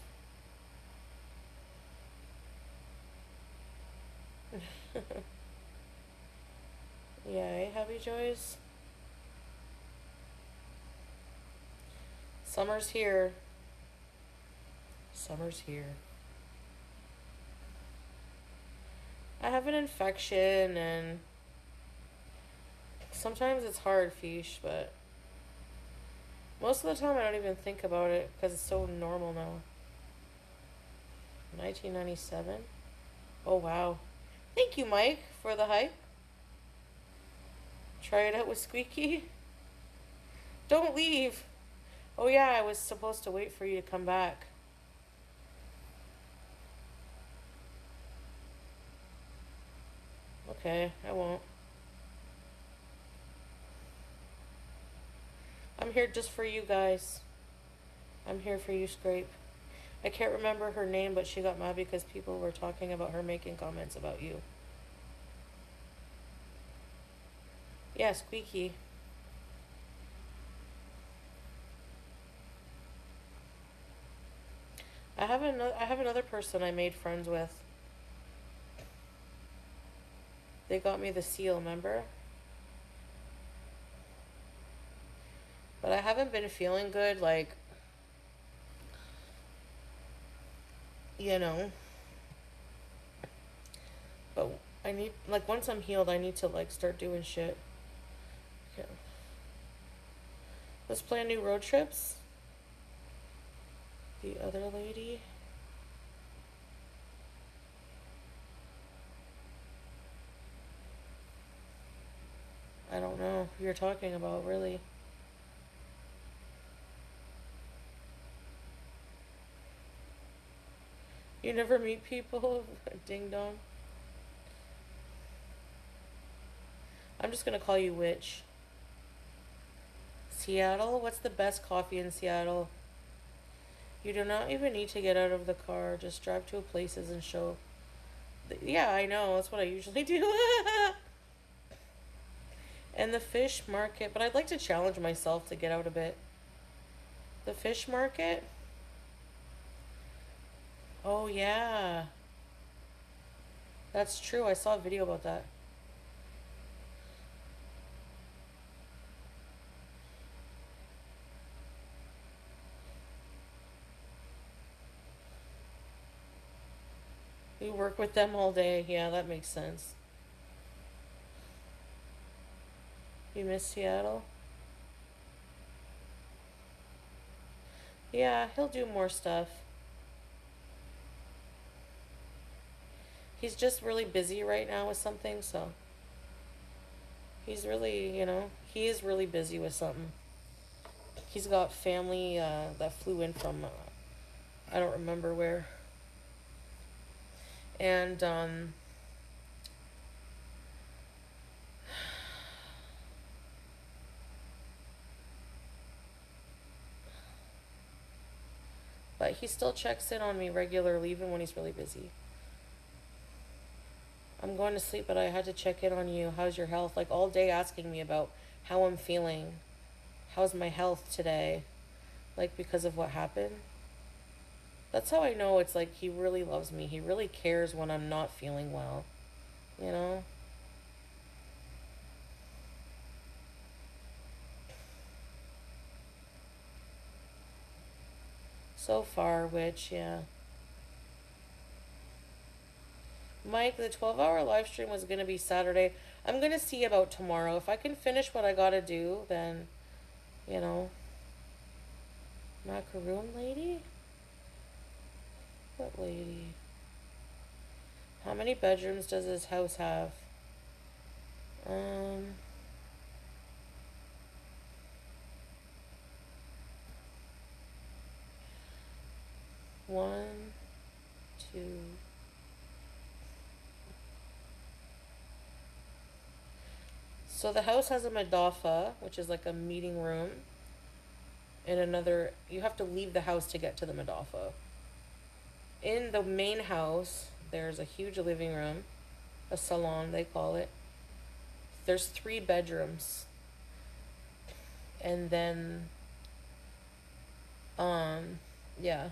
Yay, happy joys. Summer's here. Summer's here. I have an infection and sometimes it's hard, fish, but most of the time I don't even think about it because it's so normal now. 1997? Oh, wow. Thank you, Mike, for the hype. Try it out with Squeaky. Don't leave. Oh, yeah, I was supposed to wait for you to come back. Okay, I won't. I'm here just for you guys. I'm here for you, Scrape. I can't remember her name, but she got mad because people were talking about her making comments about you. Yeah, Squeaky. I have another person I made friends with. They got me the seal, remember? But I haven't been feeling good, like, you know. But I need, like, once I'm healed, I need to, like, start doing shit. Okay. Let's plan new road trips. The other lady. I don't know who you're talking about, really. You never meet people? Ding dong. I'm just gonna call you Witch. Seattle? What's the best coffee in Seattle? You do not even need to get out of the car. Just drive to places and show. Yeah, I know. That's what I usually do. And the fish market. But I'd like to challenge myself to get out a bit. The fish market? Oh, yeah. That's true. I saw a video about that. You work with them all day. Yeah, that makes sense. You miss Seattle? Yeah, he'll do more stuff. He's just really busy right now with something, so he's really, he is really busy with something. He's got family that flew in from, I don't remember where. And, but he still checks in on me regularly, even when he's really busy. I'm going to sleep, but I had to check in on you. How's your health? Like all day asking me about how I'm feeling. How's my health today? Like because of what happened. That's how I know it's like he really loves me. He really cares when I'm not feeling well. You know? So far, which, yeah. Mike, the 12-hour live stream was going to be Saturday. I'm going to see about tomorrow. If I can finish what I got to do, then, you know. Macaroon lady? What lady? How many bedrooms does this house have? Um... One, two. So the house has a madafa, which is like a meeting room, and another. You have to leave the house to get to the madafa. In the main house, there's a huge living room, a salon they call it. There's 3 bedrooms, and then, yeah,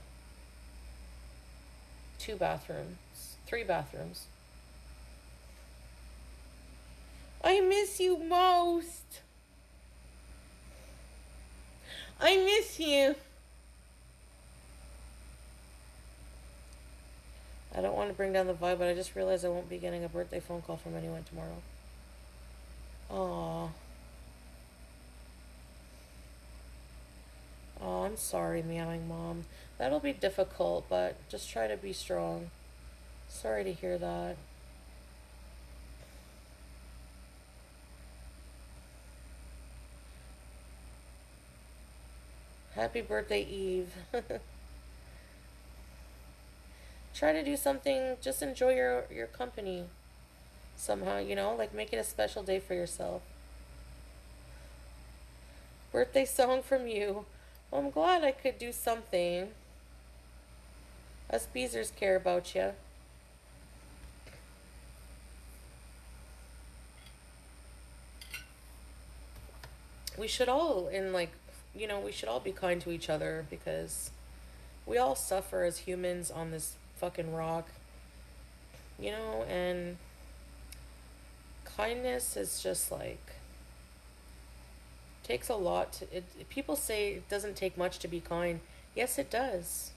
2 bathrooms, 3 bathrooms. I miss you most. I miss you. I don't want to bring down the vibe, but I just realized I won't be getting a birthday phone call from anyone tomorrow. Aww. Oh, I'm sorry, meowing mom. That'll be difficult, but just try to be strong. Sorry to hear that. Happy birthday, Eve. Try to do something, just enjoy your company somehow, like make it a special day for yourself. Birthday song from you. Well, I'm glad I could do something. Us Beezers care about you. We should all, we should all be kind to each other because we all suffer as humans on this fucking rock, and kindness is just like, takes a lot to, people say it doesn't take much to be kind. Yes, it does.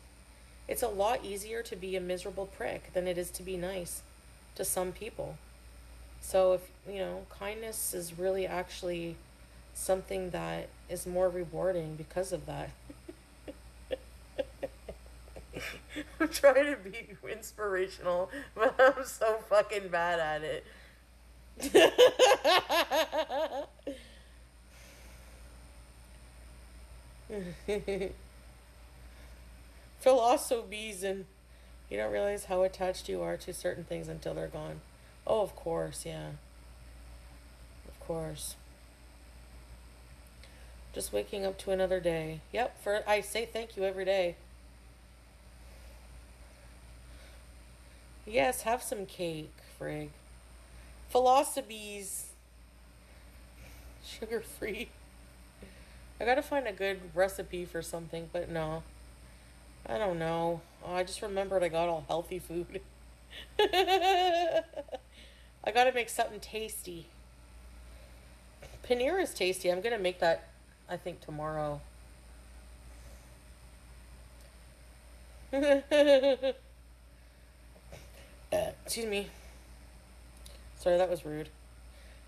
It's a lot easier to be a miserable prick than it is to be nice to some people. So if, kindness is really actually something that is more rewarding because of that. I'm trying to be inspirational, but I'm so fucking bad at it. Philosophies, and you don't realize how attached you are to certain things until they're gone. Oh, of course, yeah. Of course. Just waking up to another day. Yep, I say thank you every day. Yes, have some cake, frig. Philosophies. Sugar free. I gotta find a good recipe for something, but no. I don't know. Oh, I just remembered I got all healthy food. I gotta make something tasty. Paneer is tasty. I'm gonna make that, I think, tomorrow. Excuse me. Sorry, that was rude.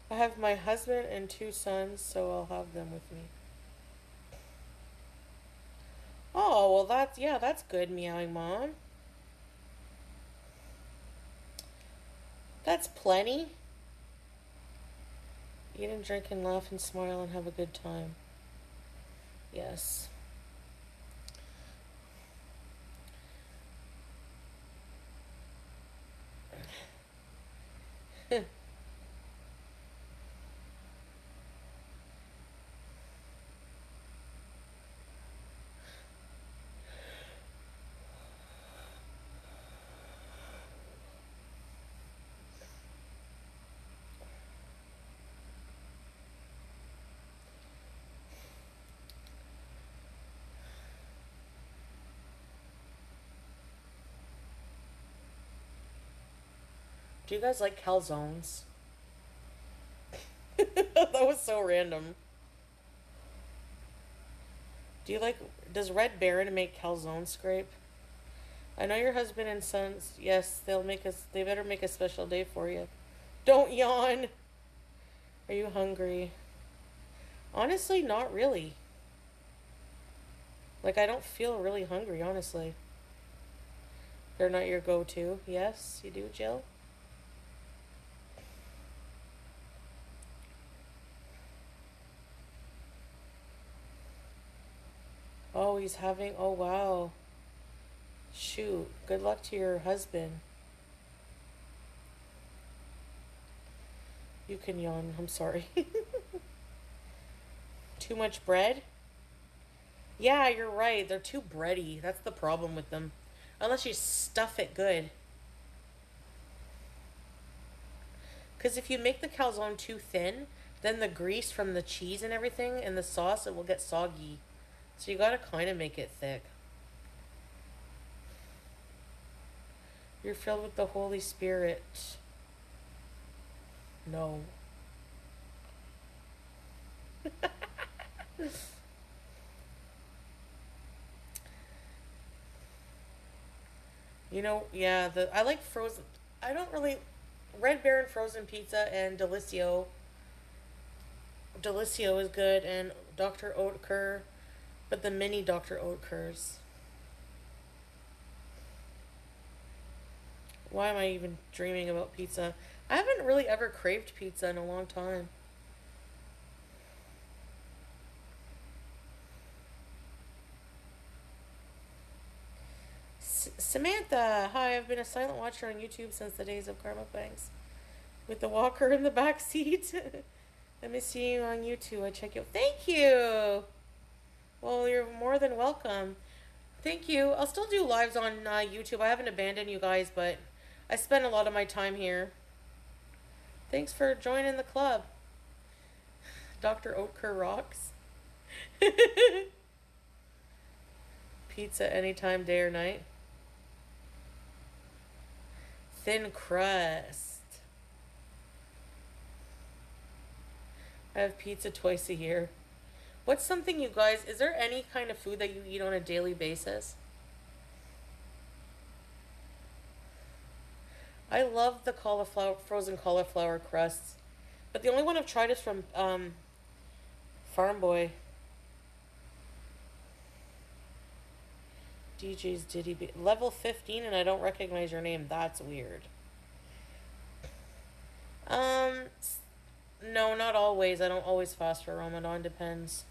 I have my husband and 2 sons, so I'll have them with me. Oh, well, that's good, meowing mom. That's plenty. Eat and drink and laugh and smile and have a good time. Yes. Do you guys like calzones? That was so random. Do you like, does Red Baron make calzone scrape? I know your husband and sons, yes, they better make a special day for you. Don't yawn. Are you hungry? Honestly, not really. Like, I don't feel really hungry, honestly. They're not your go-to. Yes, you do, Jill? Oh, oh, wow. Shoot. Good luck to your husband. You can yawn. I'm sorry. Too much bread? Yeah, you're right. They're too bready. That's the problem with them. Unless you stuff it good. Because if you make the calzone too thin, then the grease from the cheese and everything and the sauce, it will get soggy. So you gotta kind of make it thick. You're filled with the Holy Spirit. No. Yeah, I like frozen. I don't really Red Baron frozen pizza and Delicio. Delicio is good and Dr. Oetker, but the mini Dr. Oetkers. Why am I even dreaming about pizza? I haven't really ever craved pizza in a long time. Samantha, hi, I've been a silent watcher on YouTube since the days of Karma Banks. With the walker in the back seat. Let me see you on YouTube. I check you. Thank you. Well, you're more than welcome. Thank you. I'll still do lives on YouTube. I haven't abandoned you guys, but I spend a lot of my time here. Thanks for joining the club. Dr. Oetker rocks. Pizza anytime, day or night. Thin crust. I have pizza twice a year. What's something you guys, is there any kind of food that you eat on a daily basis? I love the frozen cauliflower crusts. But the only one I've tried is from Farm Boy. DJ's Diddy be level 15 and I don't recognize your name. That's weird. No, not always. I don't always fast for Ramadan. Depends.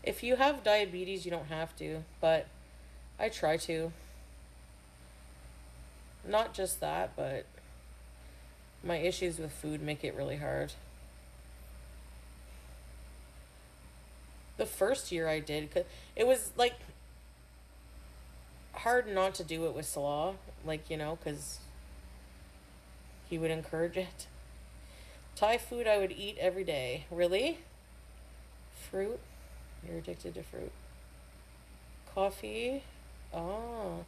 If you have diabetes, you don't have to, but I try to. Not just that, but my issues with food make it really hard. The first year I did, 'cause it was like hard not to do it with Salah, like, because he would encourage it. Thai food I would eat every day. Really? Fruit? You're addicted to fruit. Coffee? Oh.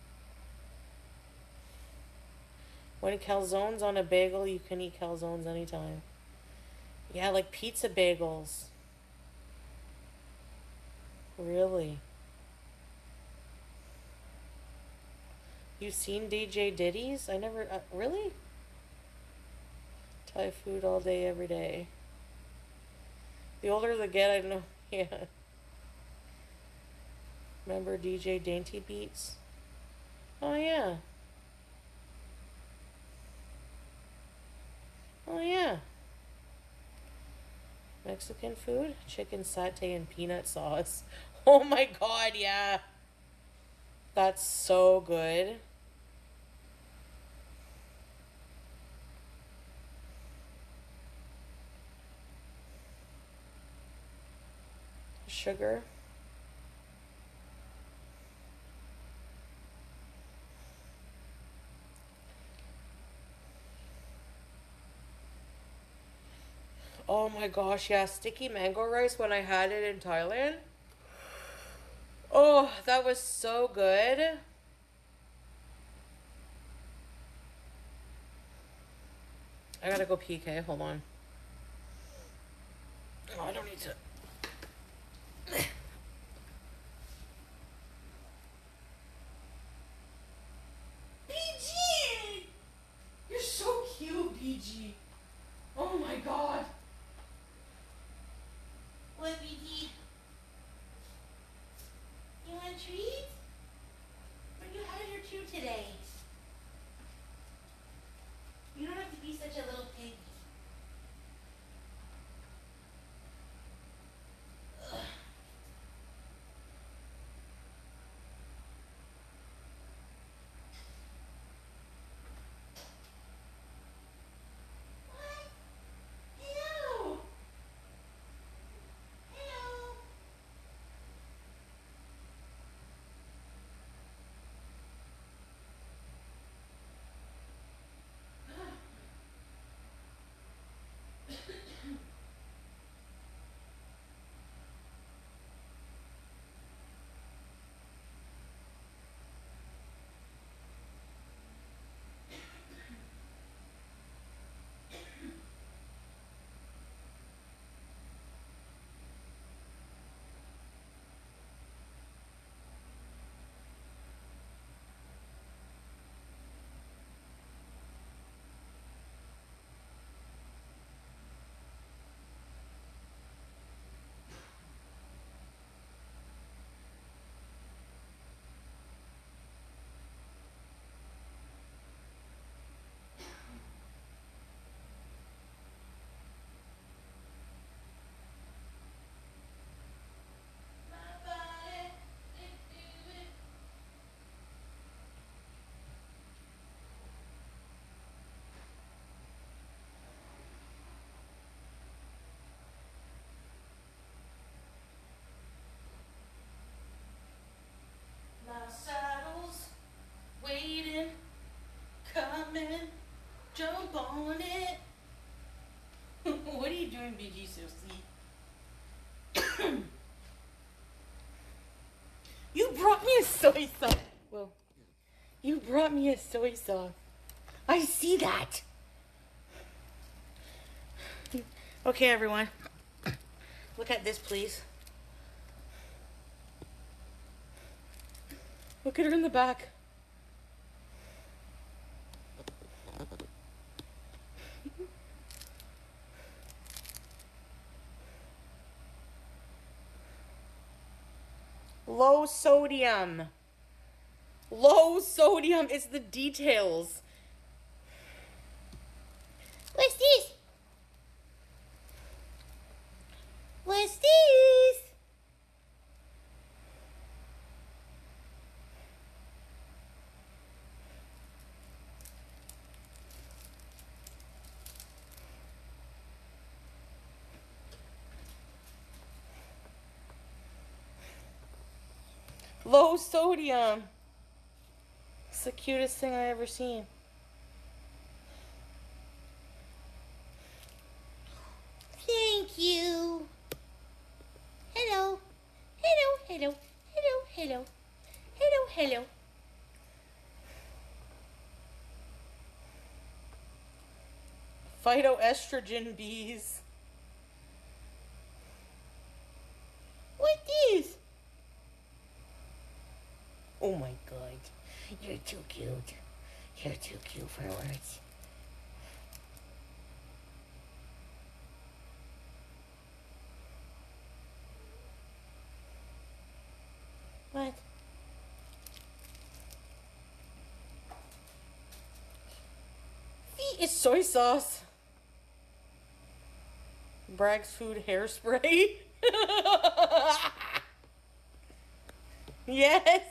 When calzones on a bagel, you can eat calzones anytime. Yeah, like pizza bagels. Really? You seen DJ Diddy's? I never, really? Thai food all day, every day. The older they get, I don't know. Yeah. Remember DJ Dainty Beats? Oh, yeah. Oh, yeah. Mexican food? Chicken satay and peanut sauce. Oh my god, yeah. That's so good. Sugar. Oh my gosh, yeah, sticky mango rice when I had it in Thailand. Oh, that was so good. I gotta go PK, hold on. Oh, I don't need to. BG! You're so cute, BG. Oh my god. What, BG? You want a treat? Where'd you have your chew today? You don't have to be such a little pig. My saddle's waiting, coming, jump on it. What are you doing, BG Susie? You brought me a soy sauce. Well, you brought me a soy sauce. I see that. Okay, everyone. Look at this, please. Look at her in the back. Low sodium. Low sodium is the details. What's this? What's this? Low sodium. It's the cutest thing I ever seen. Thank you. Hello. Hello, hello, hello, hello. Hello, hello. Phytoestrogen bees. What is? Oh my god. You're too cute. You're too cute for words. What? It's soy sauce. Bragg's Food hairspray. Yes.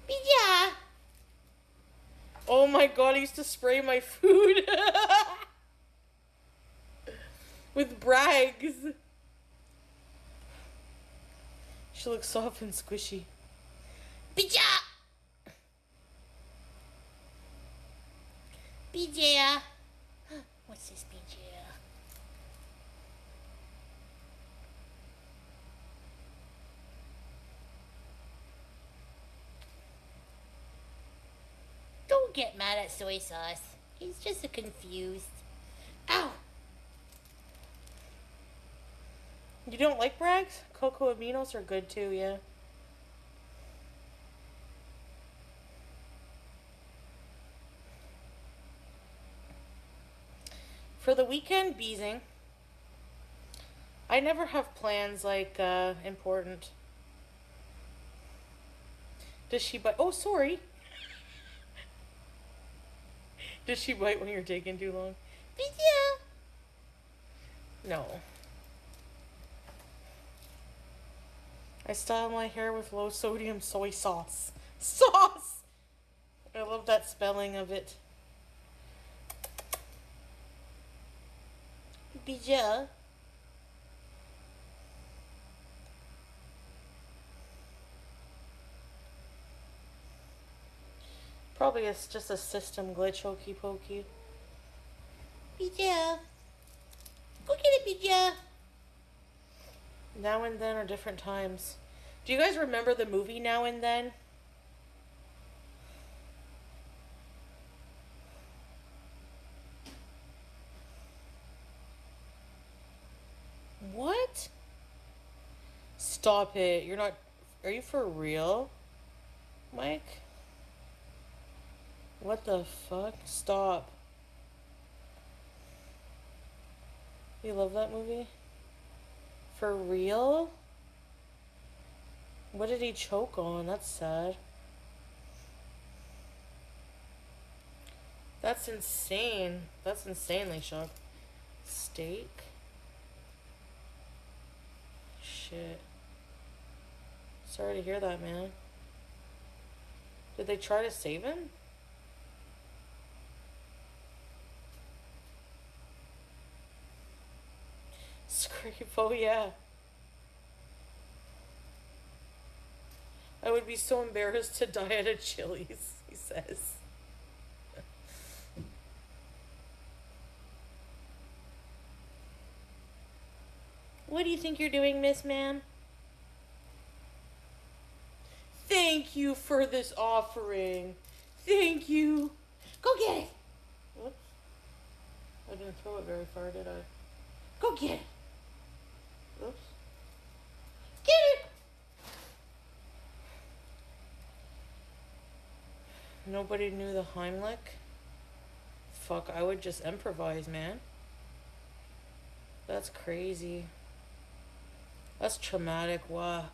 Yeah. Oh my god, I used to spray my food with Bragg's. She looks soft and squishy. Bija. Bija. What's this, Bija? Don't get mad at soy sauce. He's just confused. Ow! You don't like Bragg's? Cocoa aminos are good too, yeah. For the weekend, beezing. I never have plans like important. Does she bite? Oh, sorry. Does she bite when you're taking too long? Bija. No. I style my hair with low sodium soy sauce. Sauce! I love that spelling of it. Bija. Probably it's just a system glitch, hokey pokey. Bija. Go get it, Bija. Now and Then are different times. Do you guys remember the movie Now and Then? What? Stop it. You're not... Are you for real, Mike? What the fuck? Stop. You love that movie? For real? What did he choke on? That's sad. That's insane. That's insanely shocked. Steak? Shit. Sorry to hear that, man. Did they try to save him? Scrape, oh yeah. I would be so embarrassed to die at a Chili's, he says. What do you think you're doing, Miss Ma'am? Thank you for this offering. Thank you. Go get it. Whoops. I didn't throw it very far, did I? Go get it. Oops. Get it. Nobody knew the Heimlich? Fuck, I would just improvise, man. That's crazy. That's traumatic. Wow.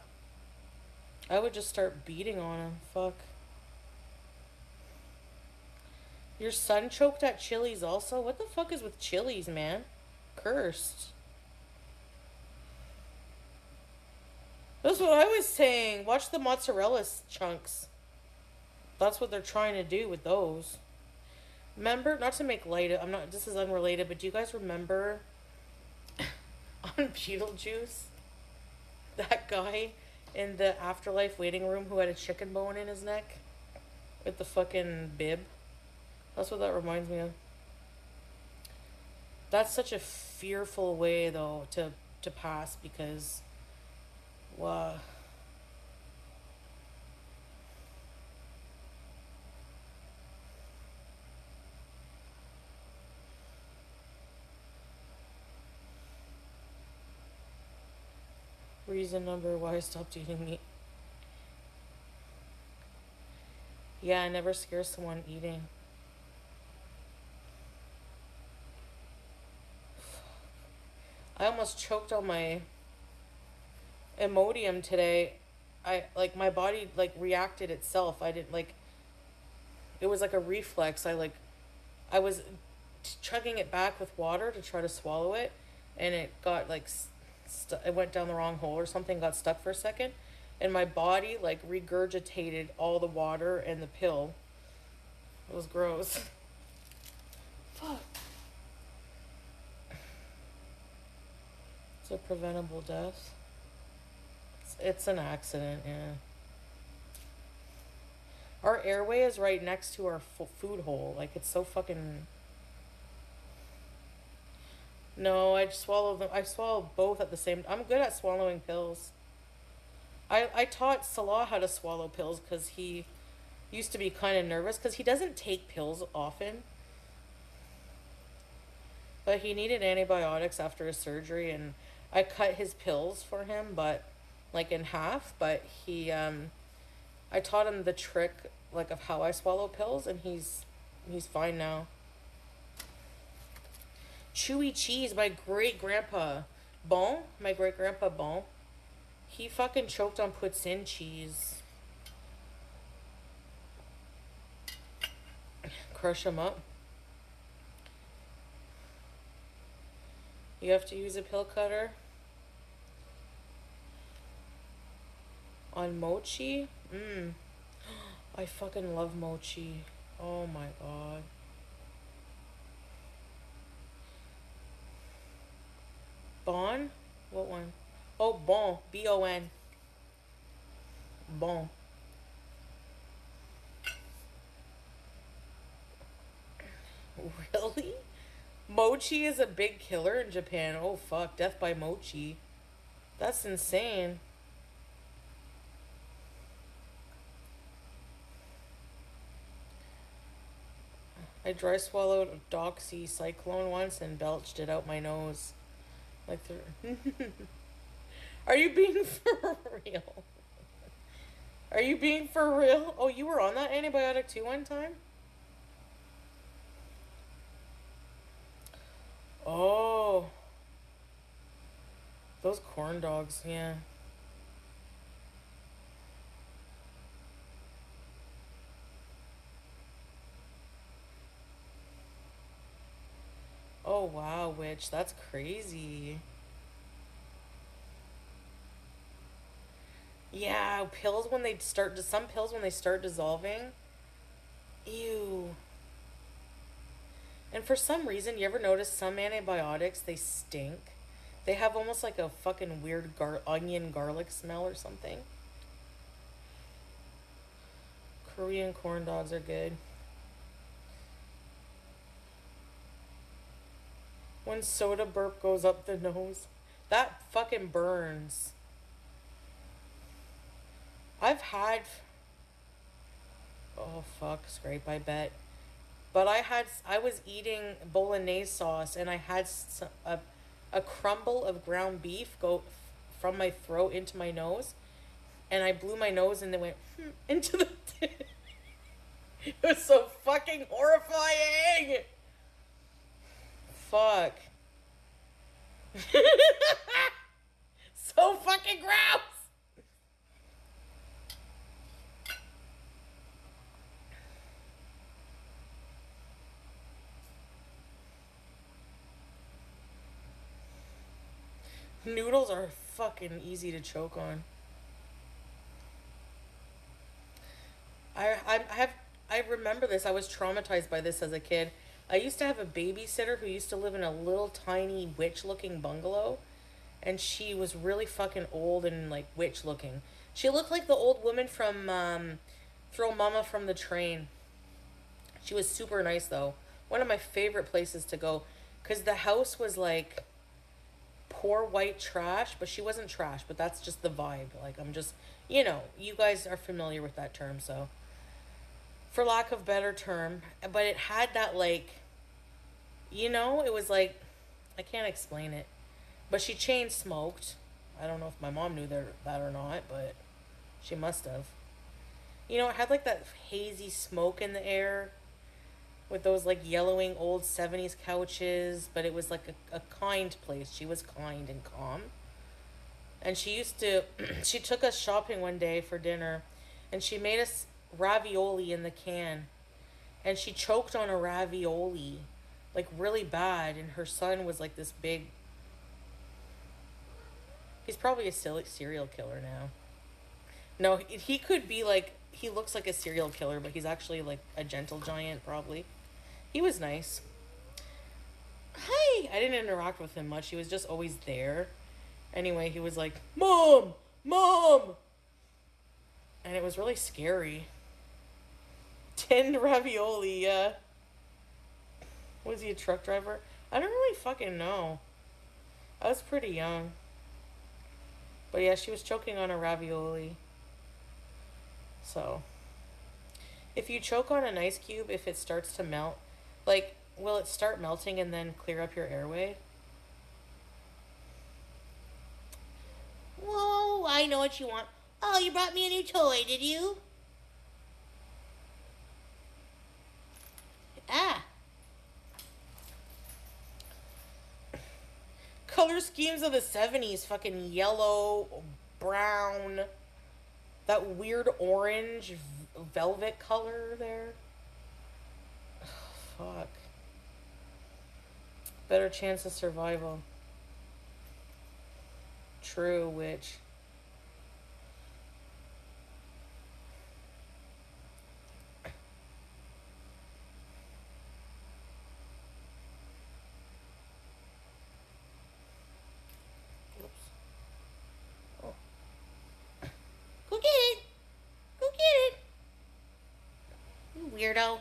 I would just start beating on him. Fuck. Your son choked at Chili's also? What the fuck is with Chili's, man? Cursed. That's what I was saying. Watch the mozzarella chunks. That's what they're trying to do with those. Remember, not to make light of, this is unrelated, but do you guys remember on Beetlejuice, that guy in the afterlife waiting room who had a chicken bone in his neck with the fucking bib? That's what that reminds me of. That's such a fearful way, though, to pass, because, wow. Reason number why I stopped eating meat. Yeah, I never scare someone eating. I almost choked on my Imodium today. I like my body like reacted itself. I didn't like it was like a reflex. I was chugging it back with water to try to swallow it, and it got like it went down the wrong hole or something, got stuck for a second, and my body like regurgitated all the water and the pill. It was gross. Fuck. It's a preventable death. It's an accident, yeah. Our airway is right next to our food hole. Like, it's so fucking. No, I swallow them. I swallow both at the same. I'm good at swallowing pills. I taught Salah how to swallow pills because he used to be kind of nervous because he doesn't take pills often. But he needed antibiotics after his surgery, and I cut his pills for him, but like in half. But I taught him the trick like of how I swallow pills, and he's fine now. Chewy cheese, my great grandpa Bon, my great grandpa Bon, he fucking choked on poutine cheese. Crush him up. You have to use a pill cutter on mochi. I fucking love mochi. Oh my god. Bon? What one? Oh, Bon. B-O-N. Bon. Really? Mochi is a big killer in Japan. Oh fuck, death by mochi. That's insane. I dry swallowed a doxycyclone once and belched it out my nose. Like the Are you being for real? Are you being for real? Oh, you were on that antibiotic too one time? Oh. Those corn dogs, yeah. Oh wow, witch, that's crazy. Yeah, pills when they start, some pills when they start dissolving. Ew. And for some reason, you ever notice some antibiotics, they stink? They have almost like a fucking weird onion garlic smell or something. Korean corn dogs are good. When soda burp goes up the nose, that fucking burns. I've had. Oh fuck, scrape, I bet. But I was eating bolognese sauce and I had a crumble of ground beef go from my throat into my nose, and I blew my nose and it went into the. It was so fucking horrifying. Fuck. So fucking gross. Noodles are fucking easy to choke on. I remember this. I was traumatized by this as a kid. I used to have a babysitter who used to live in a little tiny witch-looking bungalow, and she was really fucking old and like witch-looking. She looked like the old woman from Throw Mama from the Train. She was super nice though. One of my favorite places to go, because the house was like poor white trash, but she wasn't trash, but that's just the vibe. Like, I'm just, you guys are familiar with that term, so for lack of better term, but it had that like, it was like, I can't explain it, but she chain smoked. I don't know if my mom knew that or not, but she must have. You know, it had like that hazy smoke in the air with those like yellowing old 70s couches, but it was like a kind place. She was kind and calm. And she used to, she took us shopping one day for dinner and she made us ravioli in the can. And she choked on a ravioli like really bad. And her son was like this big, he's probably a serial killer now. No, he could be like, he looks like a serial killer, but he's actually like a gentle giant, probably. He was nice. Hi! I didn't interact with him much. He was just always there. Anyway, he was like, Mom! Mom! And it was really scary. Tinned ravioli, yeah. Was he a truck driver? I don't really fucking know. I was pretty young. But yeah, she was choking on a ravioli. So, if you choke on an ice cube, if it starts to melt, like, will it start melting and then clear up your airway? Whoa, I know what you want. Oh, you brought me a new toy, did you? Ah, Color schemes of the 70s, fucking yellow, brown, that weird orange velvet color there. Fuck. Better chance of survival. True, witch. Oops. Oh. go get it. Go get it. You weirdo.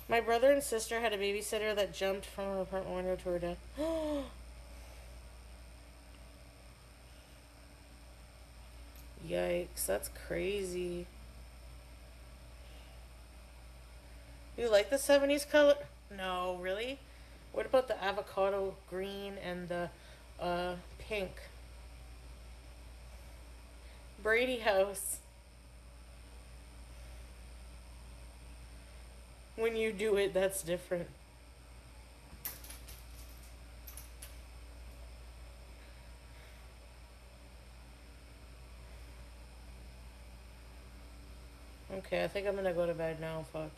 My brother and sister had a babysitter that jumped from an apartment window to her death. Yikes, that's crazy. You like the 70s color? No, really? What about the avocado green and the pink? Brady House. When you do it, that's different. Okay, I think I'm gonna go to bed now, fuck.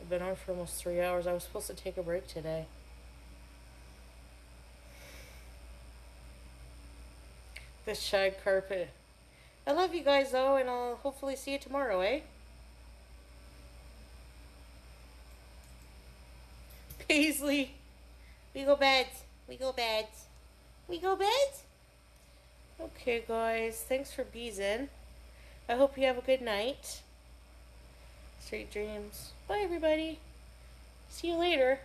I've been on for almost 3 hours. I was supposed to take a break today. This shag carpet. I love you guys though, and I'll hopefully see you tomorrow, eh? Paisley. We go bed. We go bed. We go bed. Okay, guys. Thanks for beezing. I hope you have a good night. Sweet dreams. Bye, everybody. See you later.